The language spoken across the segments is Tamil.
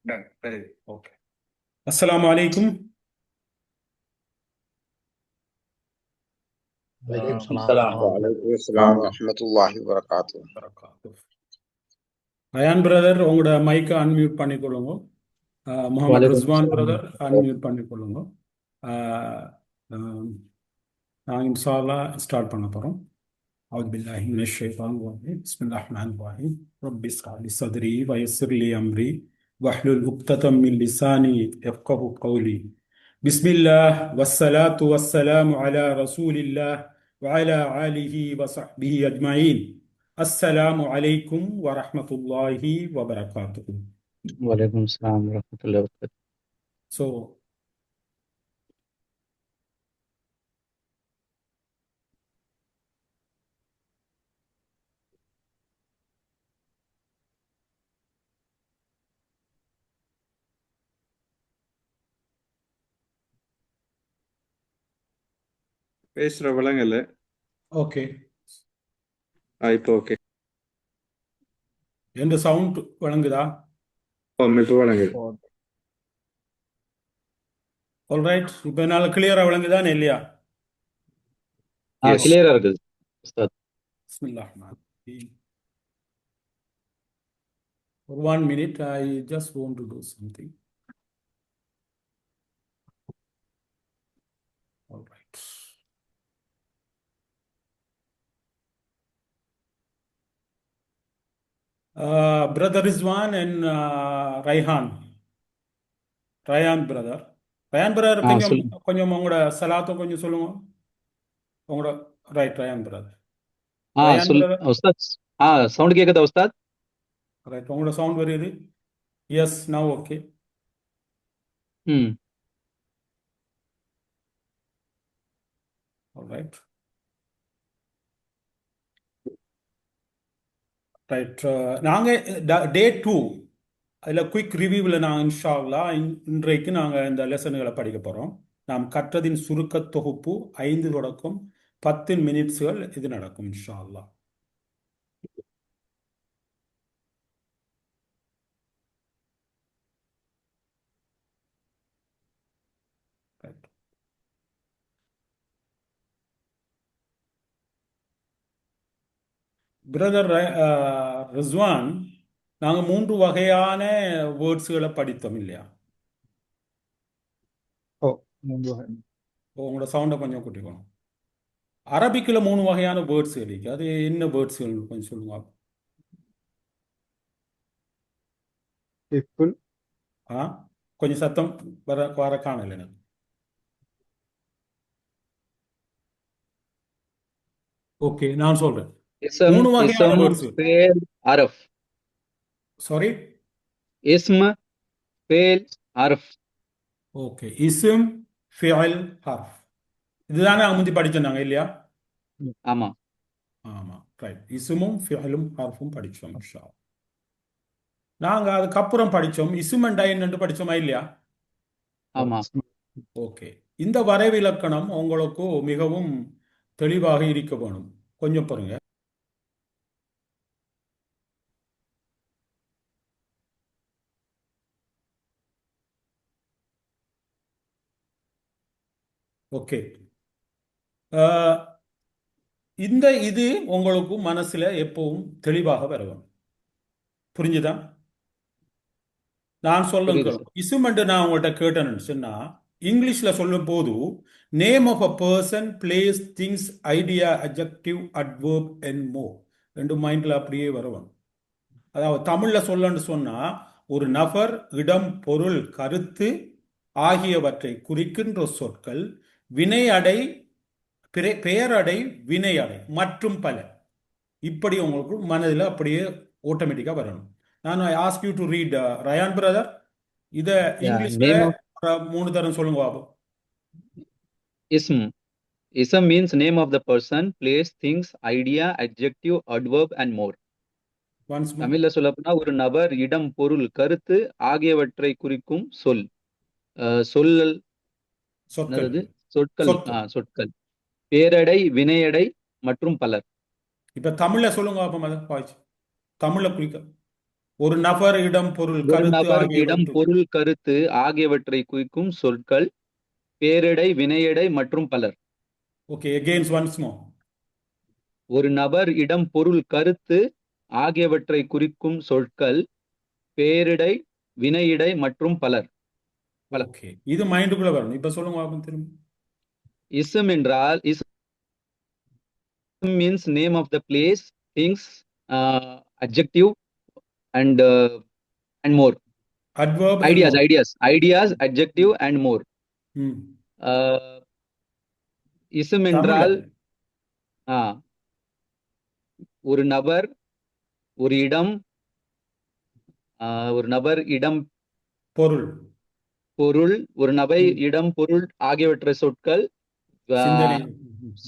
Done. Very good. Okay. Assalamu alaikum. عليكم السلام السلام ورحمة الله وعليكم السلام ورحمة الله وبركاته. Ayan brother, உங்களோட மைக்கை அன்மியூட் பண்ணிக்கொள்ளுங்க. முகமது وعليكم ரிஸ்வான் السلام பிரதர் அன்மியூட் பண்ணிக்கொள்ளுங்க. நான் இன்ஷா அல்லாஹ் ஸ்டார்ட் பண்ண போகிறோம். أعوذ بالله من الشيطان الرجيم بسم الله الرحمن الرحيم رب اشرح لي صدري ويسر لي أمري واحلل عقدة من لساني يفقهوا قولي بسم الله والصلاة والسلام على رسول الله وعلى آله وصحبه أجمعين السلام عليكم ورحمة الله وبركاته. وعليكم السلام ورحمة الله وبركاته. So பேசுற விலங்கல்ல. okay, இப்போ ஓகே. எந்த சவுண்ட் வழங்குதா? இப்போ விலங்கு. ஆல்ரைட், இப்போ என்னால் கிளியராக விளங்குதான் இல்லையா? கிளியரா இருக்குது உஸ்தாத். பிஸ்மில்லாஹ் Rahman Rahim. For 1 minute, I just want to do something. All right. Brother Rizwan and Rayhan brother. Rayhan brother, கொஞ்சம் உங்களோட சலாத்தை கொஞ்சம் சொல்லுங்க. உங்களோட ரைட் Rayhan brother. உஸ்தாத் சவுண்ட் கேக்குதா உஸ்தாத்? ரைட், உங்களோட சவுண்ட் வருது. Yes, now okay. All right. Right, நாங்கள் டே 2 அதில் குயிக் ரிவ்யூவில் நாங்கள் இன்ஷா அல்லாஹ் இன்றைக்கு நாங்கள் இந்த லெசன்களை படிக்க போகிறோம். நாம் கற்றதின் சுருக்க தொகுப்பு 5 தொடக்கம் 10 மினிட்ஸ்கள் இது நடக்கும் இன்ஷா அல்லாஹ். பிரதர் ரிஸ்வான், நாங்கள் 3 வகையான வேர்ட்ஸுகளை படித்தோம் இல்லையா? உங்களோட சவுண்டை கொஞ்சம் கூட்டிக்கணும். அரபிக்கில் 3 வகையான வேர்ட்ஸ் இருக்கு. அது என்ன வேர்ட்ஸ்கள் கொஞ்சம் சொல்லுங்க. கொஞ்சம் சத்தம் வர காணல எனக்கு. ஓகே, நான் சொல்றேன். 3 வகையான வேர்ட்ஸ். அரஃப். சாரி, இஸ்ம் ஃபேல் ஹர்ஃப். ஓகே, இஸ்ம் ஃபிஅல் ஹர்ஃப். இதுதானே நாங்கள் முந்தி படிச்சோம் நாங்கள் இல்லையா? ஆமா ஆமா, ரைட். இஸ்மும் ஃபிஅலும் ஹர்ஃபும் படிச்சோம். நாங்கள் அதுக்கப்புறம் படித்தோம் இஸ்ம் அண்ட் என்னன்னு படித்தோமா இல்லையா? ஆமா. ஓகே, இந்த வரைவிலக்கணம் உங்களுக்கு மிகவும் தெளிவாக இருக்க வேணும். கொஞ்சம் பாருங்க. ஓகே, இது உங்களுக்கு மனசுல எப்பவும் தெளிவாக வர வேணும். புரிஞ்சுதா? நான் சொல்லுங்க, இசுமெண்ட் நான் உங்கள்கிட்ட கேட்டேன்னு சொன்னா இங்கிலீஷ்ல சொல்லும் போது name of a person, place, things, idea, adjective, adverb and more 2 மைண்ட்ல அப்படியே வரணும். அதாவது தமிழ்ல சொல்லன்னு சொன்னா ஒரு நபர், இடம், பொருள், கருத்து ஆகியவற்றை குறிக்கின்ற சொற்கள் வினையடை, பெயரடை, வினையடை மற்றும் பல. இப்படி உங்களுக்கு மனதில் அப்படியே ஆட்டோமேட்டிக்கா வரணும். நான் ask you to read Rayan brother, இத இங்கிலீஷ்ல 3 தரம் சொல்லுங்க Babu. Ism means name of the person, place, things, idea, adjective, adverb and more. தமிழ்ல சொல்லப்போனா ஒரு நபர், இடம், பொருள், கருத்து ஆகியவற்றை குறிக்கும் சொல். சொற்கள், பேரடை, வினையடை மற்றும் பலர். இப்ப தமிழ்ல சொல்லுங்க பாப்போம். அதை பாய்ச்சி தமிழ்ல குறிக்க ஒரு நபர், இடம், பொருள், ஒரு கருத்து நபர், இடம், ஆகியவற்றை. பொருள், கருத்து ஆகியவற்றை குறிக்கும் சொற்கள் பேரெடை, வினையெடை மற்றும் பலர். Okay, again once more. ஒரு நபர், இடம், பொருள், கருத்து ஆகியவற்றை குறிக்கும் சொற்கள் பேரிடை, வினையிடை மற்றும் பலர். பலர். ஓகே, இது மைண்டுக்குள்ள வரணும். இப்ப சொல்லுங்க பாப்போம் திரும்ப. இஸ்ம் என்றால் இஸ்ம் means name of the place, things, adjective and more. Adverb and Ideas, more. ideas, adjective and more. ம். இஸ்ம் தமிழ்ல. என்றால் ஒரு நபர், ஒரு இடம், பொருள், பொருள், ஒரு நபர், இடம், பொருள் ஆகியவற்றை சொற்கள் சிந்தனை.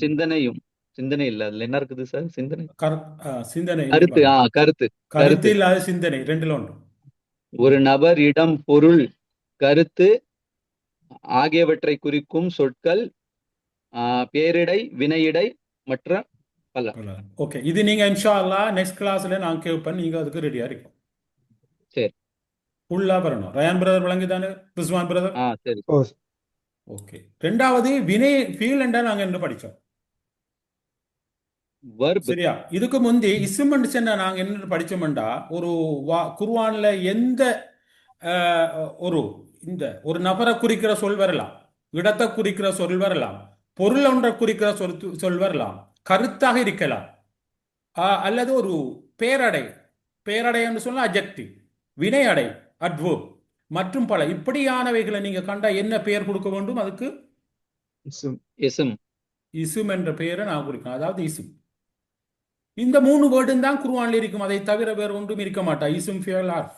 சிந்தனையும். சிந்தனை இல்ல, அதுல என்ன இருக்குது சார்? சிந்தனை, சிந்தனை. கருத்து. கருத்து. கருத்து இல்லாத சிந்தனை, ரெண்டுல ஒன்று. ஒரு நபர், இடம், பொருள், கருத்து ஆகியவற்றை குறிக்கும் சொற்கள் பேரிடை, வினையிடை மற்ற பல. ஓகே, இது நீங்க இன்ஷா அல்லாஹ் நெக்ஸ்ட் கிளாஸ்ல நான் கேட்பேன். நீங்க அதுக்கு ரெடியா இருக்கும். சரி, ஃபுல்லா வரணும். ரயான் பிரதர் விளங்கிதானே? ரிஸ்வான் பிரதர். சரி. ஓகே, ரெண்டாவது வினை ஃபீல் என்றா நாங்க என்ன படிச்சோம்? verb. சரியா? இதுக்கு முந்தி இஸ்ம் சொன்னா நாங்க என்ன படிச்சோம்டா, ஒரு குர்ஆன்ல எந்த ஒரு நபரை குறிக்கிற சொல் வரலாம், இடத்தை குறிக்கிற சொல் வரலாம், பொருள் ஒன்றை குறிக்கிற சொல் வரலாம், கருத்தாக இருக்கலாம், அல்லது ஒரு பேரடை என்று சொன்னா அட்ஜெக்டிவ், வினை அடை அட்வர்ப் மற்றும் பல இப்படியானவைகளை நீங்க கண்டா என்ன பெயர் கொடுக்க வேண்டும்? அதுக்கு இஸ்ம் என்ற பெயரை நான் குறிக்கணும். அதாவது இஸ்ம். இந்த 3 வேர்டும் தான் குர்ஆன்ல இருக்கும். அதை தவிர வேற ஒன்றும் இருக்க மாட்டா. இஸ்ம், ஃபியல், ஹர்ஃப்.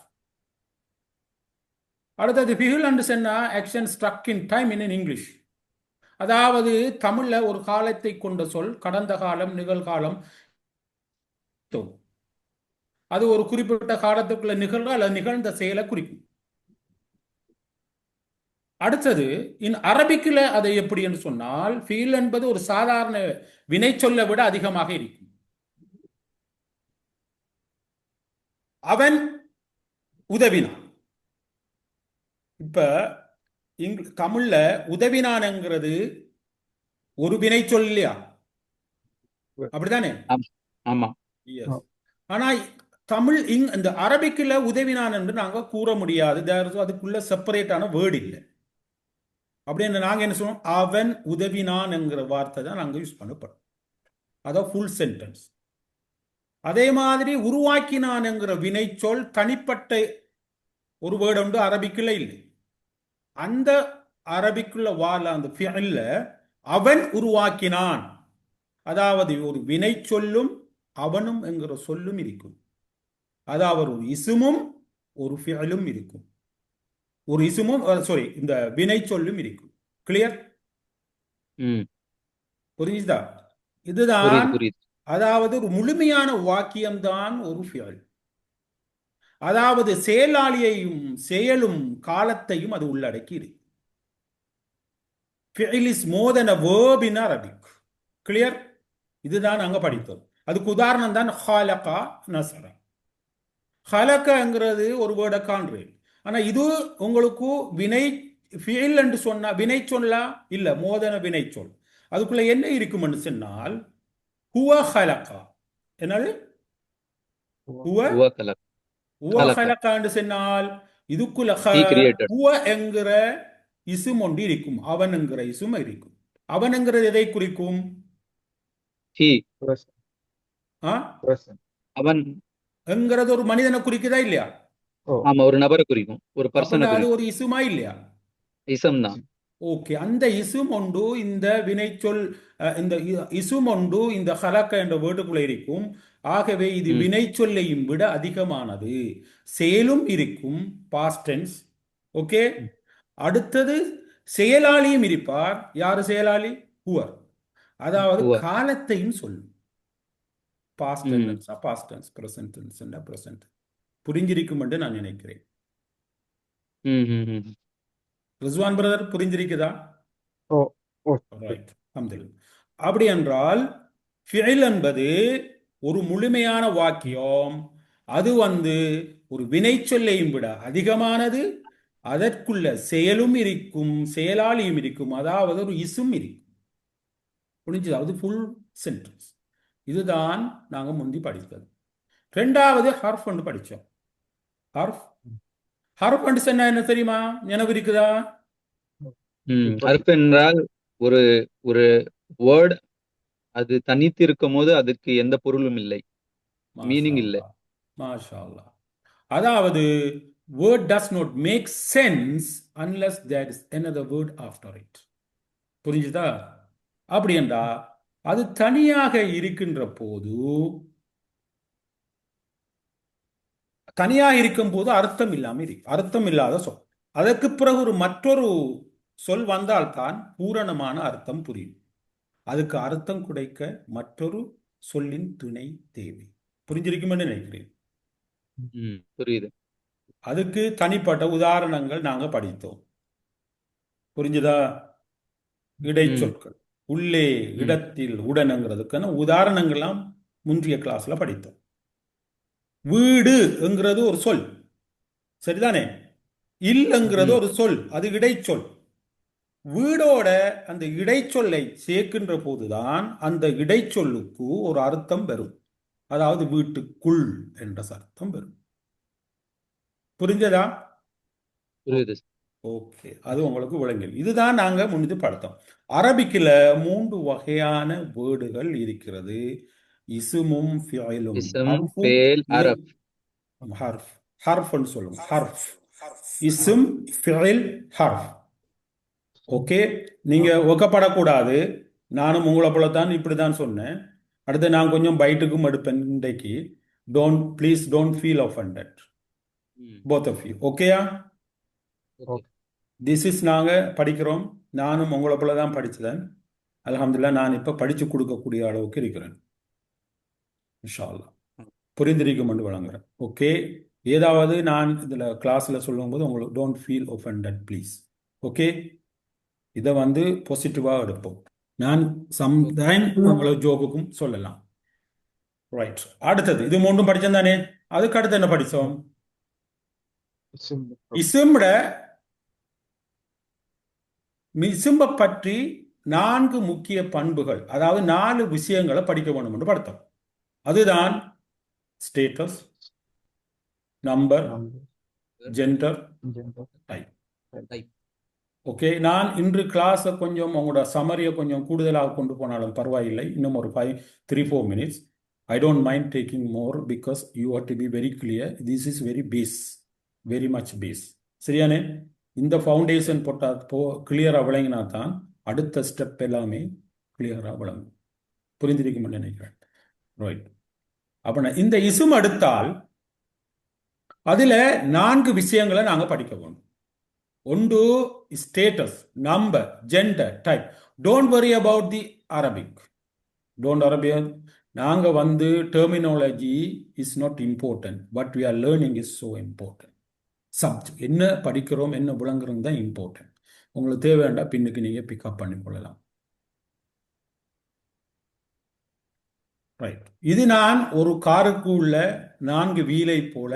அடுத்தது ஃபிஹில் என்று சொன்னா action struck in time in English. அதாவது தமிழ்ல ஒரு காலத்தை கொண்ட சொல், கடந்த காலம், நிகழ்காலம். அது ஒரு குறிப்பிட்ட காலத்துக்குள்ள நிகழ்ற அல்லது நிகழ்ந்த செயலை குறிக்கும். அடுத்தது அரபிக்கில் அதை எப்படி என்று சொன்னால், ஃபீல் என்பது ஒரு சாதாரண வினை சொல்லை விட அதிகமாக இருக்கும். அவன் உதவினான். இப்ப தமிழ்ல உதவினான்ங்கிறது ஒரு வினை சொல் இல்லையா? அப்படித்தானே? ஆமா. ஆனா தமிழ் இந்த அரபிக்குல உதவினான் என்று நாங்க கூற முடியாது. அதுக்குள்ள செப்பரேட்டான வேர்டு இல்லை. அப்படின்னு நாங்க என்ன சொல்றோம்? அவன் உதவினான் என்கிற வார்த்தை தான் நாங்க யூஸ் பண்ணப்படும். அதான் ஃபுல் சென்டென்ஸ். அதே மாதிரி உருவாக்கினான் என்கிற வினை சொல் தனிப்பட்ட ஒரு வேர்டு உண்டு, அரபிக்குள்ள இல்லை. அந்த அரபிக்குள்ள வாழ அந்த ஃபிஅல்ல அவன் உருவாக்கினான், அதாவது ஒரு வினை சொல்லும் அவனும் என்கிற சொல்லும் இருக்கும். அதாவது ஒரு இசுமும் ஒரு ஃபிஅலும் இருக்கும். ஒரு இசுமும் இந்த வினை சொல்லும் இருக்கும். கிளியர்? புரியுதா? இதுதான். அதாவது ஒரு முழுமையான வாக்கியம்தான் ஒரு ஃபிஅல். அதாவது செயலாளியையும் செயலும் காலத்தையும் அது உள்ளடக்கி இருக்கு. ஃபிஅல் is more than a verb in Arabic. Clear? இதுதான் நாங்க படித்தோம். அதுக்கு உதாரணம் தான் ஹலகா, நஸரா. ஹலகங்கிறது ஒரு வேர்டை காண்றேன். ஆனா இது உங்களுக்கு வினை ஃபிஅல் என்று சொன்னா வினை சொல்லா இல்ல, மோர் தென் வினை சொல். அதுக்குள்ள என்ன இருக்கும்னு சொன்னால் ஹுவ ஹலகா. என்னது? ஹுவ ஹலகா என்று சொன்னால் இதுக்குள்ள ஹுவ என்கிற இசும் ஒன்று இருக்கும், அவன் என்கிற இசும் இருக்கும். அவன் என்கிறது எதை குறிக்கும்? அவன் என்கிறது ஒரு மனிதனை குறிக்குதா இல்லையா? ஆமா, ஒரு நபரை குறிக்கும், ஒரு பர்சனை குறிக்கும். அது ஒரு இசுமா இல்லையா? இசம் தான். ஓகே, அந்த இசும் ஒன்று இந்த வினைச்சொல், இந்த இசும் ஒன்று இந்த ஹலக்க என்ற வேர்டுக்குள்ள இருக்கும். ஆகவே இது வினைச்சொல்லையும் விட அதிகமானது. செயலும் இருக்கும், பாஸ்ட் டென்ஸ். ஓகே, அடுத்தது செயலாளியும் இருப்பார். யாரு செயலாளி? ஹுவர். அதாவது காலத்தையும் சொல்லும். Past tense, past tense, present tense, present. புரிஞ்சிருக்கும் என்று நான் நினைக்கிறேன். ரிஸ்வான் பிரதர், புரிஞ்சிருக்குதா? ரைட், அல்ஹம்துலில்லாஹ். அப்படி என்றால் ஃபிஅல் என்பது ஒரு முழுமையான வாக்கியம். அது ஒரு வினைச்சொல்லையும் விட அதிகமானது. அதற்குள்ள செயலும் இருக்கும், செயலாளியும் இருக்கும், அதாவது ஒரு இசும் இருக்கும். புரிஞ்சுது? அது ஃபுல் சென்டென்ஸ். இதுதான் நாங்க முந்தி படித்தது. ரெண்டாவது ஹர்ஃப் ஒன்று படிச்சோம். ஹர்ஃப் ஹர்ஃப் சொன்னா என்ன தெரியுமா? நினைவு இருக்குதா? ஹர்ஃப் என்றால் ஒரு ஒரு வேர்ட் அது தனித்து இருக்கும் போது அதுக்கு எந்த பொருளும் இல்லை, மீனிங் இல்லை. மாஷா அல்லாஹ். அதாவது word does not make sense unless there is another word after it. புரிஞ்சுதா? அப்படி என்றா அது தனியாக இருக்கின்ற போது, தனியாக இருக்கும் போது அர்த்தம் இல்லாம இருக்கு, அர்த்தம் இல்லாத சொல். அதற்கு பிறகு ஒரு மற்றொரு சொல் வந்தால்தான் பூரணமான அர்த்தம் புரியும். அதுக்கு அர்த்தம் கிடைக்க மற்றொரு சொல்லின் துணை தேவை. புரிஞ்சிருக்குமென்னு நினைக்கிறேன். புரியுது. அதுக்கு தனிப்பட்ட உதாரணங்கள் நாங்க படித்தோம். புரிஞ்சுதா? இடைச்சொற்கள், உள்ளே, இடத்தில், உடனுங்கிறதுக்கான உதாரணங்கள்லாம் முந்தைய கிளாஸ்ல படித்தோம். வீடு என்கிறது ஒரு சொல், சரிதானே? இல்லைங்கிறது ஒரு சொல், அது இடைச்சொல். வீடோட அந்த இடைச்சொல்லை சேர்க்கின்ற போதுதான் அந்த இடைச்சொல்லுக்கு ஒரு அர்த்தம் வரும். அதாவது வீட்டுக்குள் என்ற அர்த்தம் வரும். புரிஞ்சதா? புரியுது. ஓகே, அது உங்களுக்கு விளங்கல். இதுதான் நாங்க முன்னது பார்த்தோம். அரபிக்கில் 3 வகையான வேர்டுகள் இருக்கிறது. இசுமும் ஃபியலும். ஹர்ஃப் ஹர்ஃப்னு சொல்லுங்க. ஹர்ஃப், இசும், ஃபியல், ஹர்ஃப். ஓகே, நீங்க ஒக்கப்படக்கூடாது. நானும் உங்களை போலத்தான் இப்படிதான் சொன்னேன். அடுத்து நான் கொஞ்சம் பைட்டுக்கும் எடுப்பேன் இன்றைக்கு. Please don't feel offended, both of you. ஓகேயா? திஸ் இஸ் நாங்க படிக்கிறோம். நானும் உங்களை போல தான் படிச்சதேன். அல்ஹம்துலில்லாஹ், நான் இப்ப படிச்சு கொடுக்கக்கூடிய அளவுக்கு இருக்கிறேன். இன்ஷா அல்லாஹ் புரிந்திருக்கும் என்று வழங்குறேன். ஓகே, ஏதாவது நான் இதுல கிளாஸ்ல சொல்லும் போது உங்களுக்கு don't feel offended please. Okay, இதை பாசிட்டிவா எடுப்போம். நான் சம்டைம் உங்களை ஜோக்குக்கும் சொல்லலாம். ரைட், அடுத்தது இது மூன்றும் படிச்சோம் தானே. அதுக்கு அடுத்து என்ன படிச்சோம்? இசும்ப பற்றி 4 முக்கிய பண்புகள், அதாவது 4 விஷயங்களை படிக்க வேண்டும் என்று பார்த்தோம். அதுதான் status, number, gender, type. Okay, நான் இன்று கிளாஸை கொஞ்சம் உங்களோட சமரியை கொஞ்சம் கூடுதலாக கொண்டு போனாலும் பரவாயில்லை. இன்னும் ஒரு 3-4 minutes. I don't mind taking more because you have to be very clear. This is very base, very much base. சரியானே? இந்த ஃபவுண்டேஷன் கிளியரா விளங்கினா தான் அடுத்த ஸ்டெப் எல்லாமே கிளியரா விளங்கும். புரிந்திருக்கும் நினைக்கிறேன். ரைட், அப்ப இந்த இசும் எடுத்தால் அதுல 4 விஷயங்களை நாங்க படிக்க வேண்டும். ஒன்று status, number, gender, type. Don't worry about the Arabic. நாங்க terminology is not important. What we are learning is so important. Subject என்ன படிக்கிறோம், என்ன விளங்குறோம் தான் இம்பார்ட்டன்ட். உங்களுக்கு தேவையாண்டா பின்னுக்கு நீங்க பிக்கப் பண்ணி கொள்ளலாம். ரைட், இது நான் ஒரு காருக்கு உள்ள 4 வீலை போல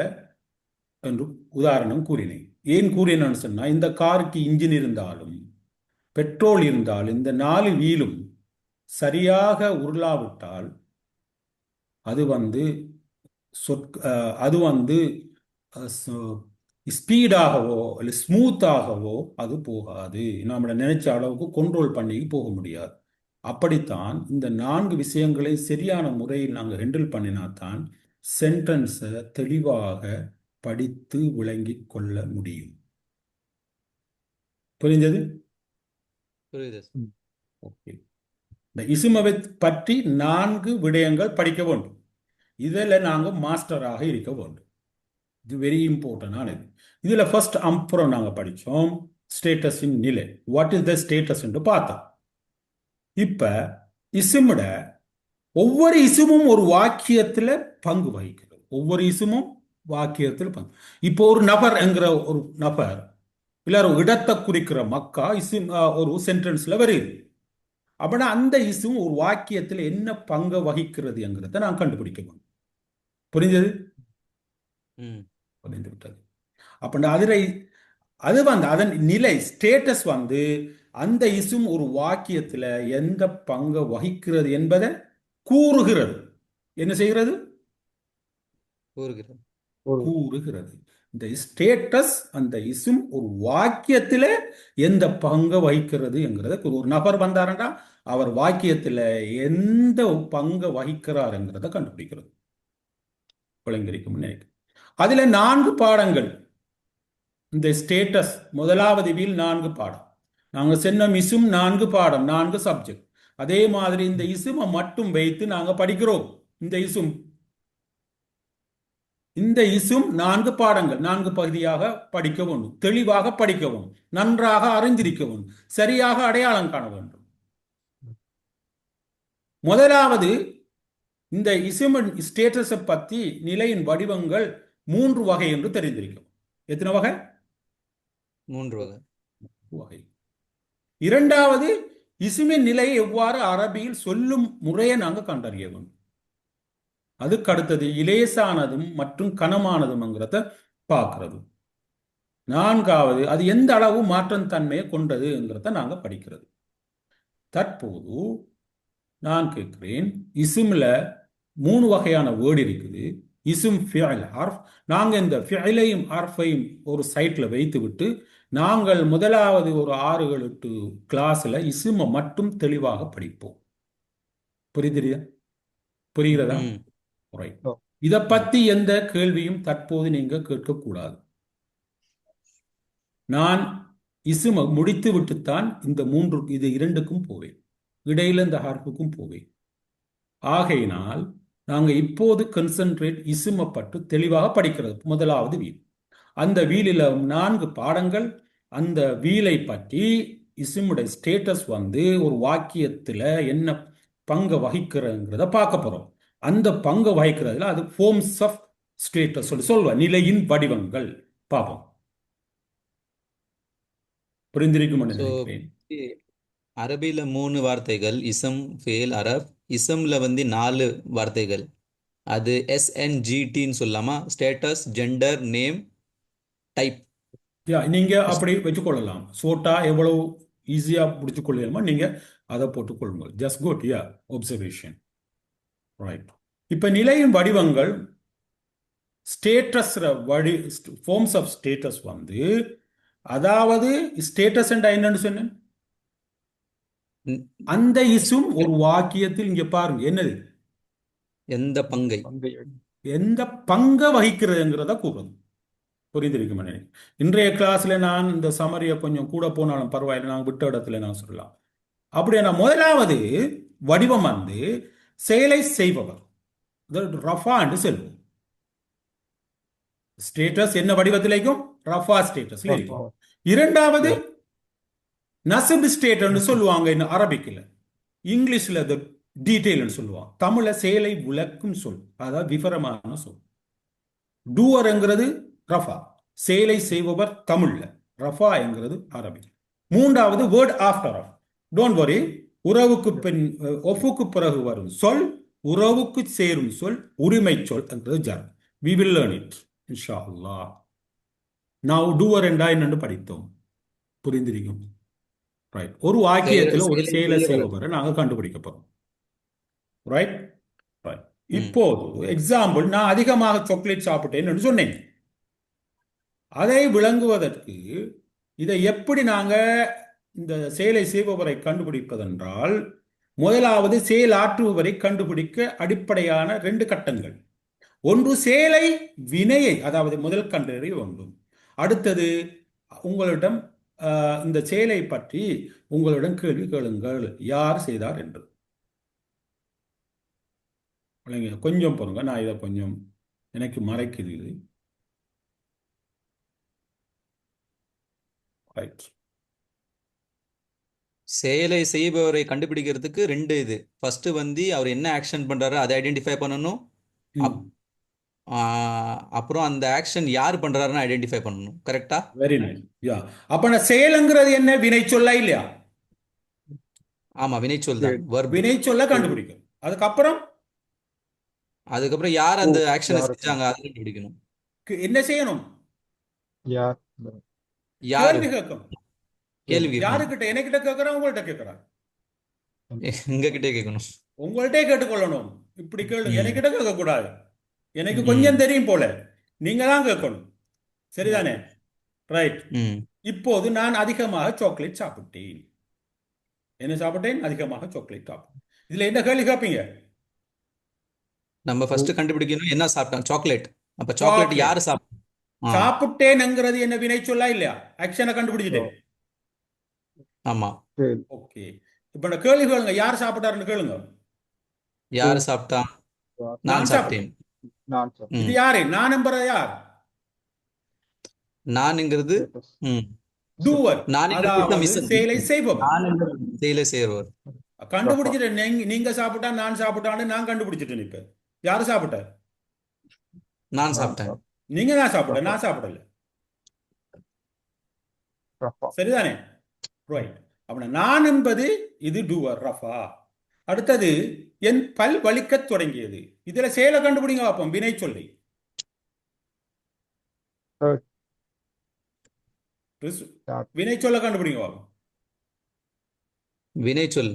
என்று உதாரணம் கூறினேன். ஏன் கூறினேன்னு சொன்னா, இந்த காருக்கு இன்ஜின் இருந்தாலும் பெட்ரோல் இருந்தாலும் இந்த 4 வீலும் சரியாக உருளாவிட்டால் அது ஸ்பீடாகவோ இல்லை ஸ்மூத்தாகவோ அது போகாது. நம்மளை நினைச்ச அளவுக்கு கண்ட்ரோல் பண்ணி போக முடியாது. அப்படித்தான் இந்த 4 விஷயங்களை சரியான முறையில் நாங்கள் ஹேண்டில் பண்ணினாத்தான் சென்டென்ஸை தெளிவாக படித்து விளங்கி கொள்ள முடியும். புரிஞ்சது? ஓகே, இந்த இசுமவை பற்றி 4 விடயங்கள் படிக்க வேண்டும். இதில் நாங்கள் மாஸ்டராக இருக்க வேண்டும். இது வெரி இம்பார்ட்டன்ட் ஆனது. இதுல ஃபர்ஸ்ட் அப்புறம் நாங்கள் படித்தோம் ஸ்டேட்டஸின் நிலை. வாட் இஸ் த ஸ்டேட்டஸ் என்று பார்த்தோம். இப்ப இசுமிட ஒவ்வொரு இசுமும் ஒரு வாக்கியத்துல பங்கு வகிக்கிறது. ஒவ்வொரு இசுமும் வாக்கியத்தில் பங்கு. இப்போ ஒரு நபர் என்கிற ஒரு நபர் இல்ல ஒரு இடத்தை குறிக்கிற மக்கா இசும் ஒரு சென்டென்ஸ்ல வருது. அப்படின்னா அந்த இசும் ஒரு வாக்கியத்தில் என்ன பங்கு வகிக்கிறது என்கிறத நான் கண்டுபிடிக்க வேண்டும். புரிஞ்சது? ம் புரிந்து விட்டது. அப்ப அது அதன் நிலை ஸ்டேட்டஸ் அந்த இசும் ஒரு வாக்கியத்துல எந்த பங்கை வகிக்கிறது என்பதை கூறுகிறது. என்ன செய்கிறது? கூறுகிறது. கூறுகிறது. இந்த ஸ்டேட்டஸ் அந்த இசும் ஒரு வாக்கியத்துல எந்த பங்கை வகிக்கிறது என்கிறத ஒரு நபர் வந்தாருன்னா அவர் வாக்கியத்துல எந்த பங்கை வகிக்கிறாருங்கிறத கண்டுபிடிக்கிறது. விளங்கிருக்கும் நினைக்கிறேன். அதுல 4 பாடங்கள். இந்த ஸ்டேட்டஸ் முதலாவது வீல் 4 பாடம். நாங்க சொன்ன இசும் 4 பாடம், 4 சப்ஜெக்ட். அதே மாதிரி இந்த இசுமை மட்டும் வைத்து நாங்க படிக்கிறோம். இந்த இசும் 4 பாடங்கள், 4 பகுதியாக படிக்க வேண்டும். தெளிவாக படிக்க வேண்டும். நன்றாக அறிந்திருக்க வேண்டும். சரியாக அடையாளம் காண வேண்டும். முதலாவது இந்த இசுமின் ஸ்டேட்டஸை பத்தி நிலையின் வடிவங்கள் 3 வகை என்று தெரிந்திருக்கும். எத்தனை வகை? 3 வகை. இரண்டாவது இசுமின் நிலையை எவ்வாறு அரபியில் சொல்லும் முறையை நாங்கள் கண்டறிய வேண்டும். அதுக்கு அடுத்தது இலேசானதும் மற்றும் கனமானதும்ங்கிறத பார்க்கிறது. 4வது அது எந்த அளவு மாற்றம் தன்மையை கொண்டதுங்கிறத நாங்க படிக்கிறது. தற்போது நான் கேட்கிறேன், இசும்ல 3 வகையான வேர்டு இருக்குது. இசும் ஃபிஅல் ஹர்ஃப். நாங்க இந்த ஃபிஅலையும் ஹர்ஃபையும் ஒரு சைட்ல வைத்து விட்டு நாங்கள் முதலாவது ஒரு 6-8 கிளாஸ்ல இசுமை மட்டும் தெளிவாக படிப்போம். புரிகிறதா? இத பத்தி எந்த கேள்வியும் தற்போது நீங்க கேட்கக்கூடாது. நான் இசும முடித்து விட்டுத்தான் இந்த 2க்கும் போவேன். இடையில இந்த ஹர்ஃபுக்கும் போவேன். ஆகையினால் நாங்க இப்போது கன்சென்ட்ரேட் இசும பட்டு தெளிவாக படிக்கிறது. முதலாவது வீல். அந்த வீலில் 4 பாடங்கள். அந்த வீலை பற்றி இசுமுடைய ஸ்டேட்டஸ் ஒரு வாக்கியத்துல என்ன பங்கு வகிக்கிறங்கிறத பார்க்க போறோம். அந்த பங்கு வகிக்கிறதுல அது ஃபார்ம்ஸ் ஆஃப் ஸ்டேட்டஸ் சொல்லுவா, நிலையின் வடிவங்கள் பார்ப்போம். புரிந்திருக்கும் நினைக்கிறேன். அரபில 3 வார்த்தைகள் இசம், ஃபேல், அரப். இசம்ல 4 வார்த்தைகள். அது SNGTன்னு சொல்லலாமா? Status, gender, name, type. நீங்க அப்படி வச்சுக்கொள்ளலாம். சோட்டா எவ்வளவு ஈஸியா முடிச்சு கொள்ளலாமா நீங்க அதை போட்டுக்கொள்ளுங்க. Just good. ஒப்சர்வேஷன். ரைட். இப்ப நிலையின் வடிவங்கள் ஸ்டேட்டஸ் ஃபார்ம்ஸ் ஆஃப் ஸ்டேட்டஸ் அதாவது ஸ்டேட்டஸ் என்னன்னு சொன்னேன். அந்த இசும் ஒரு வாக்கியத்தில் இங்க பாருங்க என்னது, எந்த பங்கை வகிக்கிறதுங்கிறத கூறுது. புரிந்திருக்கும். இன்றைய கிளாஸ்ல நான் இந்த சமரியை கொஞ்சம் கூட போனாலும் பரவாயில்லை, நான் விட்ட இடத்துல நான் சொல்லலாம். அப்படியே முதலாவது வடிவம் செயலை செய்பவர், ரஃபா என்று செல்வோம். ஸ்டேட்டஸ் என்ன வடிவத்திலேக்கும் ரஃபா ஸ்டேட்டஸ். இரண்டாவது நசப் ஸ்டேட் என்று சொல்லுவாங்க அரபிக்ல. இங்கிலீஷ்ல டீடைல் சொல்லுவாங்க. தமிழ செயலை விளக்கும் சொல், அதாவது விவரமான சொல். டூவர் என்கிறது ரஃபா, செயலை செய்பவர் தமிழ்ல. ரஃபா என்கிறது அரபி. மூன்றாவது word after of. Don't worry, உறவுக்கு பின் ஒஃபுக்கு பிறகு வரும் சொல், உறவுக்கு சேரும் சொல், உரிமை சொல் என்கிறது ஜர். We will learn it, inshallah. Now doer என்றா என்னன்னு படித்தோம். புரிந்திருக்கும். ரைட். ஒரு வாக்கியத்தில் ஒரு செயலை செய்பவரை நாங்க கண்டுபிடிக்க போறோம். ரைட். ரைட். இப்போது எக்ஸாம்பிள், நான் அதிகமாக சாக்லேட் சாப்பிட்டேன்னு சொன்னேன். அதை விளங்குவதற்கு இதை எப்படி நாங்க இந்த செயலை செய்பவரை கண்டுபிடிப்பதென்றால், முதலாவது செயலாற்றுபவரை கண்டுபிடிக்க அடிப்படையான 2 கட்டங்கள். ஒன்று செயலை வினையை, அதாவது முதல் கண்டறிய வேண்டும். அடுத்தது உங்களிடம் இந்த செயலை பற்றி உங்களிடம் கேள்வி கேளுங்கள், யார் செய்தார் என்று. கொஞ்சம் பொறுங்க, நான் இதை கொஞ்சம் எனக்கு மறைக்கிறது. ரைட். செயலை செய்பவரை கண்டுபிடிக்கிறதுக்கு 2 இது. ஃபர்ஸ்ட் அவர் என்ன ஆக்ஷன் பண்றாரு அதை ஐடென்டிஃபை பண்ணணும். அப்புறம் அந்த ஆக்ஷன் யார் பண்றாருன்னு ஐடென்டிஃபை பண்ணணும். கரெக்டா? Very nice. அப்ப செயல்ங்கிறது என்ன? வினை சொல்ல இல்லையா? ஆமா, வினை சொல் தான். வினை சொல்ல கண்டுபிடிக்கும். அதுக்கப்புறம் யார் அந்த ஆக்ஷனை செஞ்சாங்க அதை கண்டுபிடிக்கணும். என்ன செய்யணும்? யார் யாரு கேள்வி கேட்கணும். கேள்வி கேட்கணும் யாருக்கிட்ட? எனக்கிட்ட கேட்கறான், உங்கள்கிட்ட கேட்கறான். எங்க கிட்டே கேட்கணும். உங்கள்கிட்டே கேட்டுக்கொள்ளணும். இப்படி கேளு, ம். எனக்கிட்ட கேட்கக்கூடாது. எனக்கு ம். கொஞ்சம் தெரியும் போல, நீங்க தான் கேட்கணும். சரிதானே? ரைட். ம். இப்போது நான் அதிகமாக சாக்லேட் சாப்பிட்டேன். என்ன சாப்பிட்டேன்? அதிகமாக சாக்லேட் சாப்பிட்டேன். இதுல என்ன கேள்வி கேட்பீங்க? நம்ம ஃபர்ஸ்ட் கண்டுபிடிக்கணும் என்ன சாப்பிட்டோம். சாக்லேட். அப்ப சாக்லேட் சாக்லேட் யாரு சாப்பிட்டோம்? சாப்பிட்டேன்ங்கிறது என்ன வினை சொல்லா இல்லையா? ஆக்ஷனை கண்டுபிடிச்சிட்டேன். ஆமா. ஓகே. இப்ப இந்த கேள்வி கேளுங்க, யார் சாப்பிட்டாருன்னு கேளுங்க. யாரு சாப்பிட்டா? நான் நான் சாப்பிட்டேன். இது ம். யாரு? நான் நம்புறது யார்? நான்ங்கிறது டூவர், நான்ங்கிறது அதாவது மிஷன். செயலை செய்பவர். நான்ங்கிறது செயலை செய்றவர். கண்டுபிடிச்சிட்டேன். நீங்க சாப்பிட்டா, நான் சாப்பிட்டான்னு நான் கண்டுபிடிச்சிட்டேன். இப்ப யாரு சாப்பிட்ட? நான் சாப்பிட்டேன். நீங்க தான் சாப்பிட்ட, நான் சாப்பிடல. சரிதானே? ரைட். அப்ப நான் என்பது இது டூவர், ரஃபா. அடுத்தது என் பல் வலிக்கத் தொடங்கியது. இதுல செயலை கண்டுபிடிங்க பார்ப்போம். வினை சொல்லி வினை சொல்ல கண்டுபிடிங்க பார்ப்போம். வினை சொல்.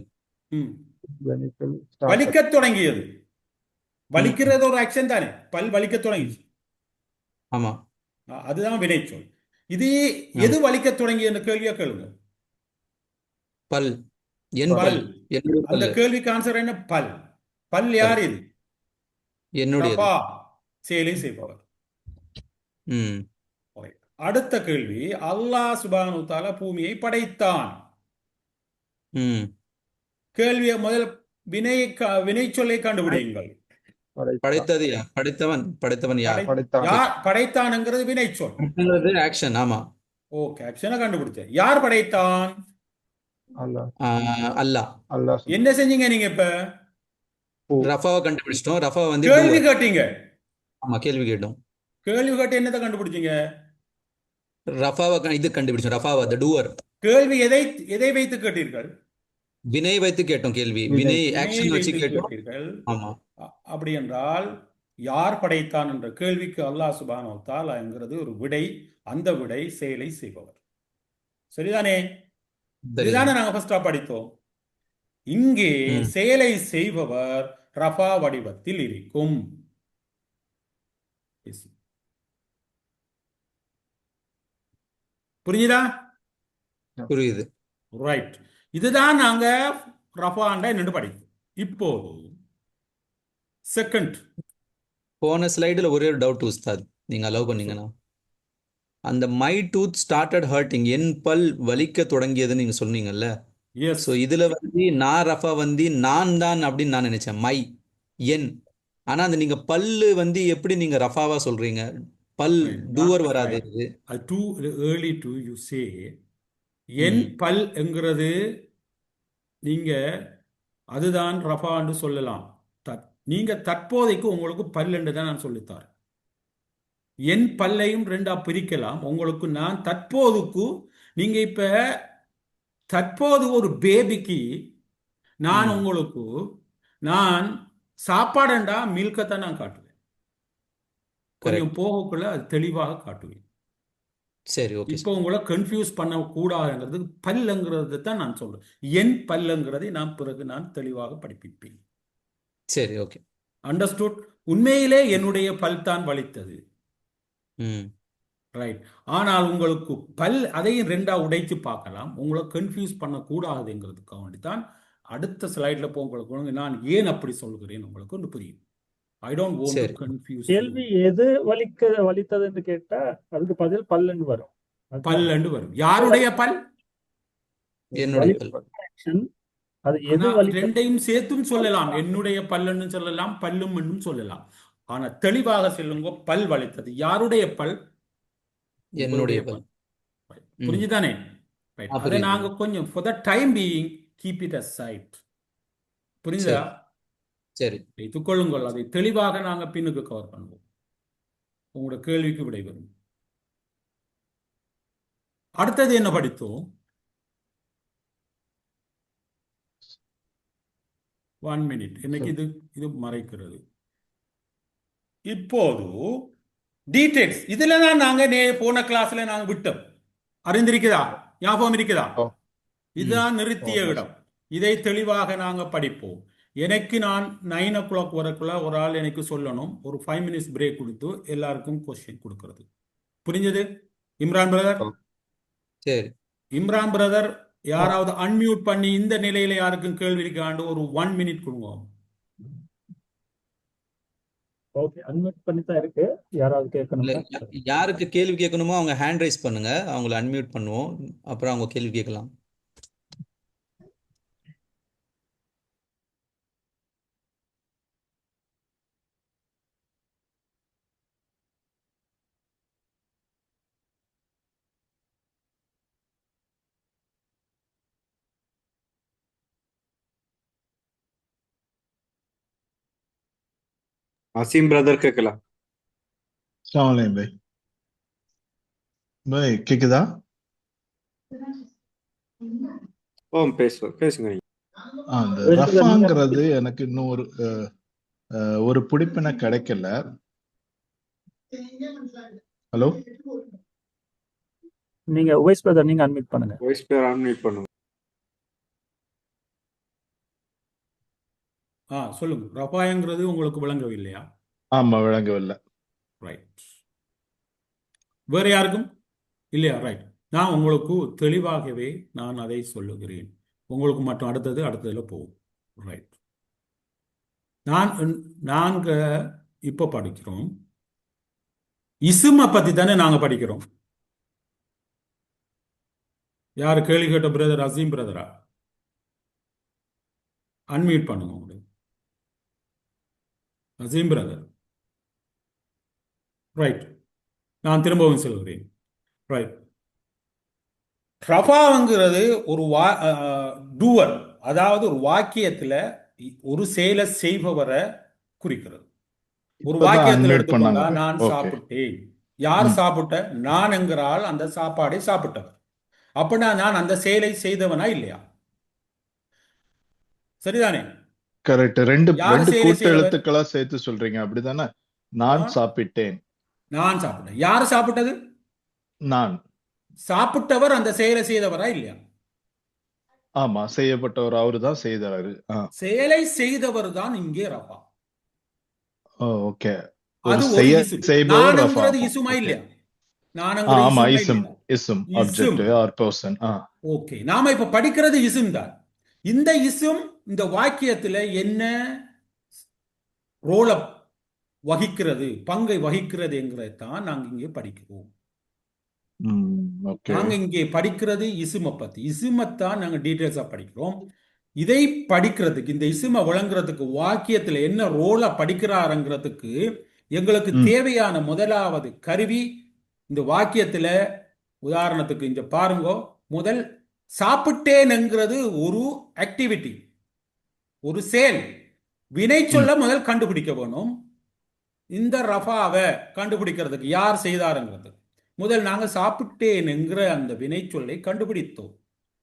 வலிக்கத் தொடங்கியது. வலிக்கிறது ஒரு ஆக்ஷன் தானே. பல் வலிக்கத் தொடங்கிச்சு. ஆமா. அதுதான் வினை சொல். இது எது வலிக்கத் தொடங்கிய கேள்வியா கேளுங்க. பல். என் பல். பல். என்னுடைய அந்த பல். கேள்விக்கு ஆன்சர் என்ன? பல். பல் யார் இது? என்னுடையது. ரஃபா, செயலை செய்பவர். ம். அடுத்த கேள்வி, அல்லாஹ் சுப்ஹானஹு வ தஆலா பூமியை படைத்தான். ம். கேள்வியை முதல் வினை சொல்லை கண்டுபிடியுங்கள். படைத்தது யார்? படைத்தவன் யார்? யார் படைத்தான்ங்கிறது வினை சொல். படைத்தது ஆக்ஷன். ஆமா. ஓகே, ஆக்ஷனை கண்டுபிடிச்சேன். யார் படைத்தான்? அல்லாஹ். என்ன செஞ்சீங்க நீங்க இப்ப? ரஃபாவை கண்டுபிடிச்சிட்டோம். ரஃபாவை வந்து கேள்வி doer. கேட்டீங்க. ஆமா, கேள்வி கேட்டோம். கேள்வி கேட்டு என்னத்தை கண்டுபிடிச்சீங்க? ரஃபாவை இது கண்டுபிடிச்சோம். ரஃபாவை the doer. கேள்வி எதை வைத்து கேட்டீர்கள்? வினை வைத்து கேட்டோம் கேள்வி. வினை ஆக்ஷன் வச்சு வைத்து கேட்டோம். கேட்டீர்கள். ஆமா. அப்படி என்றால் யார் படைத்தான் என்ற கேள்விக்கு அல்லாஹ் சுப்ஹானஹு வ தஆலாங்கிறது ஒரு விடை. அந்த விடை செயலை செய்பவர். சரிதானே? இதுதானே நாங்க ஃபர்ஸ்டா படித்தோம். இங்கே செயலை செய்பவர் ரஃபா வடிவத்தில் இருக்கும். புரியுதா? புரியுது. ரைட். இதுதான் நாங்க ரஃபாண்ட என்னன்னு படித்தோம். இப்போது செகண்ட். போன ஸ்லைடுல ஒரே ஒரு டவுட் உஸ்தாத், நீங்க அலோவ் பண்ணீங்கன்னா, அந்த மை டூத் ஸ்டார்டட் ஹர்ட்டிங், என் பல் வலிக்க தொடங்கியதுன்னு நீங்க சொன்னீங்கல்ல. எஸ். ஸோ இதுல வந்து நான் ரஃபா வந்து நான் தான் அப்படின்னு நான் நினைச்சேன். மை என். ஆனா அந்த நீங்க பல்லு வந்து எப்படி நீங்க ரஃபாவா சொல்றீங்க? பல் டூவர் வராது. Too early to you say என் பல் என்கிறது நீங்க அதுதான் ரஃபான்னு சொல்லலாம். நீங்க தற்போதைக்கு உங்களுக்கு பல் என்று தான் நான் சொல்லித்தார். என் பல்லையும் ரெண்டா பிரிக்கலாம். உங்களுக்கு நான் தற்போதுக்கு நீங்க இப்ப தற்போது ஒரு பேபிக்கு நான் உங்களுக்கு நான் சாப்பாடுண்டா மில்கத்தான் நான் காட்டுவேன். கொஞ்சம் போகக்குள்ள அது தெளிவாக காட்டுவேன். சரி, ஓகே. இப்போ உங்களை கன்ஃபியூஸ் பண்ண கூடாதுங்கிறது பல்லுங்கிறது தான் நான் சொல்றேன். என் பல்லுங்கிறதை நான் பிறகு நான் தெளிவாக படிப்பிப்பேன். சரி, ஓகே. அண்டர்ஸ்டுட்? உண்மையிலே என்னுடைய பல் தான் வலித்தது. ரைட். ஆனால் உங்களுக்கு பல் அதையும் ரெண்டா உடைச்சு பார்க்கலாம். உங்களை கன்ஃபியூஸ் பண்ணக்கூடாதுங்கிறதுக்காக வேண்டித்தான் அடுத்த ஸ்லைட்ல உங்களுக்கு நான் ஏன் அப்படி சொல்கிறேன் உங்களுக்கு ஒன்று புரியும். I don't want to confuse. கேள்வி எது வலித்ததுன்னு கேட்டா அதுக்கு பதில் பல்லுன்னு வரும். பல்லுன்னு வரும். யாருடைய பல்? என்னுடைய பல். அது எது ரெண்டையும் சேர்த்தும் சொல்லலாம். என்னுடைய பல்லுன்னு சொல்லலாம், பல்லும் சொல்லலாம். ஆனா தெளிவாக சொல்லுங்க, பல் வலித்தது. யாருடைய பல்? என்னுடைய பல். புரிஞ்சுதானே? அதை நாங்க கொஞ்சம் for the time being keep it aside. புரியுதா? சரி, வைத்துக்கொள்ளுங்கள். அதை தெளிவாக நாங்க பின்னுக்கு கவர் பண்ணுவோம். உங்களோட கேள்விக்கு விடை வரும். அடுத்தது என்ன படித்தோம்? 1 minute. இன்னைக்கு இது மறைக்கிறது. இப்போது டீடைல்ஸ் இதுல தான் நாங்க போன கிளாஸ்ல நாங்க விட்டோம். அறிந்திருக்குதா? ஞாபகம் இருக்குதா? ஓ இதுதான் நிறுத்திய ஓ இடம். இதை தெளிவாக நாங்க படிப்போம். எனக்கு நான் 9 o'clock வரக்குள்ள ஒரு ஆள் எனக்கு சொல்லணும். ஒரு 5 minutes பிரேக் கொடுத்து எல்லாருக்கும் கொஸ்டின் கொடுக்கிறது. புரிஞ்சது? இம்ரான் பிரதர், ஓ சரி இம்ரான் பிரதர் யாராவது அன்மியூட் பண்ணி இந்த நிலையில யாருக்கும் கேள்வி இருக்காண்டு ஒரு 1 minute கொடுங்க. ஓகே, அன்மியூட் பண்ணி தான் இருக்கு. யாராவது இல்ல கேட்கணும்னா யாருக்கு கேள்வி கேட்கணுமோ அவங்க ஹேண்ட் ரைஸ் பண்ணுங்க, அவங்கள அன்மியூட் பண்ணுவோம், அப்புறம் அவங்க கேள்வி கேட்கலாம். அசீம் பிரதர் கேட்கலாம். அஸ்ஸலாமு அலைக்கும் பாய். பாய் கேக்குதா? பேசுங்க நீங்க. அந்த ரஃபாங்கிறது எனக்கு இன்னும் ஒரு பிடிப்பின கிடைக்கல. ஹலோ நீங்க உவைஸ் பிரதர் நீங்க அன்மியூட் பண்ணுங்க. வாய்ஸ் பேர் அன்மியூட் பண்ணுங்க. சொல்லுங்க. ரஃபாயங்கிறது உங்களுக்கு விளங்கவில்லையா? ஆமா விளங்கவில்லை. ரைட். வேற யாருக்கும் இல்லையா? ரைட். நான் உங்களுக்கு தெளிவாகவே நான் அதை சொல்லுகிறேன். உங்களுக்கு மட்டும் அடுத்ததுல போகும். ரைட். நாங்க இப்ப படிக்கிறோம் இசுமை பத்தி தானே நாங்க படிக்கிறோம். யாரு கேள்வி கேட்ட? பிரதர் அசீம் பிரதரா? அன்மியூட் பண்ணுங்க உங்களுக்கு. அசீம் பிரதர். ரைட். நான் திரும்பவும் சொல்கிறேன். ரைட். ரஃபாங்கிறது ஒரு டூவர், அதாவது ஒரு வாக்கியத்துல ஒரு செயலை செய்பவரை குறிக்கிறது. ஒரு இப்பதான் வாக்கியத்தில் அன்மியூட் எடுத்துக்கொண்டா பண்ணாங்க. நான் ஓகே. சாப்பிட்டேன். யார் சாப்பிட்ட? நான் என்கிறால் அந்த சாப்பாடை சாப்பிட்டவர். அப்படின்னா நான் அந்த செயலை செய்தவனா இல்லையா? சரிதானே? கரெக்ட். ரெண்டு யார் செயலை கூட்டு செய்தவர்? எழுத்துக்களா சேர்த்து சொல்றீங்க அப்படிதானே? நான் சாப்பிட்டேன். நான் சாப்பிட்டேன். யார் சாப்பிட்டது? நான். சாப்பிட்டவர் அந்த செயலை செய்தவரா இல்லையா? ஆமா செய்யப்பட்டவர் அவருதான் செய்தாரு. செயலை செய்தவர் தான் இங்கே ரஃபா. ஓகே. அது ஒரு ஒரு இசும். செய்பவர் ரஃபா. நான்ங்கிறது இசுமா இல்லையா? ஆமா நான்ங்கிற இஸ்ம் இசுமா இஸ்ம் இல்லையா? ஆப்ஜெக்ட் இசும். Or person. ஓகே. நாம இப்ப படிக்கிறது இசும் தான். இந்த இசும் இந்த வாக்கியத்துல என்ன ரோல வகிக்கிறது, பங்கை வகிக்கிறது என்கிறதான் நாங்க இங்கே படிக்கிறோம். ஓகே. நாங்க இங்கே படிக்கிறது இசுமை பத்தி. இசுமைத்தான் நாங்க டீட்டெயில்ஸா படிக்கிறோம். இதை படிக்கிறதுக்கு, இந்த இசுமை வழங்குறதுக்கு, வாக்கியத்துல என்ன ரோல படிக்கிறாருங்கிறதுக்கு எங்களுக்கு தேவையான முதலாவது கருவி இந்த வாக்கியத்துல, உதாரணத்துக்கு இங்க பாருங்க, முதல் சாப்பிட்டேன்ங்கிறது ஒரு ஆக்டிவிட்டி, ஒரு செயல். வினை சொல்ல முதல் கண்டுபிடிக்க வேணும். இந்த ரஃபாவை கண்டுபிடிக்கிறதுக்கு யார் செய்தாருங்கிறது முதல் நாங்க சாப்பிட்டேன்ங்கிற அந்த வினை சொல்லை கண்டுபிடித்தோம்.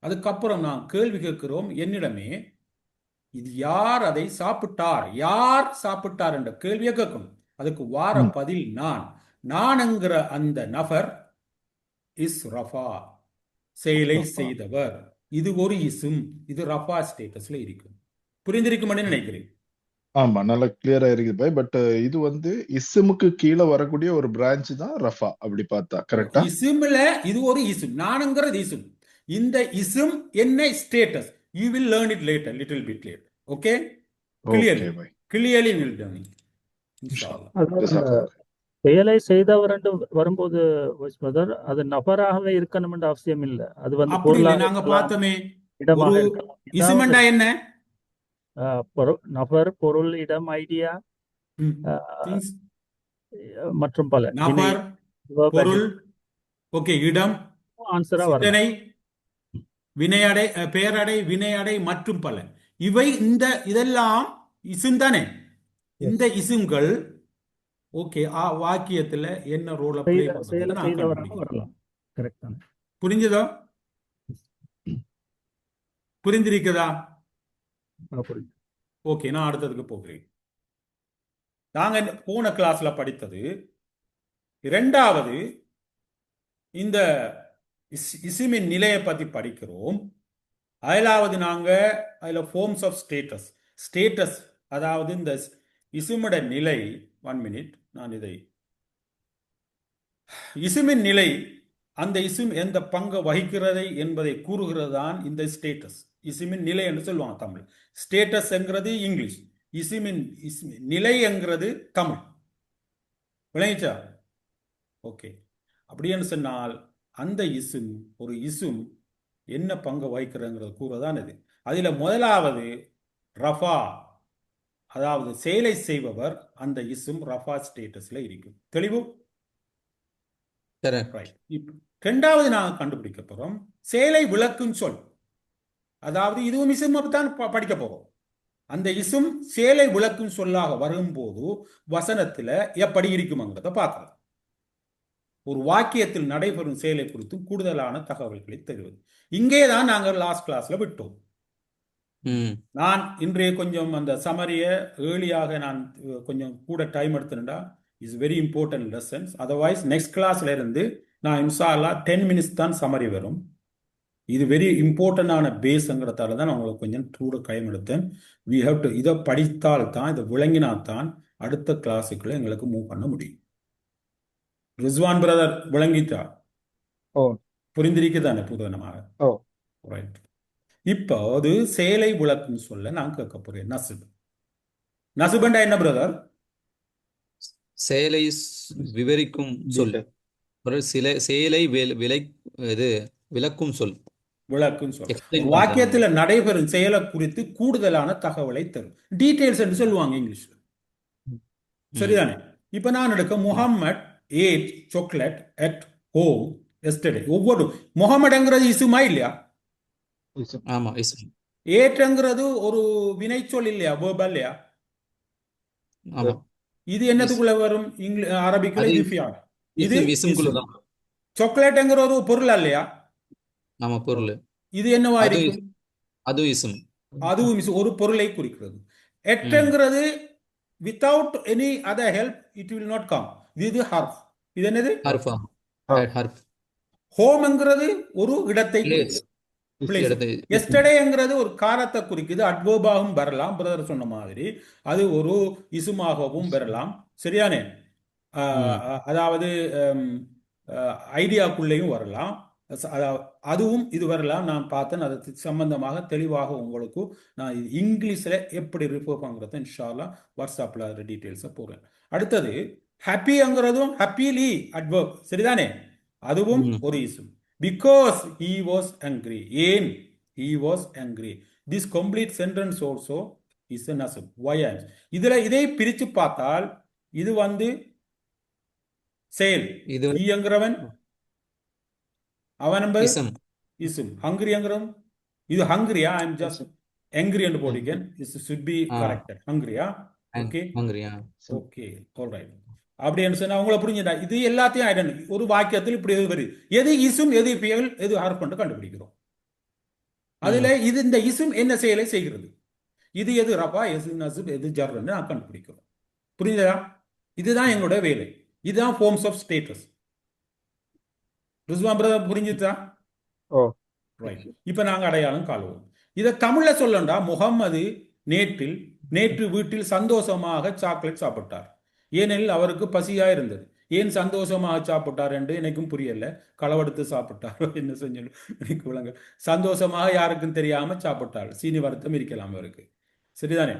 அதுக்கப்புறம் நான் கேள்வி கேட்கிறோம் என்னிடமே, இது யார் அதை சாப்பிட்டார், யார் சாப்பிட்டார் என்ற கேள்வியை கேட்கணும். அதுக்கு வார பதில் நான்ங்கிற அந்த நபர் இஸ் ரஃபா, செயலை செய்தவர். இது ஒரு இசும். இது ரஃபா ஸ்டேட்டஸ்ல இருக்கும். புரிந்திருக்கும்னு நினைக்கிறேன். ஆமா நல்லா கிளியரா இருக்குது பாய். பட் இது இஸ்முக்கு கீழே வரக்கூடிய ஒரு பிரான்ச் தான் ரஃபா. அப்படி பார்த்தா கரெக்டா? இசும்ல இது ஒரு இசும். நான்ங்கிறது இசும். இந்த இசும் என்ன ஸ்டேட்டஸ்? You will learn it later, little bit later. Okay? Clearly இன்ஷாஅல்லாஹ். அதாவது செயலை செய்தவர் என்று வரும்போது பிரதர் அது நபராகவே இருக்கணும் என்ற அவசியம் இல்லை. அது அப்படி இல்லை. நாங்க பார்த்தோமே, இடமாக ஒரு இருக்கலாம். இசுமெண்டா என்ன? நபர், பொருள், இடம், ஐடியா மற்றும் பல. நபர், பொருள், ஓகே, இடம், ஆன்சரா சிந்தனை, வினையடை, பெயரடை, வினையடை மற்றும் பல. இவை இதெல்லாம் இசும் தானே? இந்த இசும்கள் ஓகே வாக்கியத்துல என்ன ரோல் ப்ளே வரலாம். கரெக்ட். புரிஞ்சதா? புரிந்திருக்குதா? ஓகே, நான் அடுத்ததுக்கு போகிறேன். நாங்க போன கிளாஸ்ல படித்தது இரண்டாவது, இந்த இசுமின் நிலையை பத்தி படிக்கிறோம். அதிலாவது நாங்க அதுல ஃபார்ம்ஸ் ஆஃப் ஸ்டேட்டஸ், ஸ்டேட்டஸ் அதாவது இந்த இசுமோட நிலை. 1 மினிட், நான் இதை இசுமின் நிலை, அந்த இசும் எந்த பங்கு வகிக்கிறது என்பதை கூறுகிறது தான் இந்த ஸ்டேட்டஸ். இசுமின் நிலை என்று சொல்லுவாங்க தமிழ். ஸ்டேட்டஸ் என்கிறது இங்கிலீஷ், இசுமின் நிலை என்கிறது தமிழ். விளங்கிச்சா? ஓகே. அப்படின்னு சொன்னால் அந்த இசும், ஒரு இசும் என்ன பங்கு வகிக்கிறதுங்கிறது கூறதான் இது. அதுல முதலாவது ரஃபா, அதாவது செயலை செய்பவர், அந்த இசும் ரஃபா ஸ்டேட்டஸ்ல இருக்கும். தெளிவு? கரெக்ட். ரைட். இரண்டாவது நாங்கள் கண்டுபிடிக்க போறோம் செயலை விளக்கும் சொல். அதாவது இதுவும் இசும் தான் படிக்க போறோம். அந்த இசும் செயலை விளக்கும் சொல்லாக வரும்போது வசனத்துல எப்படி இருக்குங்கிறத பார்க்கலாம். ஒரு வாக்கியத்தில் நடைபெறும் செயலை குறித்து கூடுதலான தகவல்களை தருவது. இங்கேதான் நாங்கள் லாஸ்ட் கிளாஸ்ல விட்டோம். நான் இன்றைய கொஞ்சம் அந்த சமரிய ஏர்லியாக நான் கொஞ்சம் கூட டைம் எடுத்துட்டா is very important lessons. Otherwise next கிளாஸ்ல இருந்து நான் இன்ஷா அல்லாஹ் 10 மினிட்ஸ் தான் சமரி வரும். இது வெரி இம்பார்ட்டன்டான பேஸ்ங்கிறதால தான் நான் உங்களுக்கு கொஞ்சம் கூட டைம் எடுத்தேன். வி ஹவ் டு இதை படித்தால் தான், இதை விளங்கினால்தான் அடுத்த கிளாஸுக்குள்ள எங்களுக்கு மூவ் பண்ண முடியும். ரிஸ்வான் பிரதர் விளங்கிட்டா? ஓ. புரிந்திருக்குதானே புதனமாக? ஓ. ரைட். இப்போ அது செயலை விளக்கும் சொல்ல நான் கேட்க போறேன். நசுப். நசுபண்டா என்ன பிரதர்? செயலை விவரிக்கும் சொல். ஒரு சில செயலை விளக்கும் சொல். விளக்கும் சொல். Explain வாக்கியத்துல நடைபெறும் செயலை குறித்து கூடுதலான தகவலை தரும். டீடைல்ஸ் என்று சொல்லுவாங்க இங்கிலீஷ்ல. சரிதானே? இப்ப நான் எடுக்க Muhammad ate chocolate at home yesterday. ஒவ்வொரு முஹம்மட்ங்கிறது இசுமா இல்லையா? ஆமா, இஸ்ம். ஏட்ங்கிறது ஒரு வினைச்சொல் இல்லையா? வேர்பல் இல்லையா? ஆமா. இது என்னத்துக்குள்ள வரும்? அரபிக்குள்ள அது இது ஃபியால். இது இஸ்ம்குள்ள தான். சாக்லேட்ங்கிற ஒரு பொருள் இல்லையா? ஆமா, பொருள். இது என்னவா அது இருக்கும்? அதுவும் இஸ்ம். அதுவும் ஒரு பொருளை குறிக்கிறது. எட்ங்கிறது without any other help it will not come. இது ஹர்ஃப். இது என்னது? ஹர்ஃப். ஹர்ஃப். ஹோம்ங்கிறது ஒரு இடத்தை Place. இடத்தை. எஸ்டர்டேங்கிறது ஒரு காலத்தை குறிக்குது. அட்வர்பாகவும் வரலாம், பிரதர் சொன்ன மாதிரி. அது ஒரு இசுமாகவும் வரலாம். சரியானே? அதாவது ஐடியாக்குள்ளேயும் வரலாம். அதுவும் இது வரலாம். நான் பார்த்தேன். அது சம்பந்தமாக தெளிவாக உங்களுக்கு நான் இங்கிலீஷ்ல எப்படி ரிஃபர் பண்ணுறது இன்ஷா அல்லாஹ் வாட்ஸ்அப்ல அது டீட்டெயில்ஸை போடுறேன். அடுத்தது ஹாப்பிங்கிறதும் ஹாப்பிலி அட்வர்ப். சரிதானே? அதுவும் ஒரு இசும். Because he was angry. ஏன் he was angry. This complete sentence also is a nasab. Why? இதை பிரிச்சு பார்த்தால் இது செயல். இது ஈங்கிறவன் அவன் என்பது இஸ்ம். இசும். ஹங்கிரிங்கிறவன் இது ஹங்கிரியா? ஐ எம் ஜஸ்ட் angry என்று போடுகிறேன். This should be corrected. ஹங்கிரியா? ஓகே. ஹங்கிரியா? ஓகே. ஆல்ரைட். அப்படின்னு சொன்னா உங்களை புரிஞ்சுட்டா? இது எல்லாத்தையும் ஐடென்டி ஒரு வாக்கியத்தில் இப்படி எது வருது, எது இசும், எது ஃபியல், எது ஹர்ஃப் என்று கண்டுபிடிக்கிறோம். அதுல இது இந்த இசும் என்ன செயலை செய்கிறது, இது எது ரஃபா, எது நஸ்ப், எது ஜர்ன்னு நான் கண்டுபிடிக்கிறோம். புரியுதா? இதுதான் எங்களோட வேலை. இதுதான் forms of status. Rizwan brother புரிஞ்சுதா? ஓ. ரைட். இப்ப நாங்க அடையாளம் காணுவோம். இதை தமிழ்ல சொல்லண்டா, முகம்மது நேற்று வீட்டில் சந்தோஷமாக சாக்லேட் சாப்பிட்டார். ஏனெனில் அவருக்கு பசியா இருந்தது. ஏன் சந்தோஷமாக சாப்பிட்டார் என்று எனக்கும் புரியல. களவெடுத்து சாப்பிட்டாரோ என்ன செஞ்சு எனக்கு விளங்க. சந்தோஷமாக யாருக்கும் தெரியாம சாப்பிட்டார். சீனி வருத்தம் இருக்கலாம் அவருக்கு. சரிதானே?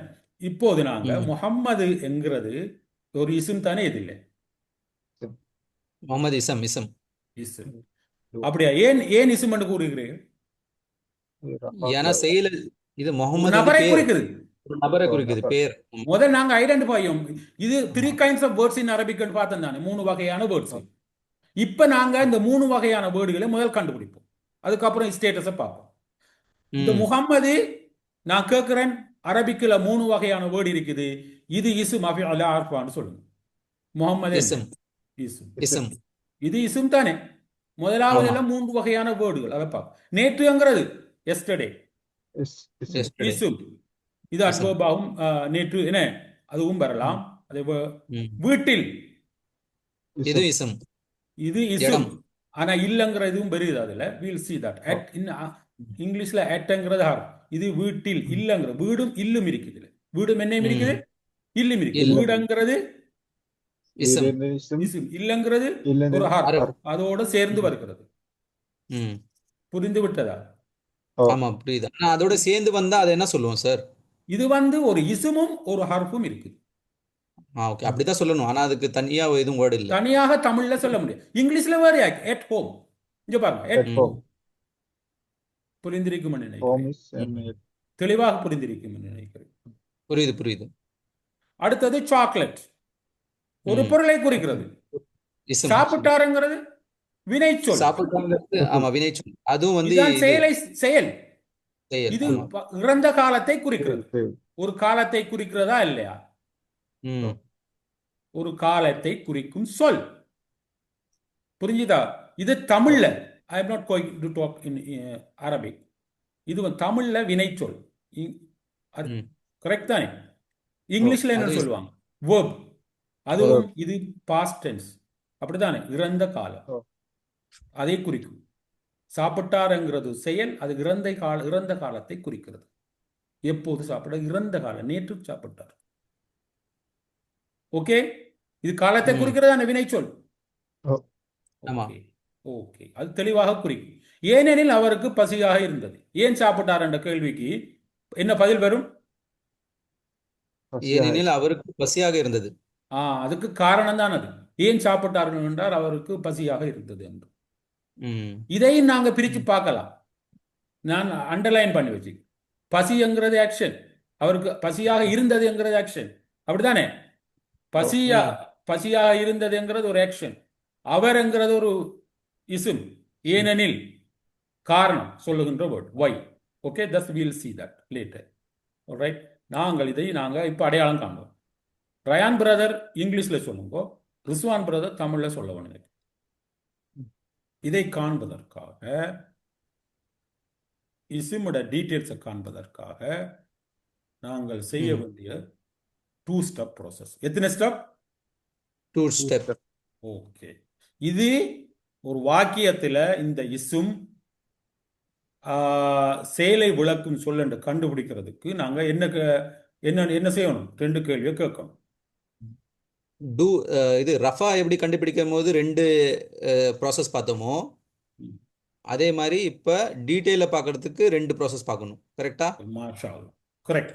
இப்போது நாங்க முஹம்மது என்கிறது ஒரு இசும் தானே? இது இல்லை முகமது இஸ்ம். இஸ்ம். இசும். அப்படியா? ஏன் இசும் என்று கூறுகிறீர்கள்? ஏன்னா செயல் இது முகமது நபரை குறிக்குது. ஒரு நபரை குறிக்குது, பேர். முதல் நாங்க ஐடென்டிஃபை இது 3 kinds of words in Arabic பார்த்தோம் தானே, 3 வகையான வேர்ட்ஸ். இப்ப நாங்க இந்த 3 வகையான வேர்டுகளை முதல் கண்டுபிடிப்போம். அதுக்கப்புறம் ஸ்டேட்டஸை பார்ப்போம். இந்த முகம்மது நான் கேட்கிறேன், அரபிக்ல 3 வகையான வேர்டு இருக்குது. இது இசும் அஃபிஅல் ஹர்ஃபான்னு சொல்லுங்க. முகம்மது இஸ்ம். இஸ்ம். இது இசும் தானே? முதலாவது எல்லாம் 3 வகையான வேர்டுகள். அதை பார்ப்போம். நேற்றுங்கிறது எஸ்டர்டே இசும். இது அட்வர்பாகும் நேற்று என்ன அதுவும் வரலாம். அதே வீட்டில் இசம். எதுவும் இசம். இது இசும். இடம். ஆனா இல்லங்கிற இதுவும் பெரியது அதுல. வீல் சி தட் அட் இங்கிலீஷ்ல அட்ங்கிறது ஹார். இது வீட்டில் இல்லங்கிற வீடும் இல்லும் இருக்குது. வீடும் என்னையும் இருக்குது, இல்லும் இருக்குது. இல்லம். வீடுங்கிறது இசம். இசும், இல்லங்கிறது ஒரு ஹார், அரபு. அதோட சேர்ந்து வருகிறது. ம். புரிந்து விட்டதா? ஆமா புரியுது. ஆனா அதோட சேர்ந்து வந்தா அதை என்ன சொல்லுவோம் சார்? இது ஒரு இசுமும் ஒரு ஹர்ஃபும் இருக்குது. ஓகே, அப்படிதான் சொல்லணும். ஆனா அதுக்கு தனியா எதுவும் வேர்டு இல்ல. தனியாக தமிழ்ல சொல்ல முடியும். இங்கிலீஷ்ல வேற எட் ஹோம். இங்க பாருங்க, எட் ம். ஹோம். புரிந்திருக்கும் நினைக்கிறேன். தெளிவாக புரிந்திருக்கும் நினைக்கிறேன். புரியுது. அடுத்தது சாக்லேட். ஒரு பொருளை குறிக்கிறது. இசம். சாப்பிட்டாருங்கிறது வினைச்சொல். சாப்பிட்டாங்கிறது ஆமா வினைச்சொல். அதுவும் வந்து இதுதான் இது செயல். செயல். இது ஆமா. இறந்த காலத்தை குறிக்கிறது. ஒரு காலத்தை குறிக்கிறதா இல்லையா? ம். ஒரு காலத்தை குறிக்கும் சொல். புரிஞ்சுதா? இது தமிழ்ல, I am not going to talk in Arabic. இது தமிழ்ல வினைச்சொல். அது ம். கரெக்ட் தானே? இங்கிலீஷ்ல என்ன அது சொல்லுவாங்க? verb. அதுவும் இது பாஸ்ட் டென்ஸ். அப்படித்தானே? இறந்த காலம் அதை குறிக்கும். சாப்பிட்டாருங்கிறது செயல். அது இறந்த காலத்தை குறிக்கிறது. எப்போது சாப்பிட? இறந்த காலம், நேற்று சாப்பிட்டார். ஓகே, இது காலத்தை குறிக்கிறதான வினைச்சொல். ஆமா. ஓகே, அது தெளிவாக குறிக்கும். ஏனெனில் அவருக்கு பசியாக இருந்தது. ஏன் சாப்பிட்டார் என்ற கேள்விக்கு என்ன பதில் வரும்? ஏனெனில் அவருக்கு பசியாக இருந்தது. அதுக்கு காரணம் தான் அது. ஏன் சாப்பிட்டார்கள் என்றால் அவருக்கு பசியாக இருந்தது என்று. ம். இதையும் நாங்க பிரித்து பார்க்கலாம். நான் அண்டர்லைன் பண்ணி வச்சு, பசிங்கிறது ஆக்ஷன், அவருக்கு பசியாக இருந்தது என்கிறது ஆக்ஷன். அப்படித்தானே? பசியாக இருந்ததுங்கிறது ஒரு ஆக்ஷன். அவர் என்கிறது ஒரு இசும். ஏனெனில் காரணம் சொல்லுகின்ற word why. Okay, thus we will see that later. alright, இதை இப்ப அடையாளம் காண்போம். ரயான் பிரதர் இங்கிலீஷ்ல சொல்லுங்க, ரிஸ்வான் பிரதர் தமிழ்ல சொல்ல வேணும். இதை காண்பதற்காக, இசுமோட டீட்டெயில்ஸை காண்பதற்காக நாங்கள் செய்ய வேண்டிய 2 ஸ்டெப் ப்ராசஸ். எத்தனை ஸ்டெப்? 2 ஸ்டெப். ஓகே, இது ஒரு வாக்கியத்துல இந்த இசும் செயலை விளக்கும் சொல் என்று கண்டுபிடிக்கிறதுக்கு நாங்க என்ன செய்யணும்? 2 கேள்வியை கேட்கணும். இது ரஃபா எப்படி கண்டுபிடிக்கும் போது 2 ப்ராசஸ் பார்த்தோமோ, அதே மாதிரி இப்ப டீடைல பார்க்கிறதுக்கு 2 ப்ராசஸ் பார்க்கணும். கரெக்டா? மாஷா அல்லாஹ், கரெக்ட்.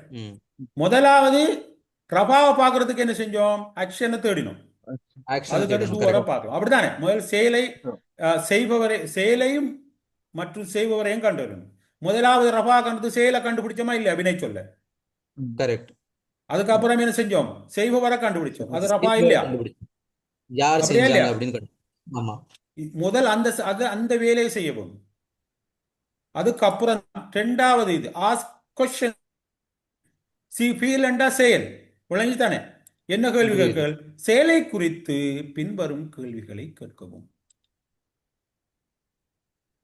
முதலாவது ரஃபாவை பார்க்கிறதுக்கு என்ன செஞ்சோம்? ஆக்ஷனை தேடினோம். அதுக்கு டூவரை பார்க்கணும். அப்படித்தானே? முதல் செயலையும் மற்றும் செய்பவரையும் கண்டுபிடிக்கணும். முதலாவது ரஃபா கண்டு செயலை கண்டுபிடிச்சோமா இல்லையா? வினை சொல்ல. கரெக்ட். அதுக்கப்புறம் என்ன செஞ்சோம்? செய்பவரை கண்டுபிடிச்சோம். அது ரஃபா இல்லையா? யார் செஞ்சாங்க அப்படின்னு. ஆமா, முதல் அந்த வேலையை செய்யவும். அதுக்கப்புறம் 2வது இது ஆஸ்க் क्वेश्चन. சி ஃபீல் என்ற செயல் விளங்கித்தானே? என்ன கேள்வி கேட்கள்? செயலை குறித்து பின்வரும் கேள்விகளை கேட்கவும்.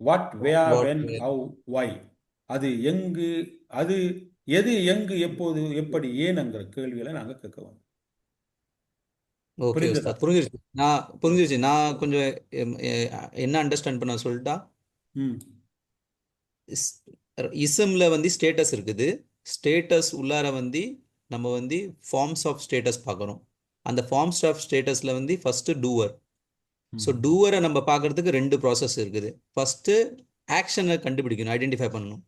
வாட், வேர், வென், ஹவ், வை. அது எங்கு, அது எது, எங்கு, எப்போது, எப்படி, ஏன்ங்கிற கேள்விகளை நாங்க கேட்கவும். ஓகே உஸ்தாத், புரிஞ்சிருச்சு. நான் கொஞ்சம் என்ன அண்டர்ஸ்டாண்ட் பண்ண சொல்லிட்டா, இசம்ல வந்து ஸ்டேட்டஸ் இருக்குது. ஸ்டேட்டஸ் உள்ளார வந்து நம்ம வந்து ஃபார்ம்ஸ் ஆஃப் ஸ்டேட்டஸ் பார்க்குறோம். அந்த ஃபார்ம்ஸ் ஆஃப் ஸ்டேட்டஸ்ல வந்து ஃபர்ஸ்ட் டூவர். ஸோ டூவரை நம்ம பார்க்கறதுக்கு 2 ப்ராசஸ் இருக்குது. ஃபர்ஸ்ட் ஆக்ஷனை கண்டுபிடிக்கணும், ஐடென்டிஃபை பண்ணணும்.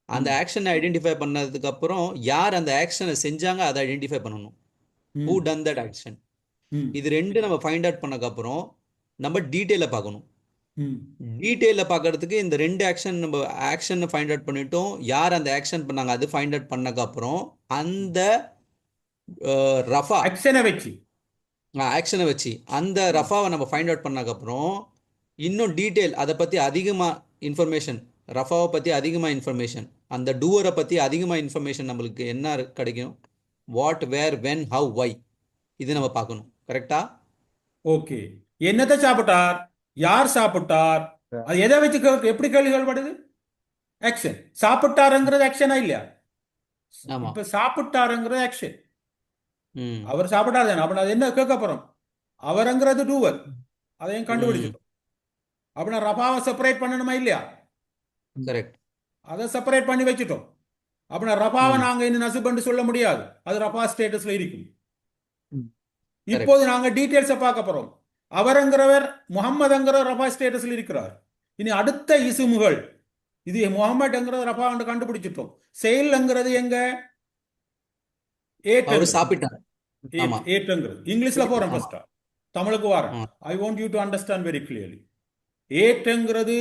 அந்த ஆக்ஷனை ஐடென்டிஃபை பண்ணதுக்கு அப்புறம் யார் அந்த ஆக்ஷனை செஞ்சாங்க அதை ஐடென்டிஃபை பண்ணணும். Who done that action. இது 2 நம்ம ஃபைண்ட் அவுட் பண்ணதுக்கு அப்புறம் நம்ம டீட்டெயில பார்க்கணும். டீட்டெயில பார்க்கறதுக்கு இந்த 2 ஆக்ஷன், நம்ம ஆக்ஷனை ஃபைண்ட் அவுட் பண்ணிட்டோம், யார் அந்த ஆக்ஷன் பண்ணாங்க அது ஃபைண்ட் அவுட் பண்ணதுக்கு அப்புறம் அந்த ரஃபா ஆக்ஷனை வச்சு அந்த ரஃபாவை நம்ம ஃபைண்ட் அவுட் பண்ணதுக்கு அப்புறம் இன்னும் டீட்டெயில் அதை பத்தி அதிகமா இன்ஃபர்மேஷன், ரஃபாவை பத்தி அதிகமா இன்ஃபர்மேஷன், அந்த டூவரை பத்தி அதிகமா இன்ஃபர்மேஷன் நம்மளுக்கு என்ன கிடைக்கும்? வாட், வேர், வென், ஹவ், வை. இது நம்ம பார்க்கணும். கரெக்டா? ஓகே, என்னத்தை சாப்பிட்டார், யார் சாப்பிட்டார், அது எதை வச்சு எப்படி கேள்விகள் படுது? ஆக்ஷன். சாப்பிட்டாருங்கிறது ஆக்ஷனா இல்லையா? இப்ப சாப்பிட்டாருங்கிறது ஆக்ஷன். அவர் சாப்பிட்டாரு தானே, அப்ப அது என்ன கேட்க போறோம்? அவரங்கிறது டூவர், அதையும் ம் கண்டுபிடிச்சிட்டோம். அப்படின்னா ரஃபாவை செப்பரேட் பண்ணணுமா இல்லையா? கரெக்ட். அதை செப்பரேட் பண்ணி வச்சுட்டோம். அப்படின்னா ரஃபாவை ம் நாங்க இன்னும் நசுபண்டு சொல்ல முடியாது, அது ரஃபா ஸ்டேட்டஸ்ல இருக்கும். கரெக்ட். இப்போது நாங்க டீட்டெயில்ஸை பார்க்க போறோம். அவரங்கிறவர் முகம்மதுங்கிற ரஃபா ஸ்டேட்டஸ்ல இருக்கிறார். இனி அடுத்த இசுமுகள், இது முகமதுங்கிறது ரஃபா கண்டுபிடிச்சிட்டோம். செயல்ங்கிறது எங்க? அவரு ஏட் சாப்பிட்டார். ஆமா. ஏட்ங்கிறது இங்கிலீஷ்ல போறேன் ஆமா. ஃபர்ஸ்டா, தமிழுக்கு வரேன். Ah. I want you to understand very clearly. ஏட்ங்கிறது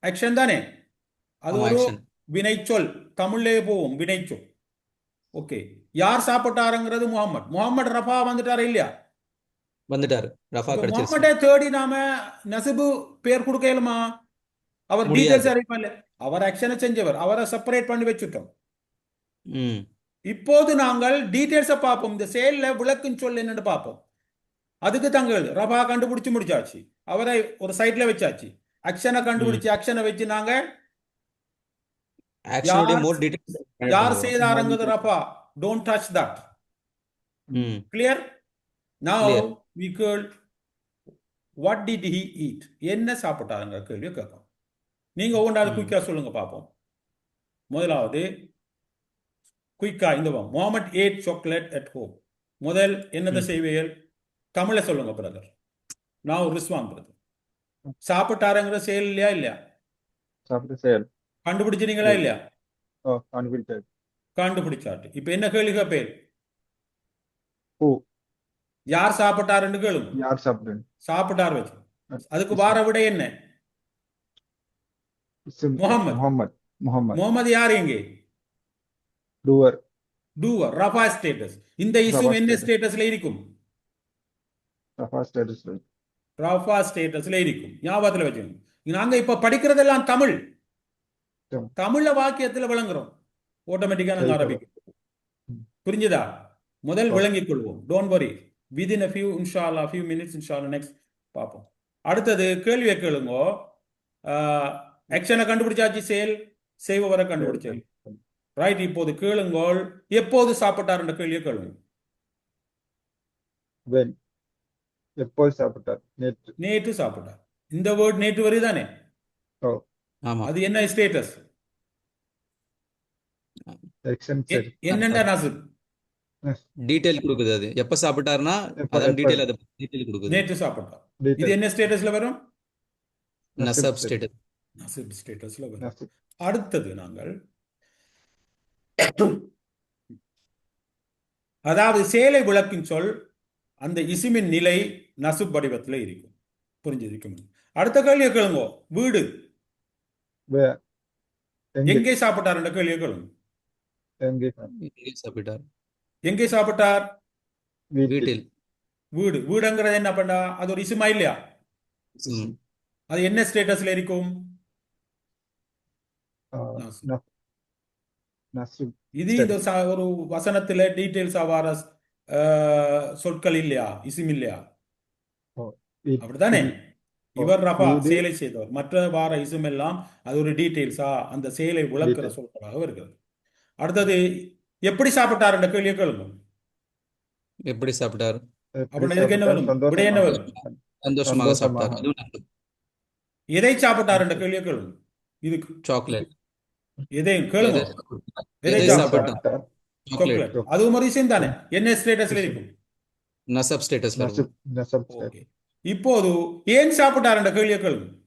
ஆக்ஷன் தானே, அது ஆமா ஒரு ஆக்ஷன். வினைச்சொல், தமிழ்லே போவோம் வினைச்சொல். ஓகே, யார் சாப்பிட்டாருங்கிறது முகமது. முகமது ரஃபா வந்துட்டாரு இல்லையா? வந்துட்டாரு. ரஃபா இப்ப கிடைச்சிருச்சு. முகமதே தேடி நாம நசிபு பேர் கொடுக்கலுமா? அவர் முடியாது. டீடைல்ஸ் அறிவிப்பா இல்ல, அவர் ஆக்ஷனை செஞ்சவர், அவரை செப்பரேட் பண்ணி வச்சுட்டோம். ம் இப்போது நாங்கள் டீடைல்ஸை பார்ப்போம். இந்த செயல்ல விளக்குன்னு சொல்லி என்னன்னு பார்ப்போம். அதுக்கு தங்கள் ரஃபா கண்டுபிடிச்சு முடிச்சாச்சு, அவரை ஒரு சைட்ல வச்சாச்சு. ஆக்ஷனை ம் கண்டுபிடிச்சு ஆக்ஷனை வச்சு நாங்க ஆக்ஷனுடைய யார் மோர் டீடைல்ஸ் யார் பண்ணுவோம். செய்தாருங்கிறது ரஃபா, டோன்ட் டச் தட். ம் clear? Now clear. we could what did he eat, என்ன சாப்பிட்டாருங்கிற கேள்வியை கேட்போம். நீங்க ஒவ்வொன்றாவது ம் குயிக்கா சொல்லுங்க பார்ப்போம். முதலாவது குயிக்கா இந்த Muhammad ate chocolate at home. முதல் என்னதை ம் செய்வீர்கள்? தமிழ சொல்லுங்க பிரதர். நான் ரிஸ்வான் பிரதர். சாப்பிட்டாருங்கிற செயல் இல்லையா? இல்லையா? சாப்பிட்டு செயல். கண்டுபிடிச்சிட்டீங்களா இல்லையா? கண்டுபிடிச்சாரு. கண்டுபிடிச்சாட்டு. இப்ப என்ன கேள்வி கேட்பேன்? ஓ, யார் சாப்பிட்டாருன்னு கேளுங்க. யார் சாப்பிட்டு? சாப்பிட்டார் வச்சு அதுக்கு வார விட என்ன? முகமது. முகமது. முகமது முகமது யார் இங்கே? டூவர். டூவர், ரஃபா ஸ்டேட்டஸ். இந்த இஸ்யூ ரஃபா என்ன ஸ்டேட்டஸ். ஸ்டேட்டஸ்ல இருக்கும்? Rafah status. ரஃபா ஸ்டேட்டஸ்ல இருக்கும். ஞாபகத்துல வச்சுக்கோங்க. நாங்க இப்ப படிக்கிறதெல்லாம் தமிழ். தமிழ். தமிழ்ல வாக்கியத்துல விளங்குறோம். ஆட்டோமேட்டிக்கா நாங்க சரி, ஆரம்பிக்கும். புரிஞ்சுதா? முதல் ஓ. விளங்கிக் கொள்வோம். Don't worry, within a few இன்ஷால்லா few minutes இன்ஷால்லா நெக்ஸ்ட் பார்ப்போம். அடுத்தது கேள்வியை கேளுங்க. ஆக்ஷனை கண்டுபிடிச்சாச்சு, செயல் செய்பவரை கண்டுபிடிச்சது. ரைட். இப்போது கேளுங்கள், எப்போது சாப்பிட்டார் என்ற கேள்வியை கேளுங்க. When. எப்போது சாப்பிட்டார்? நேற்று. நேற்று சாப்பிட்டார். இந்த வேர்ட் நேற்று வருதானே, ஓ, ஆமா. அது என்ன ஸ்டேட்டஸ்? ஆக்ஷன் சரி. என்னென்ன நசுப்? டீடைல் கொடுக்குது. அது எப்ப சாப்பிட்டாருன்னா எப்ப அதான் எப்ப டீடைல், அதை டீடைல் கொடுக்குது. நேற்று சாப்பிட்டார். இது டீடைல். என்ன ஸ்டேட்டஸ்ல வரும்? நசப் ஸ்டேட்டஸ். நசுப் ஸ்டேட்டஸ்ல வரும். நசி- அடுத்தது நாங்கள் அதாவது செயலை விளக்கும் சொல், அந்த இசிமின் நிலை நசுப் வடிவத்தில் இருக்கும். புரிஞ்சிருக்கும். அடுத்த கேள்வியை கேளுங்க. வீடு. வே- எங்கே? எங்கே சாப்பிட்டார் என்ற கேள்வியை கேளுங்க. எங்கே? எங்கே சாப்பிட்டார்? எங்கே சாப்பிட்டார்? வீட்டில். வீட்டில். வீடு. வீடுங்கிறது என்ன பண்ணா? அது ஒரு இசுமா இல்லையா? ம் அது என்ன ஸ்டேட்டஸ்ல இருக்கும்? ஆ, நசுப். ந- நசி- இது இந்த ஒரு வசனத்துல டீடைல்ஸ் ஆவார சொற்கள் இல்லையா, இசும் இல்லையா? ஓ, வீ- அப்படித்தானே? ஓ, இவர் ரஃபா வீடு. செயலை செய்தவர். மற்ற வார இசும் எல்லாம் அது ஒரு டீடைல்ஸா, அந்த செயலை விளக்குற Detail. சொற்களாக வருகிறது. அடுத்தது எப்படி சாப்பிட்டார் என்ற கேள்வியை கேளுங்க. எப்படி சாப்பிட்டார்? எப்படி அப்படின்னா இதுக்கு என்ன சாப்பிட்டார்? வரும்? விடை என்ன சந்தோஷமாக. வரும்? சந்தோஷமாக சாப்பிட்டார். சந்தோஷமாக. அதுவும் நசப். எதை சாப்பிட்டார் என்ற கேள்வியை கேளுங்க. இதுக்கு சாக்லேட். எதையும் கேளுங்க. எதை எதை எதை சாப்பிட்டார்? சாப்பிட்டார்? சாப்பிட்டார். சாக்லேட். சாக்லேட். அதுவும் ஒரு இசும் தானே, என்ன ஸ்டேட்டஸ்ல இருக்கும்? நசப் ஸ்டேட்டஸ்ல இருக்கும். நசப் ஓகே. ஸ்டேட்டஸ். இப்போது ஏன் சாப்பிட்டார் என்ற கேள்வியை கேளுங்க.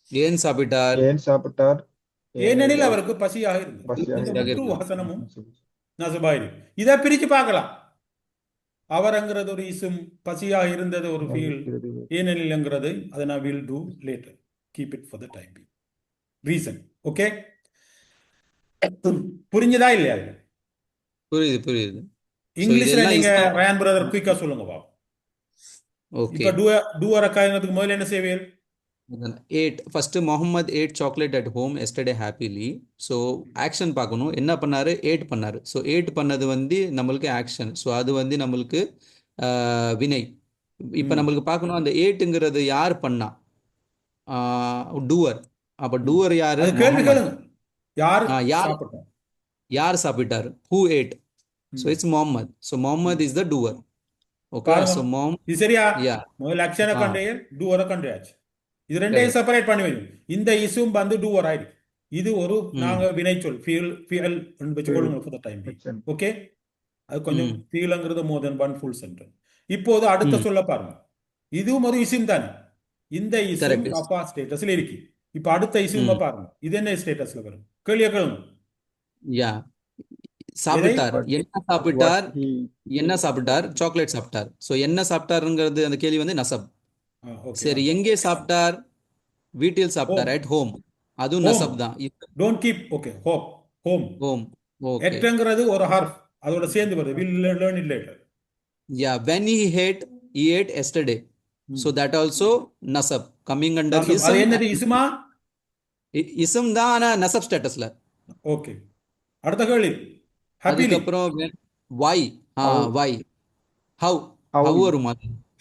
ஏன் சாப்பிட்டார்? ஏன் சாப்பிட்டார்? ஏனெனில் அவருக்கு பசியாக இருந்தது. பசியாக இந்த பசியாக முற்று இருந்தது. வசனமும் நசுபாயிரு. இதை பிரிச்சு பார்க்கலாம். அவர்ங்கிறது ஒரு இசும், பசியாக இருந்தது ஒரு ஃபீல், ஏனெனில்ங்கிறது அதை நான் will do later. Keep it for the time being. Reason. Okay, புரிஞ்சதா இல்லையா? புரியுது புரியுது. இங்கிலீஷ்ல இதெல்லாம் நீங்க இஸ்லாம். ரயான் பிரதர் குயிக்கா சொல்லுங்க பாப்போம். ஓகே. இப்ப டூவர் அக்காயினத்துக்கு முதல்ல என்ன செய்வீர்கள்? Ate first Muhammad ate chocolate at home yesterday happily. So action பார்க்கணும். என்ன பண்ணாரு? ஏட் பண்ணாரு. ஸோ ஏட் பண்ணது வந்து நம்மளுக்கு ஆக்ஷன். ஸோ அது வந்து நம்மளுக்கு வினை. இப்போ நம்மளுக்கு பார்க்கணும் அந்த ஏட்டுங்கிறது யார் பண்ணா? டூவர். அப்போ டூவர் யாரு? அது கேள்வி முகமது. கேளுங்க. யார் யார் சாப்பிட்டார்? யார் சாப்பிட்டார்? Who ate? So it's Muhammad. So Muhammad is the doer. Okay பாருங்க ஸோ மாம் இது சரியா யா முதல்ல ஆக்ஷனை ஆ கண்டே டூவரை கண்டாச்சு இது ரெண்டையும் கரெக்ட் செப்பரேட் பண்ணி வைக்கும் இந்த இசும் வந்து டூவர் ஆயிடுச்சு இது ஒரு ம் நாங்க வினைச்சொல் ஃபியல் வச்சுக்கொள்ளுங்க for the time Action. Okay அது கொஞ்சம் ம் ஃபீல்ங்கிறது மோர் தென் ஒன் ஃபுல் சென்டென்ஸ் இப்போது அடுத்த ம் சொல்ல பாருங்க இதுவும் ஒரு இசும் தானே இந்த இசும் கரெக்ட் ரஃபா ஸ்டேட்டஸ்ல இருக்கு இப்ப அடுத்த இசும் ம் பாருங்க இது என்ன ஸ்டேட்டஸ்ல வரும் கேள்வியா கேளுங்க யா எதை சாப்பிட்டார் What என்ன what சாப்பிட்டார் he என்ன சாப்பிட்டார் சாக்லேட் சாப்பிட்டார் ஸோ என்ன சாப்பிட்டாருங்கிறது அந்த கேள்வி வந்து நசப் ஓகே சரி எங்கே சாப்பிட்டார் வீட்டில் சாப்பிட்டார் ஹோம் அட் ஹோம் அதுவும் ஹோம் நசப் தான் don't keep okay home home home okay எட்ங்கிறது ஒரு ஹார்ஃப் அதோட சேர்ந்து வருது will learn it later yeah when he ate yesterday so that also nasab coming under அது ism என்னது இசுமா ism தான் ஆனா nasab ஸ்டேட்டஸ்ல ஓகே அடுத்த கேள்வி ஹாப்பிலி அதுக்கப்புறம் why how why how how how he வருமா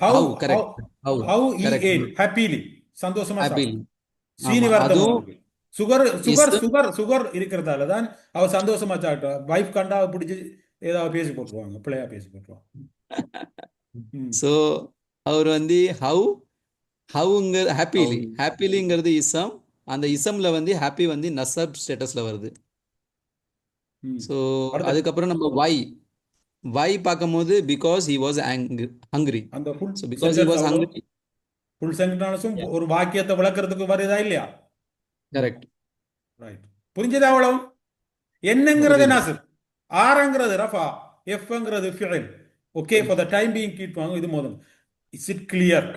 how how correct how how he correct ate happily சந்தோஷமா happily சாப்பிட்டான் ஆமா சீனிவர்த்தமா அதுவும் இருக்கு சுகர் சுகர் ism சுகர் சுகர் இருக்கிறதால தான் அவ சந்தோஷமா சாப்பிட்டா வைஃப் கண்டா பிடிச்சி ஏதாவது பேசி போட்டுருவாங்க பிள்ளையா பேசி போட்டுருவாங்க ம். so அவர் வந்து ஹவுங்க how ஹாப்பிலி he ஹாப்பிலிங்கிறது இசம் அந்த இசம்ல வந்து ஹாப்பி வந்து நசப் ஸ்டேட்டஸ்ல வருது ம். ஸோ அடுத்த அதுக்கப்புறம் நம்ம வை பார்க்கும்போது பிகாஸ் ஹி வாஸ் ஹங்க்ரி அந்த full so because he sentence was அவ்வளோ ஹங்க்ரி ஃபுல் சென்டென்ஸும் ஒரு வாக்கியத்தை விளக்குறதுக்கு வருதா இல்லையா கரெக்ட் ரைட் புரிஞ்சதா அவ்வளவு என்னங்கிறது புரியுது நாசிர் ஆர்ங்கிறது ரஃபா எஃப்ங்கிறது ஃபியல் okay for the time being keep வாங்க இது முதல் இஸ் இட் கிளியர்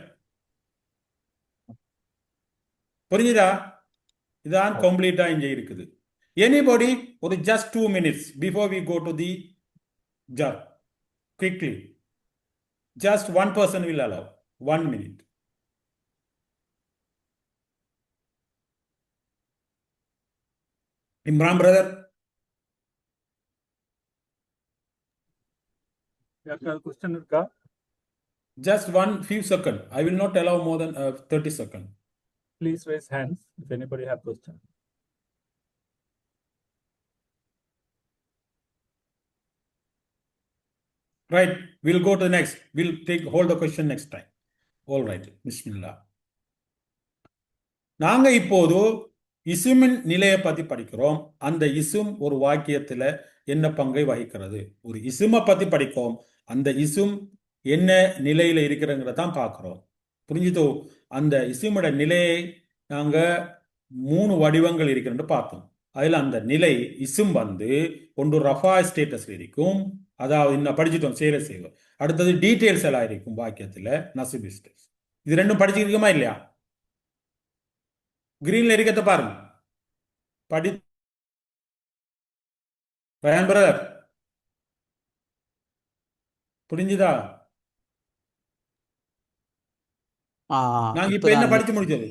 புரிஞ்சுதா இதான் how கம்ப்ளீட்டா இங்க இருக்குது எனிபடி ஒரு just 2 minutes before we go to the ஜர் quickly just one person will allow 1 minute Imran brother யாருக்காவது கொஸ்டின் இருக்கா? just one few seconds. I will not allow more than 30 seconds. Please raise hands if anybody have question. Right, we'll go to the next. We'll hold the question next time. All right, Bismillah. நாங்க இப்போது இசுமின் நிலையை பத்தி படிக்கிறோம். அந்த இசும் ஒரு வாக்கியத்துல என்ன பங்கை வகிக்கிறது? ஒரு இசுமை பத்தி படிக்கிறோம். அந்த இசும் என்ன நிலையில இருக்கிறங்கிறதான் பார்க்கிறோம். புரிஞ்சுதோ? அந்த இசுமோட நிலையை நாங்க 3 வடிவங்கள் இருக்கிறன்னு பார்த்தோம். அதுல அந்த நிலை இசும் வந்து ஒன்று ரஃபா ஸ்டேட்டஸ்ல இருக்கும், அதாவது இன்னும் படிச்சுட்டோம் சேர செய்வோம். அடுத்தது டீட்டெயில்ஸ் எல்லாம் இருக்கும் வாக்கியத்துல நசிபி ஸ்டேட்டஸ். இது ரெண்டும் படிச்சிருக்கோமா இல்லையா? கிரீன்ல இருக்கிறத பாருங்க. படி ரயான் பிரதர் புரிஞ்சுதா? நாங்க இப்ப என்ன இப்பதான் படிச்சு முடிச்சது?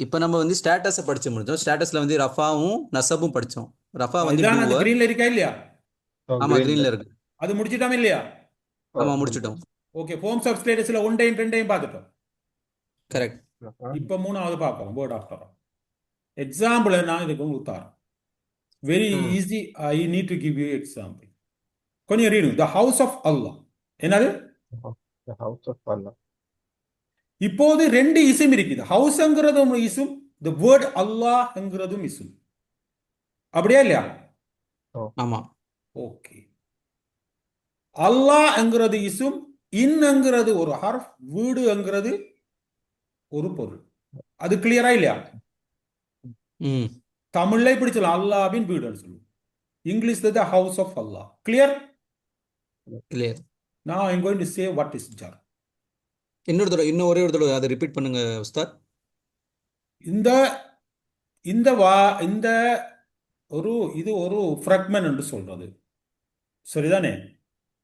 இப்ப நம்ம வந்து ஸ்டேட்டஸை படிச்சு முடிச்சோம். ஸ்டேட்டஸ்ல வந்து ரஃபாவும் நசபும் படிச்சோம். ரஃபா வந்து இதான் அந்த டூவர். கிரீன்ல இருக்கா இல்லையா? oh ஆமா green கிரீன்ல இருக்கு. அது முடிச்சிட்டோம் இல்லையா? ஆமா oh முடிச்சிட்டோம். ஓகே, ஃபார்ம்ஸ் ஆஃப் ஸ்டேட்டஸ்ல 1டையும் 2டையும் பார்த்துட்டோம். கரெக்ட். இப்ப 3வது பார்க்கலாம். வேர்ட் ஆஃப்டர் எக்ஸாம்பிள் நான் இதுக்கு உங்களுக்கு தரேன். Very easy. I need to give you example. கொஞ்சம் ரீடிங். த ஹவுஸ் ஆஃப் அல்லாஹ். என்னது? the house of Allah இப்போது 2 இசும் இருக்குது. ஹவுஸ்ங்கிறதும் இசும், த வேர்ட் அல்லாஹ்ங்கிறதும் இசும். அப்படியா இல்லையா? oh ஆமா ஓகே. அல்லாஹ்ங்கிறது இசும், இன்னங்கிறது ஒரு ஹர்ஃப், வீடுங்கிறது ஒரு பொருள். அது கிளியரா இல்லையா? ம் தமிழ்ல இப்படி சொல்லலாம், அல்லாஹ்வின் வீடுன்னு சொல்லுவோம். இங்கிலீஷ்ல the house of Allah. Clear? Clear. Now I'm going to say what is jar. இன்னும் ஒரே ஒரு தடவை அதை ரிப்பீட் பண்ணுங்க உஸ்தாத். இந்த இந்த இது ஒரு ஃப்ராக்மெண்ட் என்று சொல்றது சரிதானே?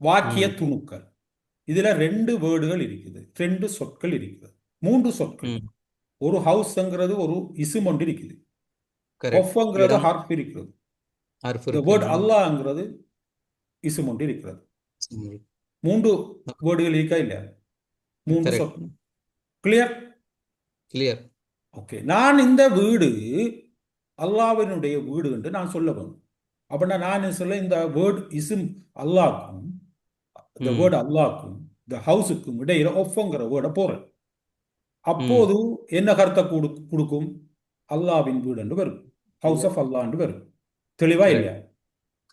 வாக்கிய ம் துணுக்கள். இதுல 2 வேர்டுகள் இருக்குது, 2 சொற்கள் இருக்குது, 3 சொற்கள். ம் ஒரு ஹவுஸ்ங்கிறது ஒரு இசும் ஒன்று இருக்குது, கரெக்ட். ஒஃப்ங்கிறது இடம் ஹர்ஃப் இருக்கிறது, ஹர்ஃப் இந்த இருக்கு. வேர்ட் அல்லாஹ்ங்கிறது இசும் ஒன்று இருக்கிறது. ம் 3 வேர்டுகள் இருக்கா இல்லையா? 3 கரெக்ட். சொற்கள். கிளியர்? கிளியர். ஓகே. நான் இந்த வீடு அல்லாஹ்வினுடைய வீடு என்று நான் சொல்ல வேண்டும். அப்படின்னா நான் சொல்ல இந்த வேர்ட் இசும் அல்லாஹ்க்கும் the ம் word அல்லாஹ்க்கும் the ஹவுஸுக்கும் இடையில ஒஃப்ங்கிற வேர்டை போடுறேன். ம் அப்போது என்ன கருத்தை கொடுக்கும்? அல்லாவின் வீடு என்று வரும், ஹவுஸ் ஆஃப் அல்லாஹ் என்று வரும். தெளிவா கரெக்ட் இல்லையா?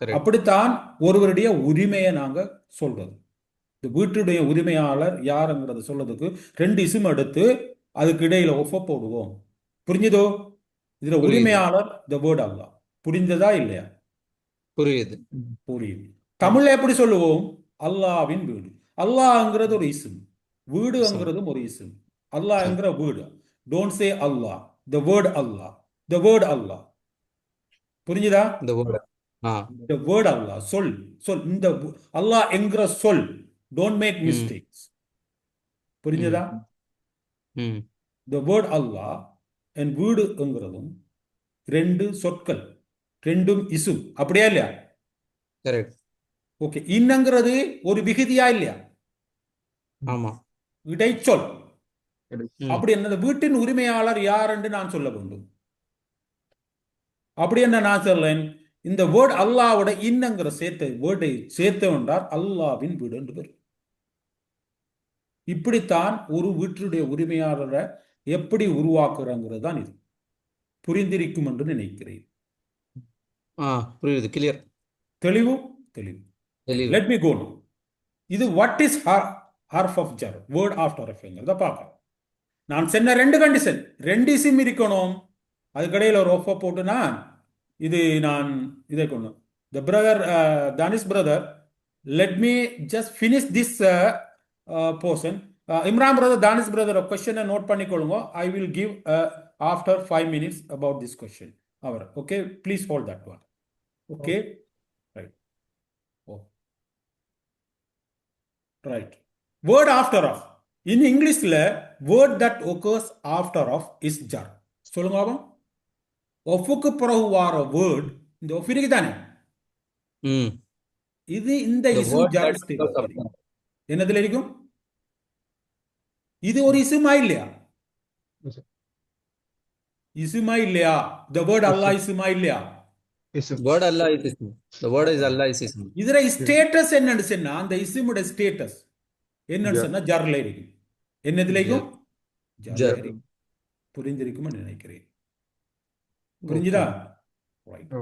கரெக்ட் அப்படித்தான் ஒருவருடைய உரிமையை நாங்க சொல்றது. இந்த வீட்டுடைய உரிமையாளர் யாருங்கிறத சொல்றதுக்கு 2 இஸ்ம் எடுத்து அதுக்கு இடையில ஒஃப போடுவோம். புரிஞ்சுதோ? இதுல புரியுது உரிமையாளர் த வேர்ட் அல்லாஹ். புரிந்ததா இல்லையா? புரியுது புரியுது. தமிழ்ல எப்படி சொல்லுவோம்? அல்லாவின் வீடு. அல்லாஹ்ங்கிறது ஒரு இஸ்ம், இஸ்ம் வீடுங்கிறதும் ஒரு இஸ்ம். அல்லாஹ்ங்கிற வீடு. Don't say Allah, the word Allah, the word Allah. புரிஞ்சுதா? இந்த வேர்டு ஆ த வேர்ட் அல்லாஹ், சொல் சொல். இந்த அல்லாஹ் என்கிற சொல். டோன்ட் மேக் ம் மிஸ்டேக்ஸ். ம் புரிஞ்சுதா? ம் த வேர்ட் அல்லாஹ் அண்ட் வீடுங்கிறதும் 2 சொற்கள், 2ம் இசும். அப்படியா இல்லையா? Correct okay. இன்னங்கிறது ஒரு விகுதியா இல்லையா? ஆமா இடைச்சொல். ம் அப்படி என்ன வீட்டின் உரிமையாளர் யார் என்று நான் சொல்ல வேண்டும். அப்படி என்ன நான் சொல்லேன்? இந்த வேர்ட் அல்லாவோட இன்னங்கிற வேர்டை சேர்த்து என்றால் அல்லாவின் வீடு என்று பேர். இப்படித்தான் ஒரு வீட்டுடைய உரிமையாளரை எப்படி உருவாக்குறங்கிறது தான் இது. புரிந்திருக்கும் என்று நினைக்கிறேன். புரியுது கிளியர் தெளிவு தெளிவு. தெளிவு லெட் மீ கோ நவ. இது வாட் இஸ் ஹார்ஃப் ஆஃப் ஜர், வேர்ட் ஆஃப்டர் எஃப்ங்கிறத பார்க்கலாம். நான் சொன்ன 2 கண்டிஷன், 2 இஸ்ம் இருக்கணும், அதுக்கடையில் ஒரு ஒஃப போட்டுனா இது நான் இதை கொண்டு the brother Danish brother, let me just finish this portion. Imran brother, Danish brother கொஸ்டினை நோட் பண்ணிக்கொள்ளுங்க. I will give after 5 minutes about this question அவர். Okay, please hold that one. Okay, right. Oh right. Word after of in இங்கிலீஷ்ல word that occurs after of is ஜர். சொல்லுங்க பாப்போம். ஒஃபுக்கு பிறகு வார வேர்ட் இந்த ஒஃப் இருக்கு தானே, ம் இது இந்த the இஸ்ம் word ஜர் that status occurs இருக்கும். after என்னதுல இருக்கும்? இது ஒரு இசுமா இல்லையா? இசுமா இல்லையா? த வேர்ட் அல்லாஹ் இசுமா இல்லையா? word Allah is ism the word is Allah is ism இதுல ஸ்டேட்டஸ் என்னன்னு சொன்னா, அந்த இசுமுடைய ஸ்டேட்டஸ் என்னன்னு சொன்னா ஜர்ல இருக்கும். என்னதுல இருக்கும்? ஜர்ல jar இருக்கும். புரிந்திருக்கும்னு நினைக்கிறேன். புரிஞ்சுதா? ரைட்.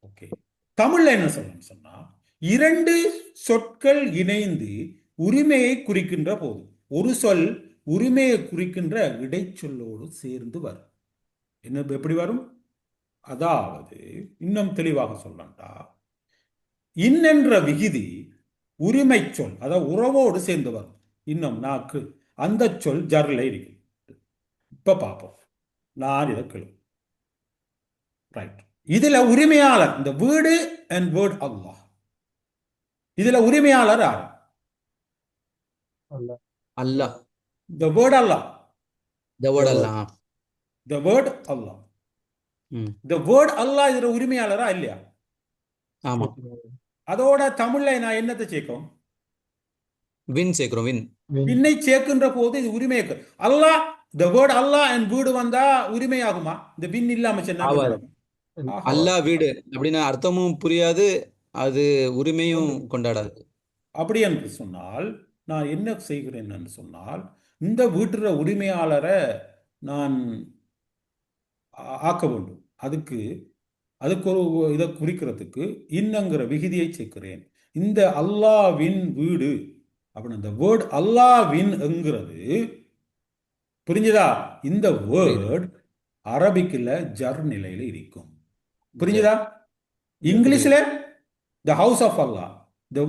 ஓகே. தமிழ்ல என்ன சொல்லணும்னு சொன்னா, 2 சொற்கள் இணைந்து உரிமையை குறிக்கின்ற போது ஒரு சொல் உரிமையை குறிக்கின்ற இடைச்சொல்லோடு சேர்ந்து வரும். என்ன எப்படி வரும்? அதாவது இன்னும் தெளிவாக சொல்லண்டா, இன்னென்ற விகுதி உரிமை சொல், அதாவது உறவோடு சேர்ந்து வரும். இன்னும் நாக்கு அந்த சொல் ஜர்ல இருக்கு. இப்ப பார்ப்போம். நான் இதை கேளு. ரைட். இதுல உரிமையாளர் இந்த வீடு அண்ட் வேர்ட் அல்லாஹ். இதுல உரிமையாளர் யார்? Allah the word Allah. the word Allah the word Allah. ம் the word Allah இதுல உரிமையாளரா இல்லையா? ஆமா அதோட தமிழ்ல நான் என்னத்தை சேர்க்கும்? வின் சேர்க்கிறோம் வின் பின்னை சேர்க்கின்ற போது இது உரிமை அல்லாஹ். the word Allah and வீடு வந்தா உரிமையாகுமா? இந்த பின் இல்லாம சொன்னா ஆவாது. ஆஹா. அல்லாஹ் வீடு அப்படின்னா அர்த்தமும் புரியாது, அது உரிமையும் கொண்டாடாது. அப்படி என்று சொன்னால் நான் என்ன செய்கிறேன் என்று சொன்னால், இந்த வீட்டுற உரிமையாளரை நான் ஆக்க வேண்டும். அதுக்கு ஒரு இதை குறிக்கிறதுக்கு இன்னங்கிற விகுதியை சேர்க்கிறேன். இந்த அல்லாவின் வீடு அப்படின்னு அந்த வேர்ட் அல்லாவின் என்கிறது புரிஞ்சுதா? இந்த வேர்ட் அரபிக்கில் ஜர் நிலையில இருக்கும். புரிஞ்சுதா? இங்கிலீஷ்ல த ஹவுஸ் ஆஃப் அல்லாஹ்,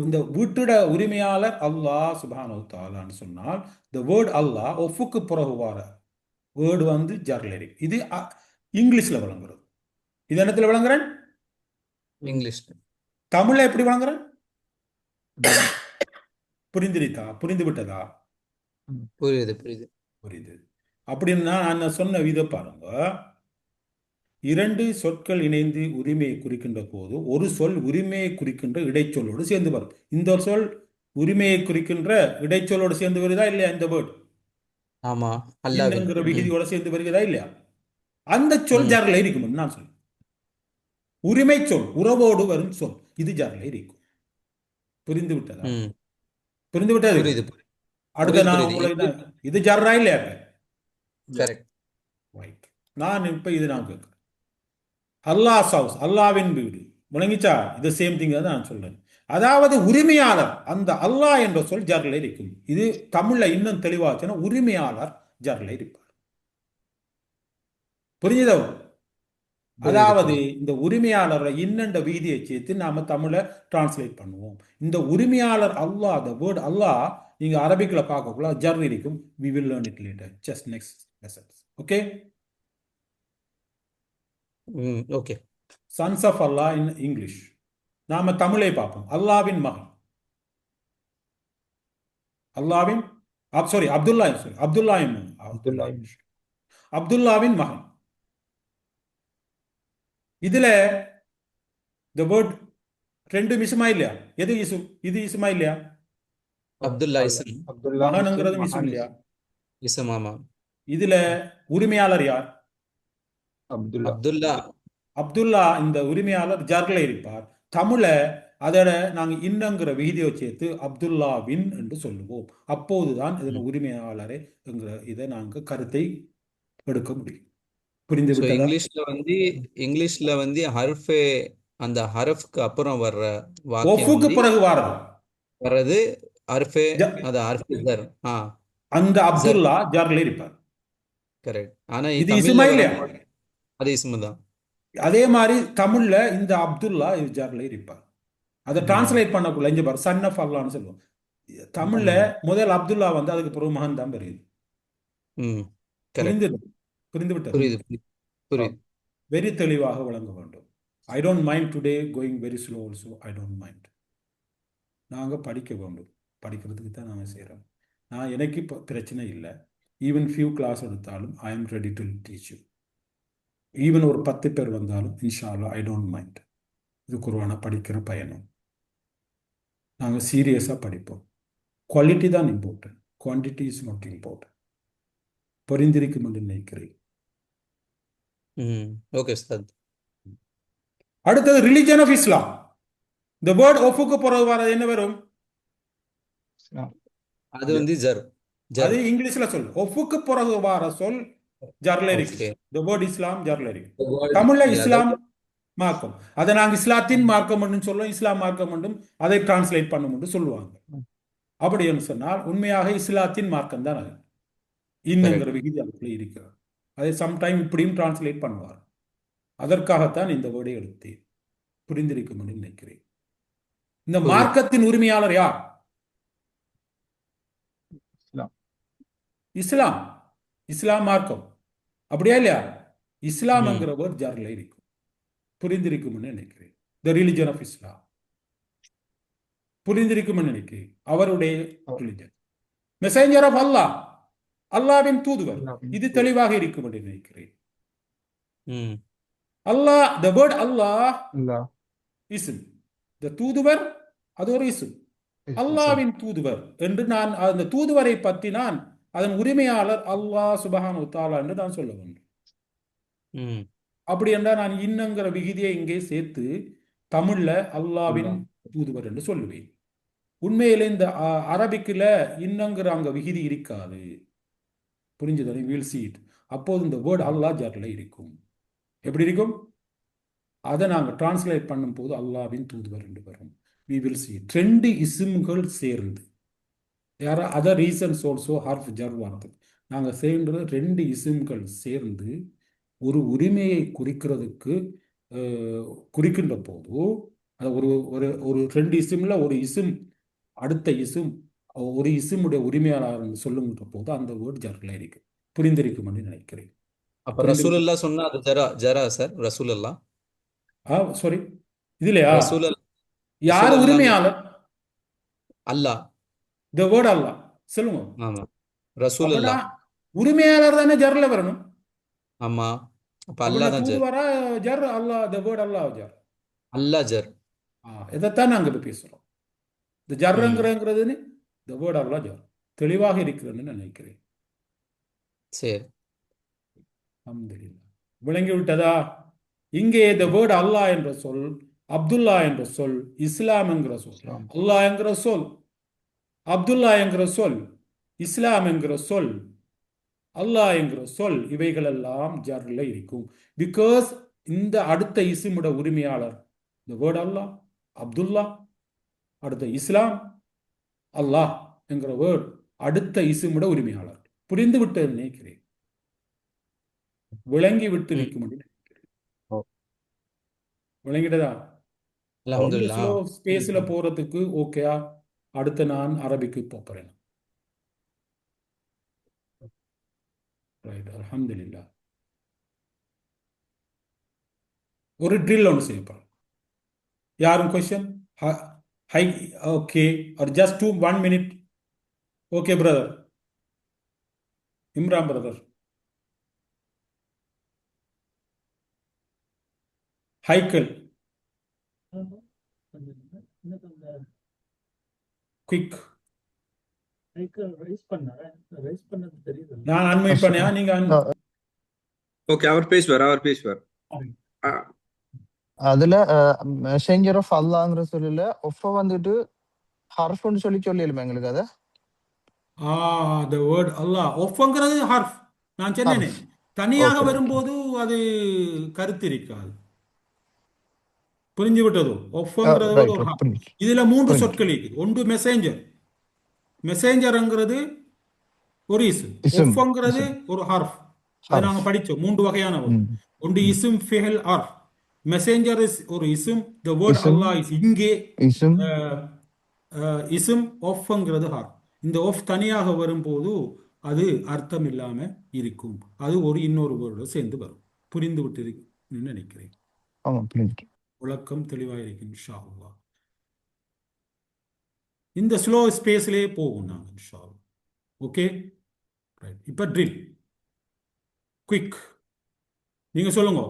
இந்த வீட்டுட உரிமையாளர் அல்லாஹ் சுப்ஹானஹு தஆலான்னு சொன்னால் த வேர்ட் அல்லாஹ் ஒஃபுக்கு பிறகு வார வேர்டு வந்து ஜர்ல இருக்கு. இது இங்கிலீஷ்ல விளங்குறது. இது என்னத்துல விளங்குறேன்? இங்கிலீஷ். தமிழ்ல எப்படி விளங்குறேன்? புரிந்து விட்டதா? புரியுது புரியுது புரியுது. அப்படின்னா நான் சொன்ன வித பாருங்க. 2 சொற்கள் இணைந்து உரிமையை குறிக்கின்ற போது ஒரு சொல் உரிமையை குறிக்கின்ற இடைச்சொல்லோடு சேர்ந்து வரும். இந்த சொல் உரிமையை குறிக்கின்ற இடைச்சொல்லோடு சேர்ந்து வருதா இல்லையா? இந்த வேர்ட் ஆமா அல்லாஹ் இன்னங்கிற விகுதியோட சேர்ந்து வருகிறதா இல்லையா? அந்த சொல் ஜர்ல இருக்கும். நான் சொல்ல உரிமை சொல் உறவோடு வரும் சொல் இது ஜர்ல இருக்கும். புரிந்து விட்டதா? புரிந்து விட்டது? புரியுது அடுத்த புரியுது நான் புரியுது உங்களுக்கு இது ஜர்ரா இல்லையா இப்ப? Correct right. நான் இப்ப இது நான் கேட்கிறேன். அல்லாஹ் ஹவுஸ், அல்லாவின் வீடு, விளங்கிச்சா? இது சேம் திங் தான் நான் சொல்றேன். அதாவது உரிமையாளர், அந்த அல்லாஹ் என்ற சொல் ஜர்ல இருக்கும். இது தமிழ்ல இன்னும் தெளிவாச்சுன்னா உரிமையாளர் ஜர்ல இருப்பார். புரிஞ்சுதோ? அதாவது இந்த உரிமையாளரை இன்னென்ற வீதியை சேர்த்து நாம தமிழ டிரான்ஸ்லேட் பண்ணுவோம். இந்த உரிமையாளர் அல்லாஹ், the word அல்லாஹ் நீங்க அரபிக்ல பார்க்கக்குள்ள ஜர் இருக்கும். we will learn it later, just next lessons. okay? Okay. sons of Allah in English நாம தமிழை பார்ப்போம். அல்லாவின் மகன், அல்லாவின் சாரி அப்துல்லாவின் மகன். இதுல the word ரெண்டும் இசுமா இல்லையா? எது இசு? இது இசுமா இல்லையா? அப்துல்லா இஸ்ம். மகன்ங்கிறது இசும் இல்லையா? இஸ்ம் ஆமா. இதுல உரிமையாளர் யார்? அப்துல்லா. அப்துல்லா இந்த உரிமையாளர் ஜர்ல இருப்பார். தமிழ அதோட நாங்க இன்னங்கிற விகிதியை சேர்த்து அப்துல்லாவின் என்று சொல்லுவோம். அப்போதுதான் இதன் உரிமையாளரே என்கிற இதை நாங்க கருத்தை எடுக்க முடியும். புரிந்து So, விட்டதா? இங்கிலீஷ்ல வந்து ஹர்ஃபே, அந்த ஹரஃப்க்கு அப்புறம் வர்ற வாக்கியம் ஒஃபுக்கு வந்து பிறகு வாரது வர்றது ஹர்ஃபே, அது ஹர்ஃபே ஜர். அந்த அப்துல்லா ஜர்ல இருப்பார். கரெக்ட். ஆனா இது தமிழ்ல இசுமா இல்லையா? அது இஸ்மு தான். அதே மாதிரி தமிழ்ல இந்த அப்துல்லா ஜர்ல இருப்பார். அதை டிரான்ஸ்லேட் பண்ணக்குள்ள இங்க பாரு, சன் ஆஃப் அல்லான்னு சொல்லுவோம். தமிழ்ல முதல் அப்துல்லா வந்து அதுக்கு பிறகு மகன் தான் வருது. புரிந்து விட்டது? புரியுது. வெரி தெளிவாக வழங்க வேண்டும். I don't mind today going very slow also. I don't mind. நாங்க படிக்க வேண்டும். படிக்கிறதுக்கு தான் நாங்கள் செய்கிறோம். எனக்கு இப்போ பிரச்சனை இல்லை. ஈவன் ஃபியூ கிளாஸ் எடுத்தாலும் I am ready to teach you. Even ஒரு 10 பேர் வந்தாலும் இன்ஷா அல்லாஹ் ஐ டோன்ட் மைண்ட். இது குர்ஆனை படிக்கிற பயணம். நாங்கள் சீரியஸாக படிப்போம். குவாலிட்டி தான் important, quantity is not important. புரிந்திருக்கும் என்று நினைக்கிறேன். ஓகே உஸ்தாத். அடுத்தது ரிலிஜன் ஆஃப் இஸ்லாம். இந்த வேர்ட் ஒஃபுக்கு பிறகு வர்றது என்ன வரும்? அது வந்து ஜர். அது இங்கிலீஷ்ல சொல். ஒஃபுக்கு பிறகு வர சொல் ஜர்ல இருக்கு. the word இஸ்லாம் ஜர்ல இருக்கு. தமிழ்ல இஸ்லாம் மார்க்கம், அதை நாங்க இஸ்லாத்தின் மார்க்கம் என்று சொல்லுவோம். இஸ்லாம் மார்க்கம் என்றும் அதை டிரான்ஸ்லேட் பண்ணும் என்று சொல்லுவாங்க. அப்படி என்று சொன்னால் உண்மையாக இஸ்லாத்தின் மார்க்கம் தான் அது. இன்னங்கிற விகிதி அதுக்குள்ள இருக்கிறது. அதை சம்டைம் இப்படியும் டிரான்ஸ்லேட் பண்ணுவார். அதற்காகத்தான் இந்த வேர்டை எடுத்தேன். புரிந்திருக்கும் என்று நினைக்கிறேன். இந்த மார்க்கத்தின் உரிமையாளர் யார்? இஸ்லாம். இஸ்லாம் மார்க்கம், அப்படியா இல்லையா? இஸ்லாம்ங்கிற வேர்ட் ஜர்ல இருக்கும். புரிந்திருக்கும் நினைக்கிறேன். த ரிலிஜன் ஆஃப் இஸ்லாம் புரிந்திருக்கும் நினைக்கிறேன். அவருடைய ரிலிஜன். மெசேஞ்சர் ஆஃப் அல்லாஹ், அல்லாவின் தூதுவர். இது தெளிவாக இருக்கும் என்று நினைக்கிறேன். அல்லாஹ், த வேர்ட் அல்லாஹ் இஸ்ம், த தூதுவர் அது ஒரு இஸ்ம். அல்லாவின் தூதுவர் என்று நான் அந்த தூதுவரை பற்றி நான் அதன் உரிமையாளர் அல்லாஹ் சுப்ஹானஹு வ தஆலா என்று நான் சொல்ல வேண்டும். அப்படி என்றால் நான் இன்னங்கிற விகிதியை இங்கே சேர்த்து தமிழ்ல அல்லாவின் தூதுவர் என்று சொல்லுவேன். உண்மையில இந்த அரபிக்குல இன்னங்கிற அங்க விகிதி இருக்காது. புரிஞ்சுதானே? We'll see it. அப்போது இந்த வேர்ட் அல்லாஹ் ஜர்ல இருக்கும். எப்படி இருக்கும்? அதை நாங்கள் டிரான்ஸ்லேட் பண்ணும் போது அல்லாவின் தூதுவர் என்று வரும். we will see. 2 இஸ்ம்கள் சேர்ந்து, யாரா அதர் ரீசன்ஸ் ஆல்சோ ஹார்ஃப் ஜர் வார்த்தை நாங்கள் சேர்ந்து 2 இஸ்ம்கள் சேர்ந்து ஒரு உரிமையை குறிக்கிறதுக்கு குறிக்கின்ற போது அது ஒரு ஒரு ஒரு 2 இஸ்ம்ல ஒரு இஸ்ம் அடுத்த இஸ்ம் ஒரு இஸ்முடைய உரிமையாளர் சொல்லுங்கிற போது அந்த வேர்ட் ஜர்ல இருக்கு. புரிந்திருக்கும் என்று நினைக்கிறேன். அப்ப ரசூலுல்லாஹ் சொன்னா அது ஜரா சார்? ரசூலுல்லாஹ் சாரி, இதுலயா யார் ரசூலுல்லாஹ் உரிமையாளர்? அல்லாஹ். the word அல்லாஹ் சொல்லுங்க. ஆமா, ரசூலுல்லாஹ் உரிமையாளர் தானே ஜர்ல வரணும். ஆமா, அப்ப அல்லாஹ் தான் ஜர். தூதுவரா ஜர் அல்லாஹ், the word அல்லாஹ் ஜர். அல்லாஹ் ஜர். இதைத்தான் நாங்க இப்ப பேசுறோம். இந்த ஜர்ங்கிறது the word அல்லாஹ் ஜர் தெளிவாக இருக்கிறதுன்னு நினைக்கிறேன். சரி, அல்ஹம்துலில்லாஹ். விளங்கி விட்டதா? இங்கே the word அல்லாஹ் என்ற சொல், அப்துல்லா என்ற சொல், இஸ்லாம் என்கிற சொல், அல்லாஹ் என்கிற சொல் அப்துல்லா என்கிற சொல், இஸ்லாம் என்கிற சொல், அல்லாஹ் என்கிற சொல் இவைகளெல்லாம் ஜர்ல இருக்கும். பிகாஸ் இந்த அடுத்த இஸ்முட உரிமையாளர் இந்த வேர்ட் அல்லாஹ், அப்துல்லா, அடுத்த இஸ்லாம், அல்லாஹ் என்கிற வேர்ட் அடுத்த இஸ்முட உரிமையாளர். புரிந்து விட்டு நினைக்கிறேன், விளங்கி விட்டு நிற்கும் என்று நினைக்கிறேன். ஓ. விளங்கிட்டதா? ஒன்று அல்ஹம்துலில்லாஹ். ஸ்லோ ஸ்பேஸ்ல போறதுக்கு ஓகேயா? அடுத்து நான் அரபிக்கு போறேன். ரைட், அல்ஹம்துலில்லாஹ். ஒரு ட்ரில் ஒன்று செய்ய போறேன். யாரும் question? High, okay, are just 1 minute. Okay brother, Imran brother. ஹைக்கல், quick. Rice பண்ணது தெரியுது. நான் அன்மியூட் பண்ணியா? நீங்க ஓகே, அவர் பேசுவார். அதுல மெசேஞ்சர் ஆஃப் அல்லாஹ்ங்கற சொல்லல ஒஃப வந்துட்டு ஹர்ஃப்னு சொல்லிடலாமா எங்களுக்கு அத? the word அல்லாஹ் ஒஃப்ங்கிறது ஹர்ஃப். நான் சொன்னேனே, ஹர்ஃப். தனியாக ஓகே, ஓகே. வரும்போது அது கருத்து இருக்காது. புரிஞ்சு விட்டதோ? ஒஃப்ங்கிறது ரைட், ஒரு ரைட். ஹர்ஃப். புரிஞ்சு. இதுல 3 புரிஞ்சு. சொற்கள் இருக்கு. ஒன்று மெசேஞ்சர். மெசேஞ்சர்ங்கிறது ஒரு இஸ்ம். இஸ்ம். ஒஃப்ங்கிறது இஸ்ம். ஒரு ஹர்ஃப். அது ஹர்ஃப். நாங்க படிச்சோம். 3 வகையான word. ம். ஒன்று ம். இஸ்ம், ஃபிஹல், ஹர்ஃப். மெசேஞ்சர் ஒரு இஸ்ம். the word இஸ்ம். அல்லாஹ் இஸ் இங்கே. இஸ்ம். இஸ்ம், ஒஃப்ங்கிறது ஹர்ஃப். இந்த ஒஃப் தனியாக வரும்போது அது அர்த்தம் இல்லாம இருக்கும். அது இன்னொரு வேர்டோட சேர்ந்து வரும். புரிந்து விட்டு நினைக்கிறேன். ஆமா, புரிஞ்சு. விளக்கம் தெளிவாக இருக்கு இன்ஷா அல்லாஹ். இந்த ஸ்லோ ஸ்பேஸ்லேயே போகும் நாங்க இன்ஷா அல்லாஹ். Okay, right. இப்போ ட்ரில் குயிக். நீங்க சொல்லுங்க,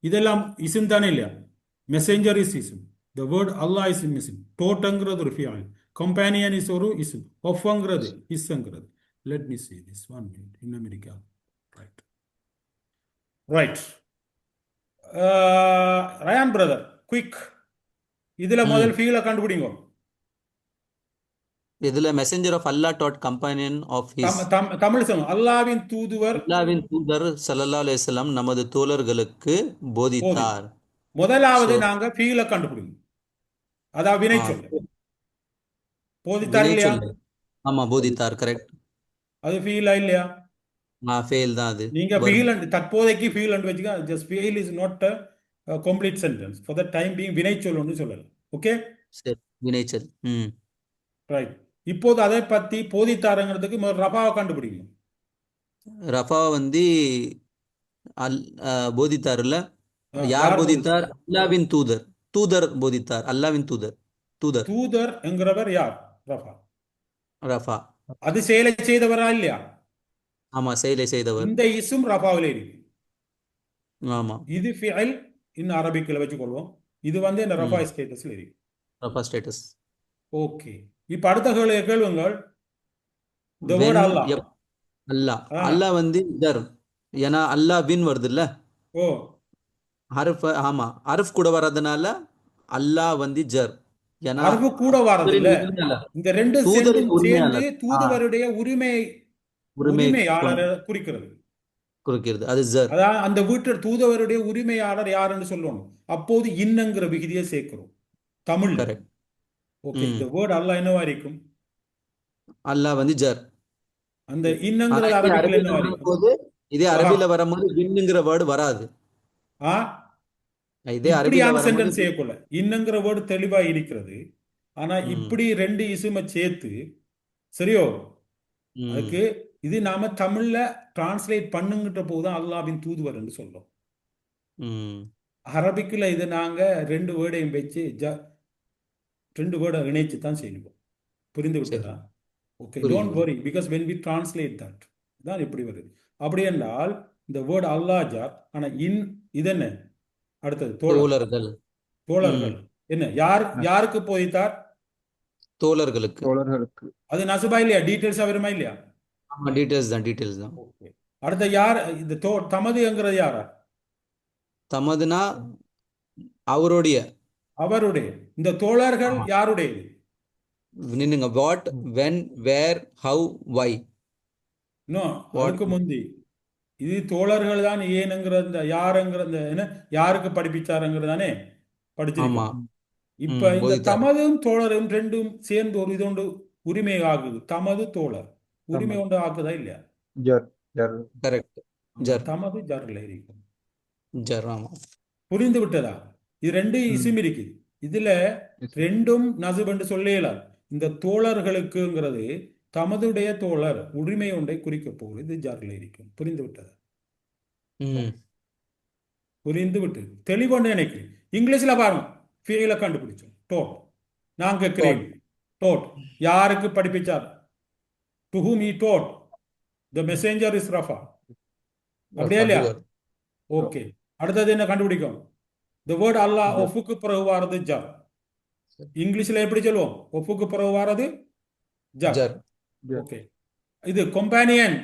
இதெல்லாம் இஸ்ம் தானே இல்லையா? மெசேஞ்சர் இஸ் இஸ்ம். the word அல்லாஹ் இஸ் இஸ்ம். டோட்டங்கிறது ஒரு ஃபியால். கம்பேனியன் இஸ் ஒரு இஸ்ம். ஒஃப்ங்கிறது இஸ்ங்கிறது. let me see this 1 minute in America. right. Rayyan brother, quick. இதுல முதல் ஃபீலை கண்டுபிடிங்க. இதுல messenger of Allah that companion of his, Tamil சொல்லுங்க. அல்லாவின் தூதுவர், அல்லாஹ்வின் தூதர் ஸல்லல்லாஹு அலைஹி வஸல்லம் நமது தோழர்களுக்கு போதித்தார். முதலாவது So, நாங்க ஃபீலை கண்டுபிடிங்க. அதாவது வினை ஆ, சொல்லு. போதித்தார் வினை இல்லையா? சொல்லு. ஆமா, போதித்தார், கரெக்ட். அது ஃபீலா இல்லையா? ஃபெயில் தான் அது. நீங்க ஃபீல் அண்ட் தற்போதைக்கு ஃபீல் அண்ட் வச்சுக்க. Just feel is not a complete sentence. for the time being வினை சொல்லணும்னு சொல்லலாம். ஓகே, சரி, வினைச்சல். ரைட். இப்போது அதை பத்தி போதித்தாருங்கிறதுக்கு முதல் ரஃபாவை கண்டுபிடிங்க. ரஃபா வந்து போதித்தார்ல, யார் யார் போதித்தார்? அல்லாவின் தூதர். தூதர் போதித்தார். அல்லாவின் தூதர். தூதர் தூதர் என்கிறவர் யார்? ரஃபா. ரஃபா. அது செயலை செய்தவரா இல்லையா? ஆமா, செயலை செய்தவர். இந்த இஸ்ம் ரஃபாவில் இருக்கு. ஆமா, இது ஃபிஅல் இன் அரபிக்கில் வச்சுக்கொள்வோம். இது வந்து இந்த ரஃபா ஸ்டேட்டஸ்ல இருக்கு. Rafah status. ஓகே, இப்ப அடுத்த கேளுங்கள். the word When அல்லாஹ். அல்லாஹ். அல்லாஹ் வந்து ஜர். ஏன்னா அல்லாஹ் வின் வருது இல்ல, ஓ, ஹர்ஃப். ஆமா, ஹர்ஃப் கூட வர்றதுனால அல்லாஹ் வந்து ஜர். ஏன்னா அரபு கூட வரது இல்ல. இந்த ரெண்டு தூதரின் சேர்ந்து உரிமையாளர். தூதுவருடைய உரிமையாளரை குறிக்கிறது. குறிக்கிறது, அது ஜர். அதான் அந்த வீட்டு தூதுவருடைய உரிமையாளர் யாருன்னு சொல்லணும். அப்போது இன்னங்கிற விகுதியை சேர்க்கிறோம் தமிழ்ல. கரெக்ட். ஓகே, இந்த வேர்ட் அல்லாஹ் என்னவா இருக்கும்? அல்லாஹ் வந்து ஜர். அந்த இன்னங்கிறது அரபிக்ல என்னவா இருக்கும்? இதே அரபில வரும்போது வின்னுங்கிற வேர்டு வராது. இதே அரபில இப்படியான சென்டென்ஸ் வரும்போது செய்யக்குள்ள இன்னங்கிற வேர்டு தெளிவா இருக்கிறது. ஆனா இப்படி ரெண்டு இசுமை சேர்த்து, சரியோ, அதுக்கு இது நாம தமிழ்ல டிரான்ஸ்லேட் பண்ணுங்கிட்ட போதுதான் அல்லாஹ்வின் தூதுவர் என்று சொல்றோம். அரபிக்குல இது நாங்க ரெண்டு வேர்டையும் வச்சு ரெண்டு வேர்டை இணைச்சு தான் செய்வோம். புரிந்து விட்டதா? Okay, don't worry, because when we translate that தான் இப்படி வருது. அப்படி என்றால் இந்த வேர்டு அல்லாஹ் ஜார், ஆனா இது என்ன? அடுத்தது தோழர்கள். தோழர்கள் என்ன? யாருக்கு போதித்தார்? தோழர்களுக்கு. அது நசுபா இல்லையா? டீடைல்ஸா வருமா இல்லையா? ஆமா, டீடைல்ஸ் தான். ஓகே, அடுத்த யார்? இந்த தமது என்கிறது யாரா? தமதுனா அவருடைய. இந்த தோழர்கள் யாருடையது? நின்னுங்க. வாட், வென், வேர், ஹவு, வை. இன்னும் வாட், அதுக்கு முந்தி இது தோழர்கள் தான் ஏனுங்கிற இந்த யாருங்கிற இந்த என்ன யாருக்கு படிப்பிச்சாருங்கிறது தானே ஆமா. படிச்சிருக்கோம். இப்ப இந்த போதித்தார். தமதும் தோழரும் ரெண்டும் சேர்ந்து ஒரு இதோண்டு உரிமை ஆகுது. தமது தோழர் உரிமை தமது. கொண்டு ஆக்குதா இல்லையா? ஜர் ஜர் கரெக்ட். ஜர் தமது ஜர்ல இருக்கும். ஜர் ஆமா. புரிந்து விட்டதா? இது ரெண்டு இசிம் இருக்குது. இதுல ரெண்டும் நசுபண்டு சொல்லலாம். இந்த தோழர்களுக்குங்கிறது தமதுடைய தோழர் உரிமை ஒன்றை குறிக்க போகுது. இது ஜர்ல இருக்கும். புரிந்து விட்டதா? ம் புரிந்து விட்டு தெளிவொன்று நினைக்கிறேன். இங்கிலீஷ்ல பாருங்க, ஃபீல கண்டுபிடிச்சோம். டோட். நான் கேட்கிறேன், டோட் யாருக்கு படிப்பிச்சார்? To whom he taught. The messenger is Rafa. அப்படியா இல்லையா? doer. ஓகே. அடுத்தது என்ன கண்டுபிடிக்கும்? The word Allah ஒஃபுக்கு பிறகு வாரது ஜர். இங்கிலீஷ்ல எப்படி சொல்லுவோம்? ஒஃபுக்கு பிறகு வாரது ஜர். ஜர். ஓகே. இது கொம்பானியன்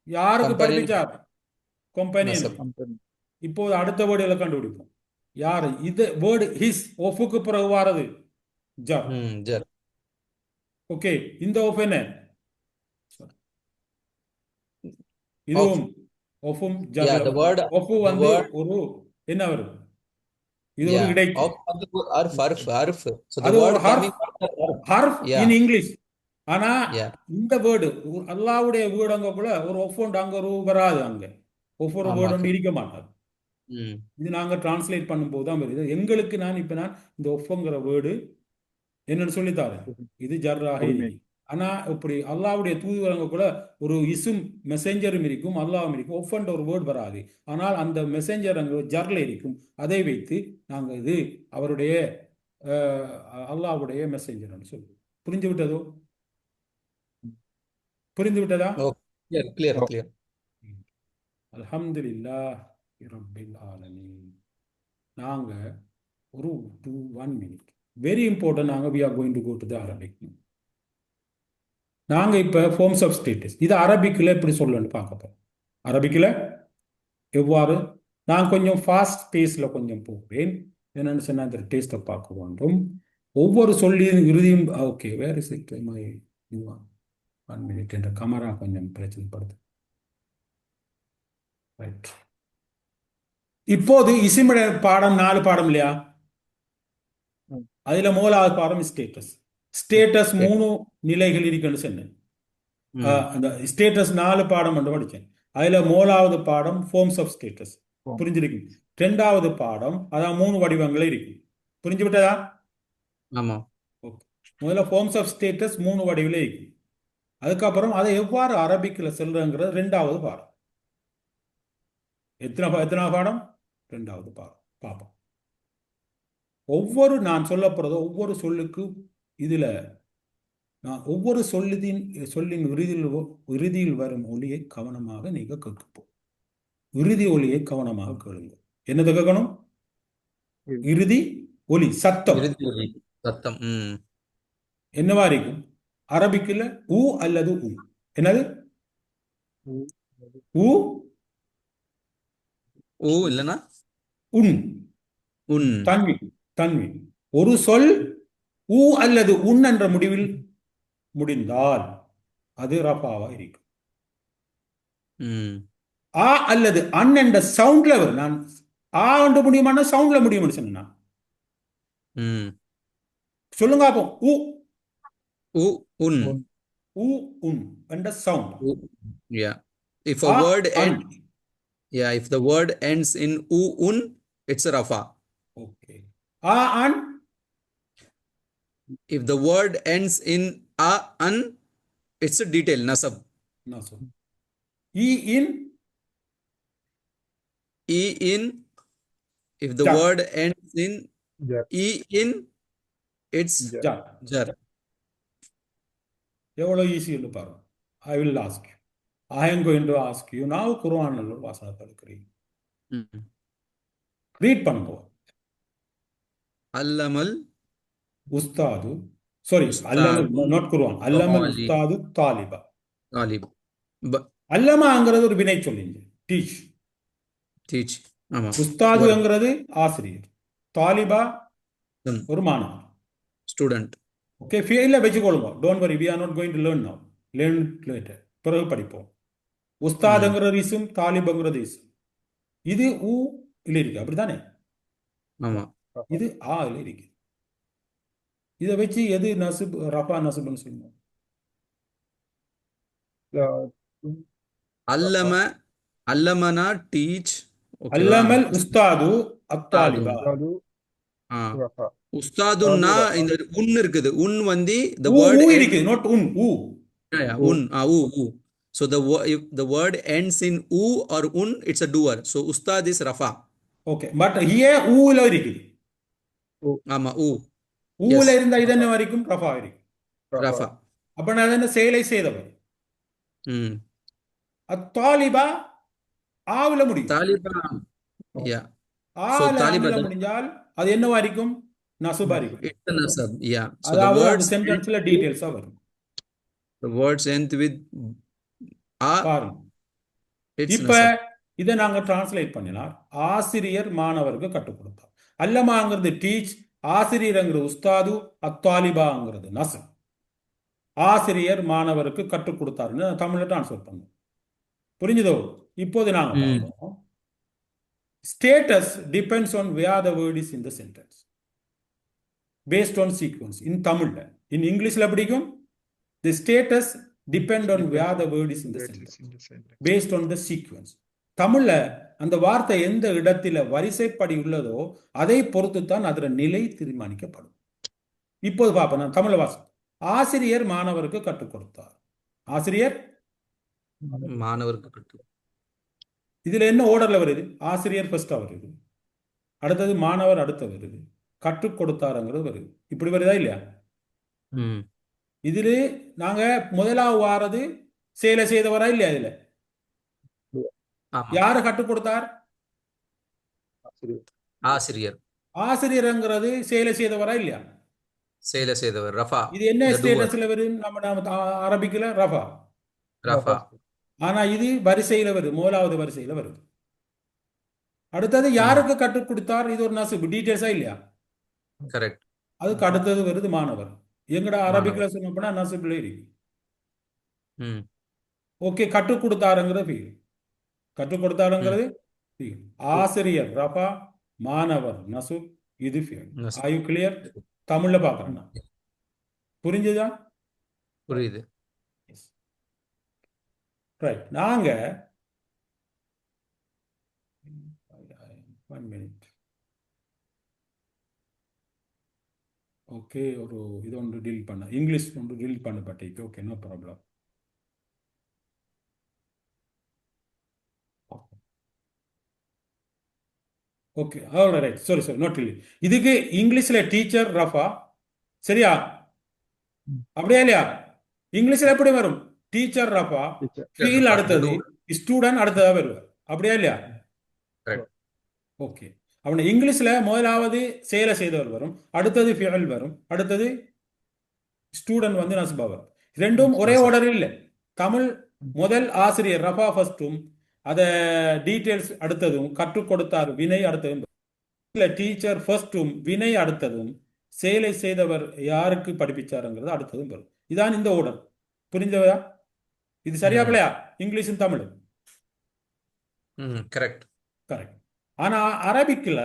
யாருக்கு Companion. படிப்பிச்சார்? கொம்பானியன். நசப். இப்போது அடுத்த வேர்டுகளை கண்டுபிடிப்போம். யாரு இது வேர்டு ஹிஸ் ஒஃபுக்கு பிறகு வாரது ஜர். ஜர். ஓகே. இந்த ஒஃப் என்ன? இதுவும் ஒஃபும் Yeah, ஜர். the word, ஒஃபு the வந்து word, ஒரு என்ன வரும்? இது ஒரு yeah, இடைக்கு. of வந்து arf. So the அது word ஒரு ஹர்ஃப். coming after arf. ஹர்ஃப் Yeah. In English. ஆனா Yeah. இந்த வேர்டு அல்லாவுடைய வேர்டு அங்க கூட ஒரு ஒஃபோண்ட் அங்க ஒரு வராது. அங்க ஒவ்வொரு ஆமா. வேர்டு ஒன்று இருக்க மாட்டாது. ம் இது நாங்க டிரான்ஸ்லேட் பண்ணும்போது தான் வருது. எங்களுக்கு நான் இந்த ஒஃபுங்கிற வேர்டு என்னன்னு சொல்லித்தாரேன். இது ஜர்ராக இருக்கு. ஆனா இப்படி அல்லாவுடைய தூதுவரங்க கூட ஒரு இசும் மெசேஞ்சரும் இருக்கும், அல்லாவும் இருக்கும். ஒஃபண்ட் ஒரு வேர்டு வராது. ஆனால் அந்த மெசேஞ்சர் அங்க ஜர்ல இருக்கும். அதை வைத்து நாங்க இது அவருடைய அல்லாவுடைய மெசேஞ்சர்னு சொல்லுவோம். புரிஞ்சு விட்டதோ? புரிந்து விட்டதா? clear. அல்ஹம்துலில்லாஹி ரப்பில் ஆலமீன். நாங்க ஒரு 1 minute வெரி இம்பார்ட்டன்ட். நாங்க we are going to go to the Arabic. நாங்க இப்ப ஃபார்ம்ஸ் ஆஃப் ஸ்டேட்டஸ் இது அரபிக்கில் எப்படி சொல்லணும்னு பார்க்க போறோம். அரபிக்கில் எவ்வாறு நான் கொஞ்சம் ஃபாஸ்ட் பேஸில் கொஞ்சம் போகிறேன். என்னென்னு சொன்னால் அந்த டேஸ்ட்டை பார்க்க வேண்டும். ஒவ்வொரு சொல்லியும் இறுதியும் ஓகே வேறு மை 1 minute என்ற கமரா கொஞ்சம் பிரச்சனைப்படுது. ரைட். இப்போது இசிமிட பாடம் 4 பாடம் இல்லையா? அதுல முதலாவது பாடம் ஸ்டேட்டஸ். ஸ்டேட்டஸ் 3 நிலைகள் இருக்குன்னு சொன்னேன். அந்த ஸ்டேட்டஸ் 4 பாடம் என்று படித்தேன். அதுல முதலாவது பாடம் ஃபார்ம்ஸ் ஆஃப் ஸ்டேட்டஸ் புரிஞ்சிருக்கு. 2வது பாடம் அதான் 3 வடிவங்களே இருக்கு. புரிஞ்சு விட்டதா? ஆமா. ஓகே. முதல்ல ஃபார்ம்ஸ் ஆஃப் ஸ்டேட்டஸ் 3 வடிவிலே இருக்கு. அதுக்கப்புறம் அதை எவ்வாறு அரபிக்கில் சொல்றங்கிறது 2வது பாடம். எத்தனை பாடம்? 2வது பாடம் பார்ப்போம். நான் சொல்ல போறது ஒவ்வொரு சொல்லுக்கு இதுல நான் ஒவ்வொரு சொல்லின் இறுதியில் வரும் ஒலியை கவனமாக நீங்க கேட்கப்போம். இறுதி ஒலியை கவனமாக கேளுங்க. என்னது கேட்கணும்? இறுதி ஒலி சத்தம். சத்தம் என்னவா இருக்கும்? அரபிக்கில் ஊ அல்லது உ. என்னது? ஊ இல்லனா உன். தன்வி. ஒரு சொல் ஊ அல்லது உன் என்ற முடிவில் முடிந்தால் அது ரஃபாவா இருக்கும். ஆ அல்லது அன் என்ற சவுண்ட்ல வரும். நான் ஆ என்று முடியுமான சவுண்ட்ல முடியும்னு சொன்னா சொல்லுங்க அப்போ. உன் என்ற sound. if a word ends, if the word ends in un, it's a rafa. Okay. An. If the word ends in an, it's a detail, nasab. In. If the word ends in in, it's jar. எவ்வளவு ஈஸி என்று பாருங்க. I will ask you. I am going to ask you now. குர்ஆன்ல வாசகத்தை எடுக்கிறீங்க. ரீட் பண்ணுங்க. அல்லமல் உஸ்தாது அல்லமல் not குர்ஆன். அல்லமல் உஸ்தாது தாலிபா. அல்லமாங்கிறது ஒரு வினை சொல்லிங்க. டீச். ஆமா. உஸ்தாதுங்கிறது ஆசிரியர். தாலிபா ஒரு மாணவர். ஸ்டூடெண்ட். ஓகே ஃபீல்டில் வச்சுக்கொள்ளுங்க. Don't worry, we are not going to learn now, learn later, பிறகு படிப்போம். உஸ்தாதுங்கிறது இசும், தாலிபுங்கிறது இசும். இது ஊ இல்லை இருக்கு, அப்படித்தானே? ஆமா. இது ஆ இல்லை இருக்கு. இதை வச்சு எது நசுப், ரஃபா நசுப்னு சொல்லுவோம்? அல்லம, அல்லமனா டீச். ஓகேவா? அல்லமல் உஸ்தாது அத்தாலிபா. ஆ. உஸ்தாதுன்னா இந்த உன் இருக்குது. உன் வந்து the who word who ends. இருக்கு, not உன், ஊ. உன். ஊ. So if the word ends in u or un, it's a doer. So ustad is rafa. Okay, but here ஊல இருக்குது. ஆமா, ஊ. ஊல Yes. இருந்தா இது என்ன வரைக்கும்? ரஃபா வரைக்கும். Rafa. அப்ப நான் என்ன செயலை செய்தவர். ம். அத்தாலிபா ஆவுல முடியும். தாலிபா. Yeah. So ஆல தாலிபா அமல முடிஞ்சால் அது என்ன வரைக்கும்? நசுபா இருக்கும். it's a nasab. Yeah. So the அதாவது அந்த words சென்டென்ஸ்ல டீடைல்ஸா வரும். the words end with a. பாருங்க, It's இப்ப nasab. இதை நாங்க டிரான்ஸ்லேட் பண்ணினார். ஆசிரியர் மாணவருக்கு கற்றுக் கொடுத்தார். அல்லமாங்கிறது டீச், ஆசிரியர்ங்கிறது உஸ்தாது, அத்தாலிபாங்கிறது நசப். ஆசிரியர் மாணவருக்கு கற்றுக் கொடுத்தாருன்னு தமிழ்ல டிரான்ஸ்லேட் பண்ணோம். புரிஞ்சுதோ? இப்போது நாங்க பார்ப்போம். Status depends on where the word is in the sentence based on sequence. In தமிழ்ல, இன் இங்கிலீஷ்ல பிடிக்கும் the status depend on where the word is in the sentence based on the sequence. தமிழ்ல அந்த வார்த்தை எந்த இடத்துல வரிசைப்படி உள்ளதோ அதை பொறுத்து தான் அதோட நிலை தீர்மானிக்கப்படும். இப்போது பார்ப்போம். நான் தமிழ் வாசம். ஆசிரியர் மாணவருக்கு கற்றுக் கொடுத்தார். ஆசிரியர் மாணவருக்கு கற்றுக். இதுல என்ன ஓர்டர்ல வருது? ஆசிரியர் ஃபர்ஸ்டா வருது, அடுத்தது மாணவர் அடுத்த வருது, கற்றுக் கொடுத்தாருங்கிறது வருது. இப்படி வருதா இல்லையா? ம். இதுல நாங்க முதலாவது வாரது செயலை செய்தவரா இல்லையா? இதுல ஆமா. யாரு கற்றுக் கொடுத்தார்? ஆசிரியர். ஆசிரியர்ங்கிறது செயலை செய்தவரா இல்லையா? செயலை செய்தவர் ரஃபா. இது என்ன The doer. ஸ்டேட்டஸ்ல வரும்? நம்ம அரபிக்ல ரஃபா. ரஃபா. ஆனா இது வரிசையில வருது, முதலாவது வரிசையில வருது. அடுத்தது யாருக்கு கற்றுக் கொடுத்தார்? இது ஒரு நசுப், டீடைல்ஸா இல்லையா? கரெக்ட். அதுக்கு அடுத்தது வருது மாணவர். எங்கடா அரபிக்ல சொன்னப்பனா நசுப்ல இருக்கு. ம். ஓகே, கற்றுக் கொடுத்தாருங்கிறது ஃபீல், கற்றுக் கொடுத்தாருங்கிறது ஃபீல். ஆசிரியர் ரஃபா, மாணவர் நசுப், இது ஃபீல். நசுப். Are you clear? தமிழ்ல பார்க்கறேன். புரிஞ்சுதா? புரியுது. ரைட். நாங்க 1 minute. ஓகே, ஒரு இது ஒன்று டீல் பண்ண, இங்கிலீஷ் ஒன்று டீல் பண்ணப்பட்டிருக்கு. Okay, no problem. Okay, right. Sorry, not really. இதுக்கு இங்கிலீஷ்ல டீச்சர் ரஃபா, சரியா? அப்படியா இல்லையா? இங்கிலீஷ்ல எப்படி வரும்? டீச்சர் ரஃபா, ஃபீல் அடுத்தது, ஸ்டூடெண்ட் அடுத்ததா வருவார். அப்படியா இல்லையா? ஓகே. அவனை இங்கிலீஷ்ல முதலாவது செயலை செய்தவர் வரும், அடுத்தது ஃபியல் வரும், அடுத்தது ஸ்டூடெண்ட் வந்து நஸ்பா வரும். ரெண்டும் ஒரே ஆர்டர் இல்லை. தமிழ் முதல் ஆசிரியர் ரஃபா ஃபர்ஸ்டும், அத டீடைல்ஸ் அடுத்ததும், கற்றுக் கொடுத்தார் வினை அடுத்ததும். டீச்சர் ஃபர்ஸ்டும், வினை அடுத்ததும், செயலை செய்தவர் யாருக்கு படிப்பிச்சாருங்கிறது அடுத்ததும் வரும். இதான் இந்த ஆர்டர். புரிஞ்சதா? இது சரியா பிள்ளையா? இங்கிலீஷும் தமிழும் கரெக்ட். கரெக்ட். ஆனா அரபிக்ல,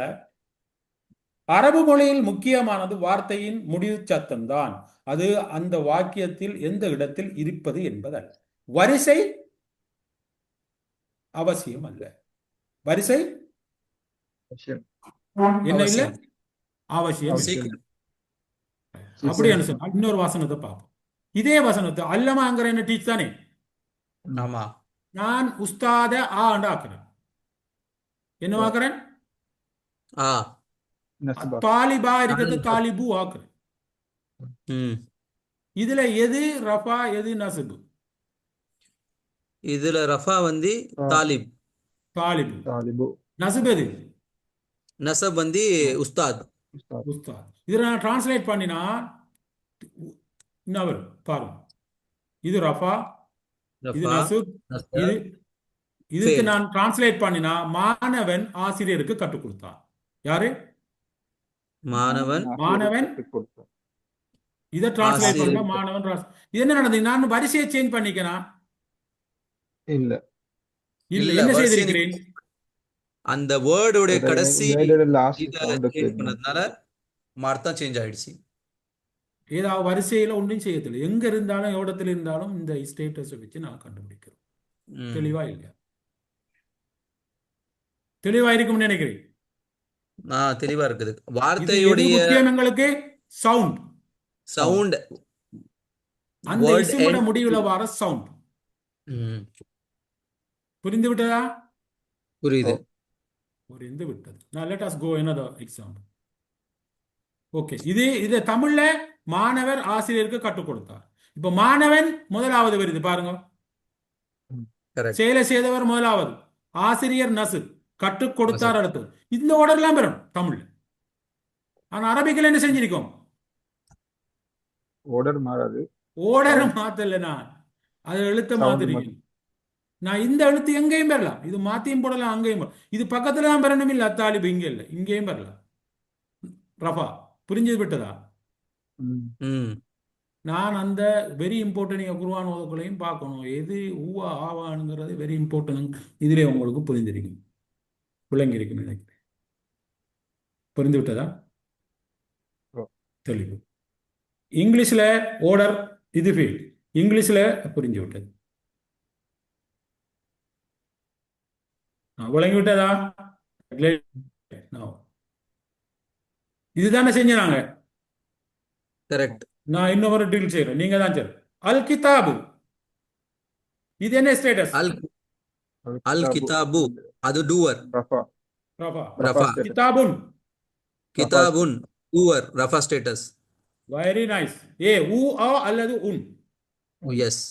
அரபு மொழியில் முக்கியமானது வார்த்தையின் முடிவு சத்தம் தான். அது அந்த வாக்கியத்தில் எந்த இடத்தில் இருப்பது என்பதல்ல. வரிசை அவசியம் அல்ல. வரிசை என்ன இல்லை, அவசியம் இல்லை. அப்படின்னு சொன்னா இன்னொரு வசனத்தை பார்ப்போம். இதே வசனத்தை அல்லமாங்கிற என்ன டீச் தானே? ஆமா. நான் உஸ்தாத ஆக்குறேன். என்ன ஆக்குறேன்? தாலிபா இருக்கிறது தாலிபு ஆக்குறேன். இதுல எது ரஃபா, எது நசுபு? இதுல ரஃபா வந்து தாலிப், தாலிபு. நசுப் எது? நசப் வந்து உஸ்தாத். உஸ்தாத். இதை நான் டிரான்ஸ்லேட் பண்ணினா என்ன வரும் பாருங்க. இது ரஃபா, இது நசுப், இது இதுக்கு நான் டிரான்ஸ்லேட் பண்ணினா மாணவன் ஆசிரியருக்கு கற்றுக் கொடுத்தான். யாரு? மாணவன். இதை டிரான்ஸ்லேட் பண்ண ஆசிரியர் மாணவன் இது என்ன நடந்தது? நான் வரிசையை சேஞ்ச் பண்ணிக்கிறேன். இல்ல இல்ல, இல்ல என்ன வரிசையை செய்திருக்கிறேன்? அந்த வேர்டுடைய but கடைசி வேர்டோட லாஸ்ட் இதை சவுண்ட் சேஞ்ச் பண்ணதுனால அர்த்தம் சேஞ்ச் ஆயிடுச்சு. ஏதாவது வரிசையில ஒன்றும் செய்யத்தில்லை. எங்க இருந்தாலும் எவ்வளத்துல இருந்தாலும் இந்த ஸ்டேட்டஸை வச்சு நான் கண்டுபிடிக்கிறோம். ம். தெளிவா இல்லையா? தெளிவா இருக்கும்னு நினைக்கிறேன். தெளிவா இருக்குது. இது எது வார்த்தையுடைய முக்கியம் எங்களுக்கு? சவுண்ட். சவுண்ட் அந்த வேர்ட் இசுமோட முடிவுல வர சவுண்ட். புரிந்து விட்டதா? புரியுது. புரிந்து விட்டது. Now let us go another example. Okay, இது தமிழ்ல மாணவர் ஆசிரியருக்கு கற்றுக் கொடுத்தார். இப்ப மாணவன் முதலாவது வருது பாருங்க. கரெக்ட். செயலை செய்தவர் முதலாவது, ஆசிரியர் நசுர், கற்றுக் கொடுத்தார் அடுத்தது. இந்த ஆர்டர்லாம் வரும் தமிழ்ல. ஆனா அரபிக்கில் என்ன செஞ்சிருக்கோம்? ஆர்டர் மாறாது, ஓர்டர் மாத்தல, நான் அது எழுத்த சவுண்ட் மாத்திருக்கேன். நான் இந்த எழுத்து எங்கேயும் பெறலாம், இது மாத்தியும் போடலாம், அங்கேயும் போடலாம். இது பக்கத்துல தான் பெறணும், இல்ல அத்தாலிபு இங்க இல்ல, இங்கேயும் பெறலாம். ரஃபா, புரிஞ்சு விட்டதா? நான் அந்த வெரி இம்பார்ட்டன்ட், நீங்கள் குர்ஆன் ஓதக்குள்ளையும் பார்க்கணும், எது ஊவா ஆவானுங்கிறது வெரி இம்பார்ட்டன்ட். இதிலே உங்களுக்கு புரிந்திருக்கும், விளங்கியிருக்கும் நினைக்கிறேன். புரிந்து விட்டதா? தெளிவு. இங்கிலீஷ்ல ஓர்டர், இது ஃபீல்ட். இங்கிலீஷ்ல புரிஞ்சு விட்டது. விளங்கி விட்டதா? இதுதானே செஞ்சாங்க. கரெக்ட். நான் இன்னொரு டீல் செய்யறேன், நீங்க தான் சரி. அல் கிதாபு, இது என்ன ஸ்டேட்டஸ்? அல் கிதாபு, அது டூவர். ரஃபா ரஃபா. கிதாபுன், கிதாபுன் டூவர், ரஃபா ஸ்டேட்டஸ். Very nice. ஊ ஆ அல்லது உன். எஸ்.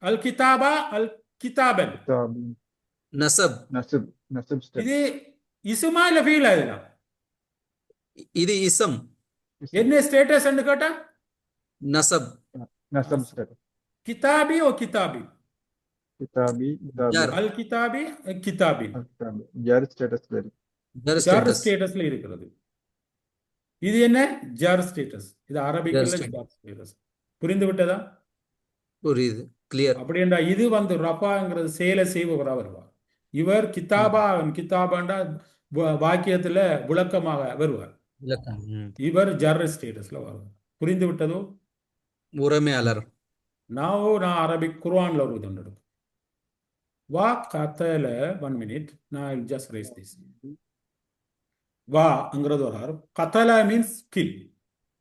அல் கிதாபா, அல் கிதாபன். நசப். நசப் இது இசுமா இல்ல ஃபீல்? அதுதான் இது இசம். என்ன ஸ்டேட்டஸ் கேட்டா? நசப். ஸ்டேட்டஸ். கிதாபி ஓ கிதாபி? கிதாபி, அல் கிதாபி, கிதாபி. ஜர் ஸ்டேட்டஸ் வேறு. ஜர் ஸ்டேட்டஸ்ல இருக்கிறது. இது என்ன? ஜர் ஸ்டேட்டஸ். இது அரபிக்ல ஜர் ஸ்டேட்டஸ். புரிந்து விட்டதா? புரியுது. கிளியர். அப்படின்றா இது ரஃபாங்கிறது செயலை செய்பவரா வருவார். இவர் கிதாபா, கிதாபாண்டா வாக்கியத்துல விளக்கமாக வருவார். இவர் ஜர் ஸ்டேட்டஸ்ல வருவார். புரிந்து விட்டதோ? உரிமையாளர். நான் அரபிக் குர்ஆன்ல ஒரு உதாரணம் எடுக்கும். வா கத்தல 1 minute, நான் ஜஸ்ட் ரேஸ் திஸ். வாங்கிறது ஒரு ஹர்ஃப். கத்தல மீன்ஸ் கில்.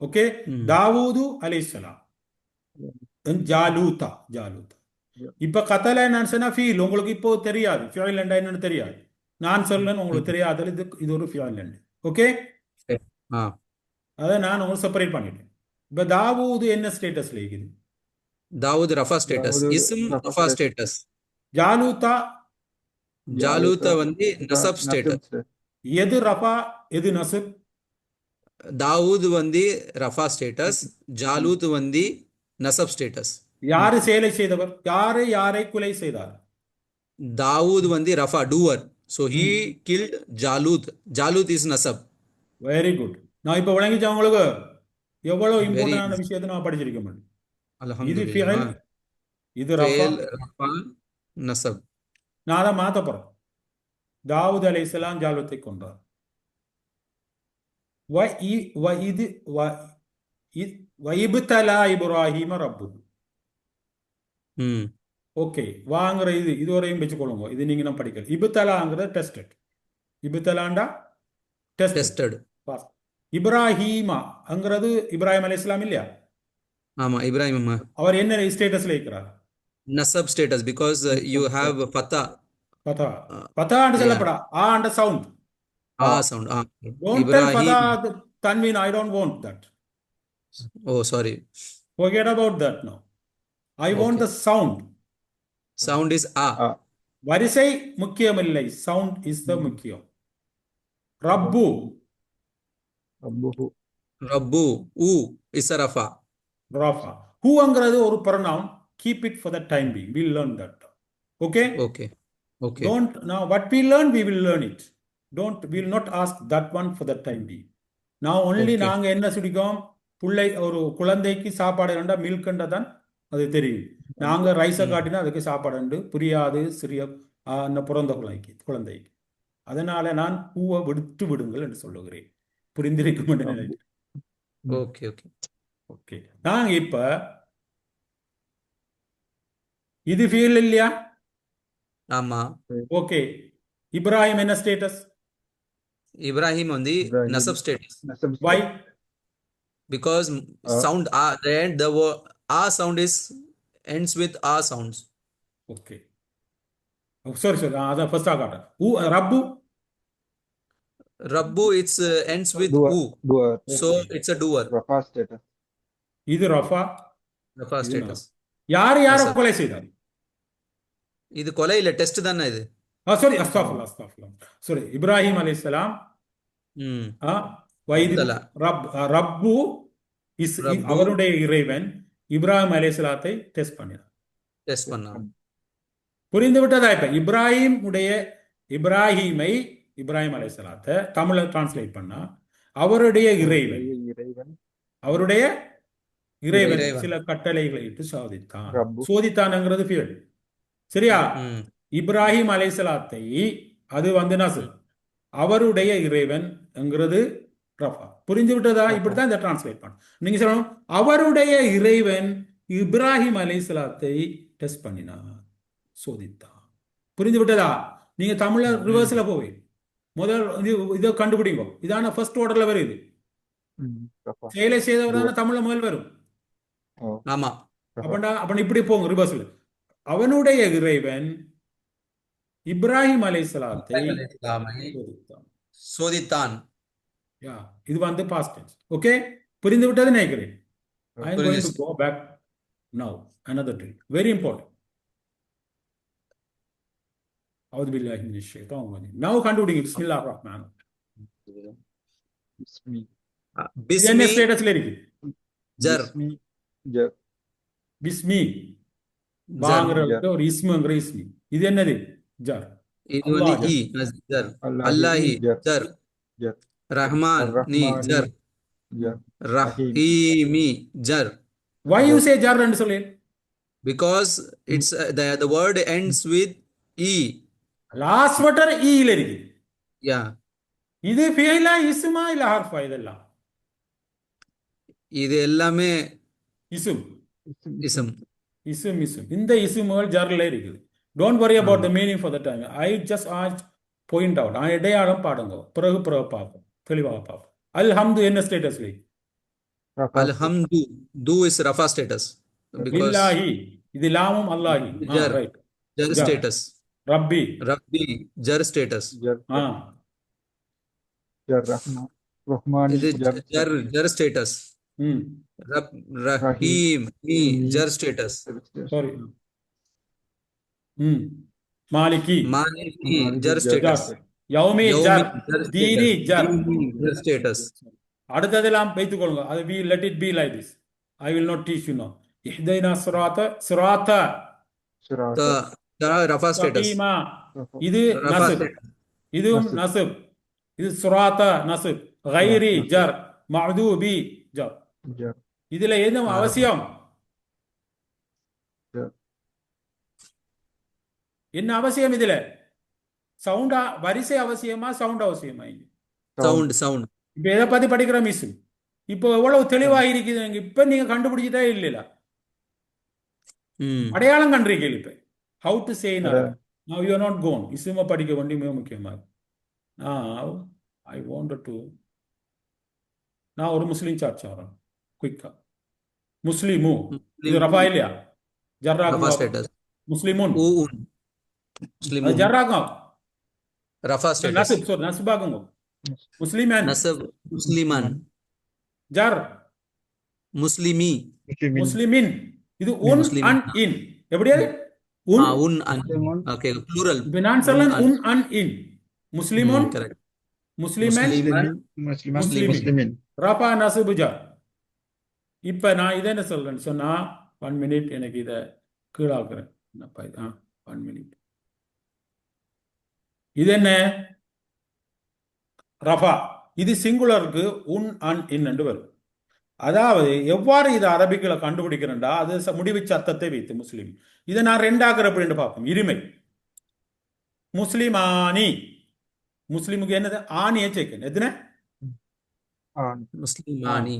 ஓகே, தாவூது அலைஹிஸ்ஸலாம், ஜாலூதா. இப்ப கத்தல நான் சொன்னா ஃபீல், உங்களுக்கு இப்போ தெரியாது ஃபியல் என்னன்னு தெரியாது. நான் சொல்றேன், உங்களுக்கு தெரியாது. இது ஒரு ஃபியல். ஓகே, அதை நான் உங்களுக்கு செப்பரேட் பண்ணிட்டேன். இப்ப தாவூது என்ன ஸ்டேட்டஸ்ல இருக்குது? தாவூத் ரஃபா ஸ்டேட்டஸ். இஸ்ம் ரஃபா ஸ்டேட்டஸ். ஜாலூதா வந்து நசப் ஸ்டேட்டஸ். எது ரஃபா, எது நசப்? தாவூத் வந்து ரஃபா ஸ்டேட்டஸ், ஜாலூத் வந்து நசப் ஸ்டேட்டஸ். யாரு செயலை செய்தவர்? யாரை கொலை செய்தார்? தாவூத் வந்து ரஃபா, doer. So he killed Jalut. Jalut is Nasab. Very good. நான் இப்ப விளங்கிச்சேன் உங்களுக்கு எவ்வளவு இம்பார்ட்டன்டான விஷயத்தை நான் படிச்சிருக்கேன். இது ஃபியல், இது ரஃபா, நசப். நான் அதை மாத்த போறேன். தாவூத் அலைஹிஸ்ஸலாம் ஜாலூத்தை கொன்றார். வஇப்தலா இப்ராஹீம ரப்புஹு. ஓகே, வாங்குற இது வரையும் வச்சுக்கொள்ளுங்க. இது நீங்க நான் படிக்கல. இப்தலாங்கிறது டெஸ்டட். இப்தலாண்டா டெஸ்டட். இப்ராஹீமாங்கிறது இப்ராஹிம் அலைஹிஸ்ஸலாம் இல்லையா? ஆமா, இப்ராஹிம். அவர் என்ன ஸ்டேட்டஸ்ல இருக்கிறார்? Nasab status, because you have fatha. Fatha and சொல்லப்படா. And sound. Sound. Don't tell fatha tanween. I don't want that. Oh, sorry. Forget about that now. I want the sound. Sound is வரிசை முக்கியமில்லை, sound is the முக்கியம். ரப்பு. U is a rafa. Whoங்கிறது ஒரு pronoun. Keep it for the time being. We'll learn that. Okay? Okay. Don't, now what we learn, we will learn it. We will not ask that one for the time being. Now only நாங்க என்ன சொல்லிக்கோம்? புள்ளை ஒரு குழந்தைக்கு சாப்பாடு கண்டா மில்க்ண்டா தான் அது தெரியும். நாங்க ரைஸை காட்டினா அதுக்கு சாப்பாடு உண்டு புரியாது சிறிய பிறந்த குழந்தைக்கு. அதனால நான் பூவை விட்டு விடுங்கள் என்று சொல்லுகிறேன். புரிந்திருக்கும் என்று நினைக்கிறேன். ஓகே ஓகே ஓகே, நாங்க இப்ப இது ஃபீல் இல்லையா? ஆமா. ஓகே, இப்ராஹிம் என்ன ஸ்டேட்டஸ்? இப்ராஹிம் வந்து நசப் status. Why? Because sound a sound is ends with a sounds. Okay, sorry அதான் ஃபர்ஸ்ட் காட்டேன். ரப்பு Rabbu it's ends with u. So it's a doer. இது ரஃபா. Rafa status. யார் யார Nasab. கொலை செய்தார்? இது கொலை இல்ல டெஸ்ட் தானே இது. சாரி அஸ்தாஃபிருல்லாஹ். சாரி, இப்ராஹிம் அலைஹிஸ்ஸலாம் ம் வைது அப்துல்லா. ரப்பு ரப்பு. அவருடைய இறைவன் இப்ராஹிம் அலைஹிஸ்ஸலாத்தை டெஸ்ட் பண்ணினார். டெஸ்ட் பண்ணா. புரிந்து விட்டதா? இப்ப இப்ராஹிம் அலைஹிஸ்ஸலாத்தை தமிழ்ல டிரான்ஸ்லேட் பண்ணா அவருடைய இறைவன் இறைவன். சில கட்டளைகளை இட்டு சோதித்தான்ங்கிறது ஃபீல்ட். சரியா? ம் இப்ராஹிம் அலைஹிஸ்ஸலாத்தை அது வந்து நஸ்ர், அவருடைய இறைவன் என்கிறது ரஃபா. புரிஞ்சு விட்டதா? இப்படித்தான் இதை டிரான்ஸ்லேட் பண்ண. நீங்க சொல்லணும் அவருடைய இறைவன் இப்ராஹிம் அலைஹிஸ்ஸலாத்தை டெஸ்ட் பண்ணினார், சோதித்தான். புரிஞ்சு விட்டதா? நீங்க தமிழ்ல ரிவர்ஸ்ல போவீங்க. முதல் இதை கண்டுபிடிங்க. இதான ஃபர்ஸ்ட் ஆர்டர்ல வருது. செயலை செய்தவர் தானே தமிழ்ல முதல் வரும். ஆமா. அப்ப இப்படி போங்க ரிவர்ஸ்ல. அவனுடைய இறைவன் இப்ராஹிம் அலைஹிஸ்ஸலாத்தை சோதித்தான். சோதித்தான். யா, இது வந்து பாஸ்ட் டென்ஸ். ஓகே, புரிந்து விட்டது நினைக்கிறேன். I am going to புரிஞ்சுச்சு. go back now. Another drill. Very important. أعوذ بالله من الشيطان الرجيم. Now கண்டுபிடிங்க. பிஸ்மில்லாஹிர் ரஹ்மானிர் ரஹீம். இது என்ன பிஸ்மி ஸ்டேட்டஸ்ல இருக்கு? ஜர். பிஸ்மி ஜர். பாங்கிறதுக்கு ஒரு இஸ்முங்கிற இஸ்மி. இது என்னது? ஜர். இது வந்து அல்லாஹ் இ ஜர். அல்லாஹி ஜர். ரஹ்மான் நீ ஜர். Rahimi ஜர். Why you say jar என்று சொல்லு? Because it's the word ends with e. Last letter ல இருக்கு. Yeah. இது ஃபீலா இஸ்மா இல்ல ஹர்ஃபா? இதெல்லாம் இது எல்லாமே இஸ்ம். இஸ்ம். இஸ்ம். இந்த இஸ்முகள் ஜர்ல இருக்குது. Don't worry about the meaning for the time. I just point out. இடையாளம் பாடுங்க. பிறகு பார்ப்போம், தெளிவாக பார்ப்போம். அல்ஹம்து என்ன ஸ்டேட்டஸ்ல? Alhamdu. Do is Rafa status. Because பில்லாஹி இது லாமும் அல்லாஹி. Jar. Right. jar Jar. status. ரப்பி. Rabbi jar status. இது jar status. ம் Rahim me jar status. Sorry. மாலிகி. Maliki jar status. யௌமி ஜர். jar தீனி status. ஜர். Dini jar status. அடுத்ததெல்லாம் வைத்துக் கொள்ளுங்க. அது we let it be like this. I will not teach you now. இஹ்தைனா சிராத்த The Rafa status. சகீமா. இது Rafa நஸ்ப். status. இதுவும் நஸ்ப். இது சிராத்த நஸ்ப். கைரி ஜர். மஅதூபி ஜர். இதுல என்ன அவசியம்? என்ன அவசியம் இதுல? சவுண்டா வரிசை அவசியமா சவுண்ட் அவசியமா? Sound. இப்ப எதை பத்தி படிக்கிற மிஸ்? இப்போ எவ்வளவு தெளிவா இருக்குது. இப்ப நீங்க கண்டுபிடிச்சிட்டே இல்ல, ம் அடையாளம் கண்டிருக்கீங்க. இப்ப how to say now you are not gone. இஸ்ம படிக்க வேண்டிய மிக முக்கியமாக. now I wanted to நான் ஒரு முஸ்லீம் சார்ஜ் ஆகிறேன் குயிக்கா. முஸ்லிமு இது ரஃபா இல்லையா? Rafa ஜர்ராகும். status. முஸ்லிமுன் Uun. அது Muslimun. ஜர்ராகும். Rafa status. நஸ்ப் சார் நஸ்பாகுங்க. முஸ்லிமன் Nasab Musliman. ஜர். Muslimi. முஸ்லிமின் இது உன் முஸ்லிமின். அன் இன். எப்படியாது? உன். Un an. Okay, plural. இப்ப நான் சொல்லலாம் உன் அன் இன். முஸ்லிமுன் Correct. முஸ்லிமன் முஸ்லிமின். ரஃபா நஸ்பு ஜர். இப்ப நான் இதை என்ன சொல்றேன்னு சொன்னா 1 minute எனக்கு இதை கீழாக்குறேன். 1 minute. இது என்ன? ரஃபா. இது சிங்குலருக்கு உன் அன் இன் என்று வரும். அதாவது எவ்வாறு இது அரபிக்கில் கண்டுபிடிக்கிறேன்டா அது முடிவு சத்தத்தை வைத்து முஸ்லீம். இதை நான் ரெண்டாக்குற அப்படின்னு பார்ப்போம். இருமை முஸ்லிமானி, முஸ்லிமுக்கு என்னது ஆணியை சேர்க்கணும். எத்தனை முஸ்லிமானி.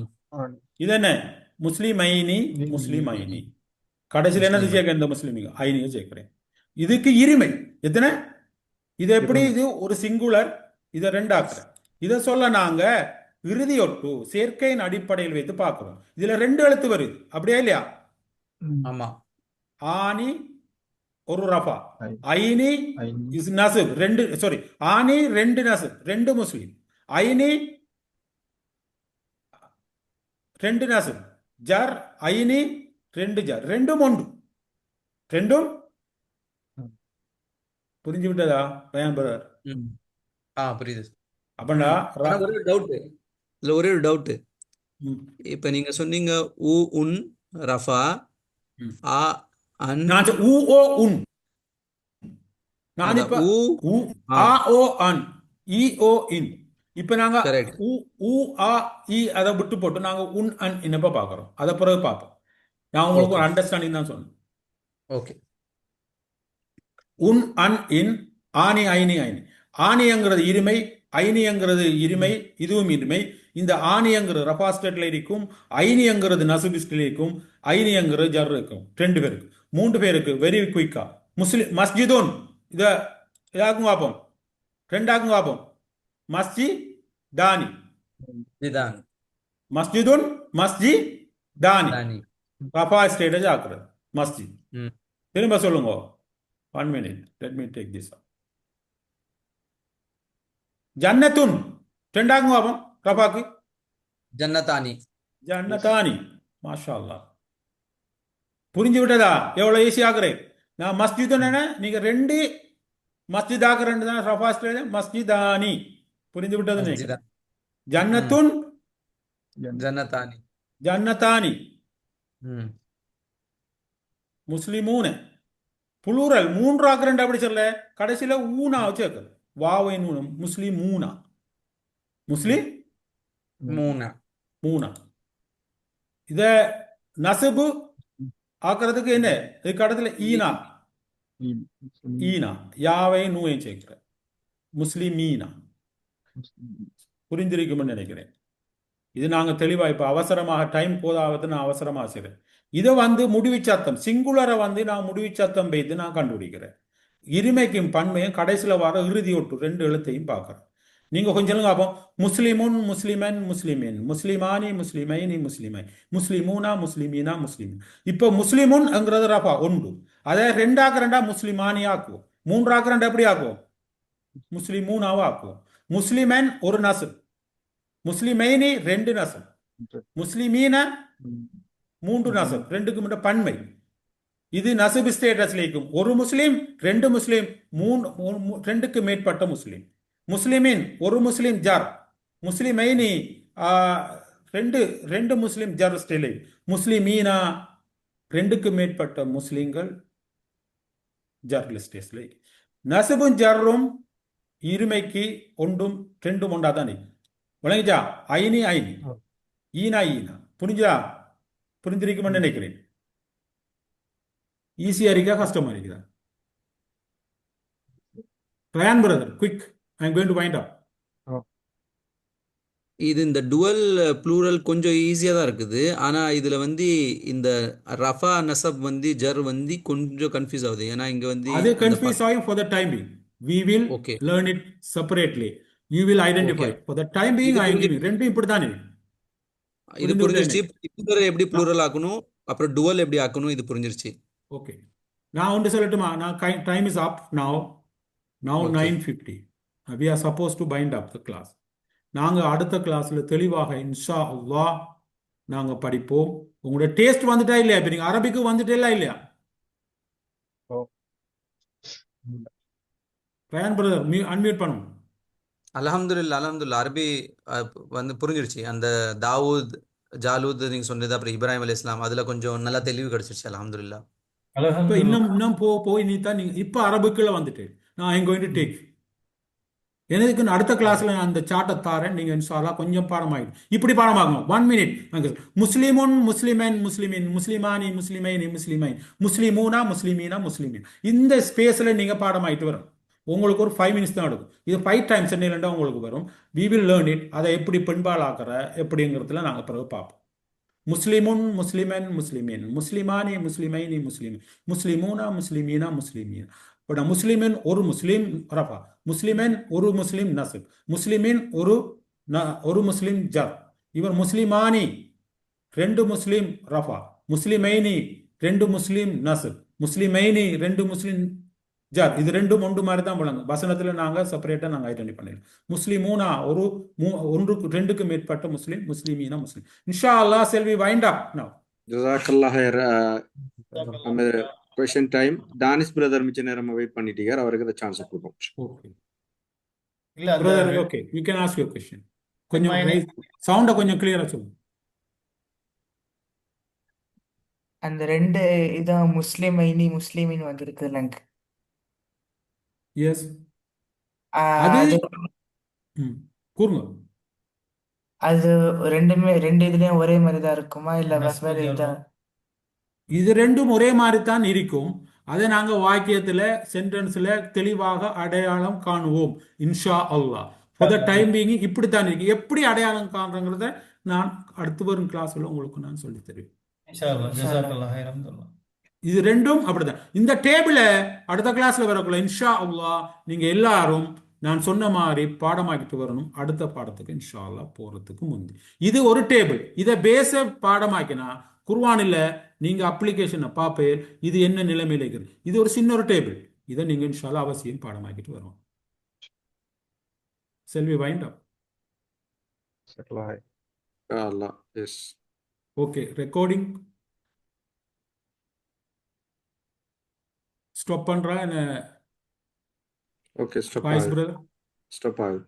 இது என்ன முஸ்லிமைனி, முஸ்லிமைனி. கடைசியில் என்னது சேர்க்க இந்த முஸ்லிமுக்கு ஐனியை சேர்க்கிறேன். இதுக்கு இருமை எத்தனை? இது எப்படி? இது ஒரு சிங்குலர், இதை ரெண்டாக்குறேன். இதை சொல்ல நாங்க இறுதியொட்டு சேர்க்கையின் அடிப்படையில் வைத்து பார்க்கிறோம். இதுல 2 எழுத்து வருது, அப்படியா இல்லையா? ஆமா. ஆனி ஒரு ரஃபா, ஐனி இஸ் நஸ்ப், 2 சாரி ஆனி 2 நஸ்ப், 2 முஸ்லிம். ஐனி 2 நஸ்ப், ஜர் ஐனி 2 ஜர், 2 உண்டு, 2 புரிஞ்சு விட்டதா பயான் பிரதர்? புரியுது. அப்படா ஆனா ஒரே ஒரு டவுட், இதுல ஒரே ஒரு டவுட். இப்ப நீங்க சொன்னீங்க உ உன் ரஃபா ஆ அன் நான் ஊ ஓ உன், நான் இப்ப ஊ ஊ ஆ ஓ அன் இ ஓ இன். இப்ப நாங்க கரெக்ட். ஊ ஊ ஆ இ அதை விட்டு போட்டு நாங்க உன் அன் என்னப்ப பாக்குறோம். அதை பிறகு பார்ப்போம். நான் உங்களுக்கு ஒரு அண்டர்ஸ்டாண்டிங் தான் சொன்னேன். ஓகே. உன் அன் இன் ஆனி ஐனி ஐனி. ஆணியங்கிறது இருமை, ஐனியங்கிறது இருமை, இதுவும் இருமை. இந்த ஆணியங்கிறது ரஃபா ஸ்டேட்ல இருக்கும், ஐனியங்கிறது நசுபிஸ்டில் இருக்கும், ஐனியங்கிறது ஜர் இருக்கும். 2 பேருக்கு 3 பேருக்கு வெரி குயிக்கா. முஸ்லிம் மஸ்ஜிதுன் இத இதாக்கும் பார்ப்போம், 2ஆக்கும் பார்ப்போம். மஸ்ஜி தானி, நிதான் மஸ்ஜிதுன் மஸ்ஜி தானி, தானி. ரஃபா ஸ்டேட்டஸ் ஆக்குறது மஸ்ஜித். ம். திரும்ப சொல்லுங்க. 1 minute, let me take this up. ஜன்னத்துன் 2ஆக்கும் பார்ப்போம் ரஃபாக்கு. ஜன்னதானி. ஜன்னதானி. மாஷா அல்லாஹ். புரிஞ்சு விட்டதா? எவ்வளவு ஈஸி ஆக்குறேன். நான் மஸ்ஜிதுன் என்ன, நீங்க 2 மஸ்ஜித் ஆக்கு 2 தான் ரஃபா ஸ்டேட், மஸ்ஜிதானி. புரிஞ்சு விட்டது? மஸ்ஜிதா. ஜன்னத்துன் ஜன்னதானி. ஜன்னதானி. முஸ்லிமூன புளூரல் 3 ஆக்கு 2 அப்படி சொல்ல, கடைசியில ஊனா சேர்க்குது வாவை நூனம். முஸ்லிமூனா, முஸ்லிம் மூணா. மூணா. இத நசபு ஆக்குறதுக்கு என்ன, இதுக்கு இடத்துல ஈனா, ஈனா யாவை நூயம் சேர்க்கிற முஸ்லிமீனா. புரிந்திருக்கும்னு நினைக்கிறேன். இது நாங்க தெளிவா இப்ப அவசரமாக டைம் போதாவது நான் அவசரமா செய்றேன். இதை முடிவு சத்தம் சிங்குலரை நான் முடிவு சத்தம் வைத்து நான் கண்டுபிடிக்கிறேன். இருமைக்கும் பன்மையும் கடைசியில் வர இறுதி ஒட்டு 2 எழுத்தையும் பார்க்குறேன். நீங்க கொஞ்சம் பார்ப்போம். முஸ்லிமுன் முஸ்லிமன் முஸ்லிமின், முஸ்லிமானி முஸ்லிமைனி முஸ்லிமை, முஸ்லிமூனா முஸ்லிமீனா முஸ்லிமின். இப்போ முஸ்லிமுன்ங்கிறது ரஃபா உண்டு, அதை 2ஆக்கு 2 முஸ்லிமானி ஆக்குவோம், 3ஆக்கு 2 எப்படி ஆக்குவோம், முஸ்லிமூனாவா ஆக்குவோம். முஸ்லிமன் ஒரு நசப், முஸ்லிமைனி 2 நசப், முஸ்லிமீன 3 நசப், 2க்கு மட்டும் பன்மை. இது நசபு ஸ்டேட்டஸ்ல இருக்கும். ஒரு முஸ்லிம் 2 முஸ்லிம் 2க்கு மேற்பட்ட முஸ்லிம். முஸ்லிமின் ஒரு முஸ்லிம் ஜர், முஸ்லிமைனி 2 முஸ்லிம் ஜர் ஸ்டேட். முஸ்லிமீனா 2க்கு மேற்பட்ட முஸ்லிம்கள் ஜர் லிஸ்டேஸ்ல. நசபும் ஜர்ரும் இருமைக்கு ஒன்றும் 2 ஒன்றாதான் விளங்கிச்சா? ஐனி ஐனி, ஈனா ஈனா. புரிஞ்சா? புரிந்திருக்கும்னு நினைக்கிறேன். ஈஸியா இருக்கா கஷ்டமா இருக்குதா? Ryan brother, quick, I'm going to wind up. இது இந்த டுவல் ப்ளூரல் கொஞ்சம் ஈஸியா தான் இருக்குது. ஆனா இதுல இந்த ரஃபா நசப் ஜர் கொஞ்சம் கன்ஃபியூஸ் ஆகுது. ஏன்னா இங்க அது கன்ஃபியூஸ் ஆகும். For the time being we will okay. learn it separately. You will identify. Okay. For the time being இது I am புரிஞ்சு- giving ரெண்டும் இப்படி தானே. இது புரிந்து புரிஞ்சிருச்சு. விட்டேனே. சிங்குலர் எப்படி ப்ளூரல் ஆக்கணும், அப்புறம் டுவல் எப்படி ஆக்கணும், இது புரிஞ்சிருச்சு. ஓகே, நான் ஒன்று சொல்லட்டுமா? நான் time is up now Okay. 9:50. we are supposed to bind up the class. நாங்க அடுத்த கிளாஸ்ல தெளிவாக இன்ஷா அல்லாஹ் நாங்க படிப்போம். உங்களோட டேஸ்ட் வந்துட்டா இல்லையா? இப்ப நீங்க அரபிக்கு வந்துட்டே இல்லையா? ரயான் பிரதர் அன்மியூட் பண்ணுங்க. அல்ஹம்துலில்லாஹ் அரபி புரிஞ்சிருச்சு. அந்த தாவூத் ஜாலூத் நீங்க சொன்னது, அப்புறம் இப்ராஹிம் அலைஹிஸ்ஸலாம், அதுல கொஞ்சம் நல்லா தெளிவு கிடைச்சிருச்சு. அல்ஹம்துலில்லாஹ். இப்ப இன்னும் போய் நீ தான் நீங்க இப்ப அரபுக்குள்ள வந்துட்டு நான் ஐம் கோயிங் டு டேக் எனக்கு அடுத்த கிளாஸ்ல நான் அந்த சார்ட்டை தாரேன். நீங்க இன்ஷால்லா கொஞ்சம் பாடமாயிடும். இப்படி பாடமாகணும். 1 மினிட். முஸ்லிமுன் முஸ்லிமன் முஸ்லிமின் முஸ்லிமானி முஸ்லிமைனி முஸ்லிமைன் முஸ்லிமூனா முஸ்லிமீனா முஸ்லிமின். இந்த ஸ்பேஸ்ல நீங்க பாடமாயிட்டு வரும். உங்களுக்கு ஒரு 5 மினிட்ஸ் தான் எடுக்கும். இது 5 டைம்ஸ் என்னிலண்டா உங்களுக்கு வரும். We will learn it. அதை எப்படி பெண்பால் ஆக்குற எப்படிங்கிறதுல நாங்கள் பிறகு பார்ப்போம். முஸ்லிமுன் முஸ்லிமன் முஸ்லிமின் முஸ்லிமானி முஸ்லிமைனி முஸ்லிமின் முஸ்லிமூனா முஸ்லிமீனா முஸ்லிமீன். இப்போ முஸ்லிமின் ஒரு முஸ்லிம் ரஃபா, முஸ்லிமன் ஒரு முஸ்லிம் நஸ்ப், முஸ்லிமின் ஒரு முஸ்லிம் ஜர். இவர் முஸ்லிமானி 2 முஸ்லிம் ரஃபா, முஸ்லிமைனி 2 முஸ்லிம் நஸ்ப், முஸ்லிமைனி 2 முஸ்லிம் ஜர். இது ரெண்டும் ஒன்று மாதிரி தான் விளங்கும். வசனத்துல நாங்க செப்பரேட்டா நாங்க ஐடென்டிஃபை பண்ணிடலாம். முஸ்லிமூனா ஒன்றுக்கு 2க்கு மேற்பட்ட முஸ்லிம், முஸ்லிமீனா முஸ்லிம். இன்ஷா அல்லாஹ் shall we wind up now? ஜஸாக்கல்லா ஹைர். நம்ம கொஸ்டின் டைம் டானிஸ் பிரதர் மிச்ச நேரம் வெயிட் பண்ணிட்டீங்க, அவருக்கு இந்த சான்ஸ் கொடுப்போம். ஓகே இல்ல அந்த brother, okay you can ask your question. கொஞ்சம் சவுண்ட கொஞ்சம் கிளியரா சொல்லுங்க. அந்த 2 இதான் முஸ்லிமைனி முஸ்லிமின் வந்திருக்கு எனக்கு. எஸ் அது அது கூறுங்க. அது ரெண்டுமே 2 இதுலயும் ஒரே மாதிரி தான் இருக்குமா இல்ல வெவ்வேறு இதா? இது ரெண்டும் ஒரே மாதிரி தான் இருக்கும். அதை நாங்க வாக்கியத்துல சென்டென்ஸ்ல தெளிவாக அடையாளம் காணுவோம் இன்ஷா அல்லாஹ். ஃபார் த டைம் பீயிங் இப்படித்தான் இருக்கு. எப்படி அடையாளம் காண்றங்கிறத நான் அடுத்து வரும் கிளாஸ்ல உங்களுக்கு நான் சொல்லி தருவேன். இன்ஷா அல்லாஹ். ஜஸாக்கல்லாஹ் ஹைரன். இது ரெண்டும் அப்படிதான். இந்த டேபிள அடுத்த கிளாஸ்ல வரக்குள்ள இன்ஷா அல்லாஹ் நீங்க எல்லாரும் நான் சொன்ன மாதிரி பாடமாக்கிட்டு வரணும். அடுத்த பாடத்துக்கு இன்ஷா அல்லாஹ் போறதுக்கு முந்தி இது ஒரு டேபிள். இதை பேச பாடமாக்கினா குர்ஆனில் நீங்க அப்ளிகேஷனை பார்ப்பேன். இது என்ன நிலைமையில இருக்குது. இது ஒரு சின்ன ஒரு டேபிள். இதை நீங்க இன்ஷா அல்லாஹ் அவசியம் பாடமாக்கிட்டு வரும். செல்வி வைண்ட் அப். அல்லாஹ் எஸ். ஓகே, ரெக்கார்டிங் ஸ்டாப் பண்றா என்ன? ஓகே, ஸ்டாப் வாய்ஸ் ஆகுது. பிரதர் ஸ்டாப் ஆகுது.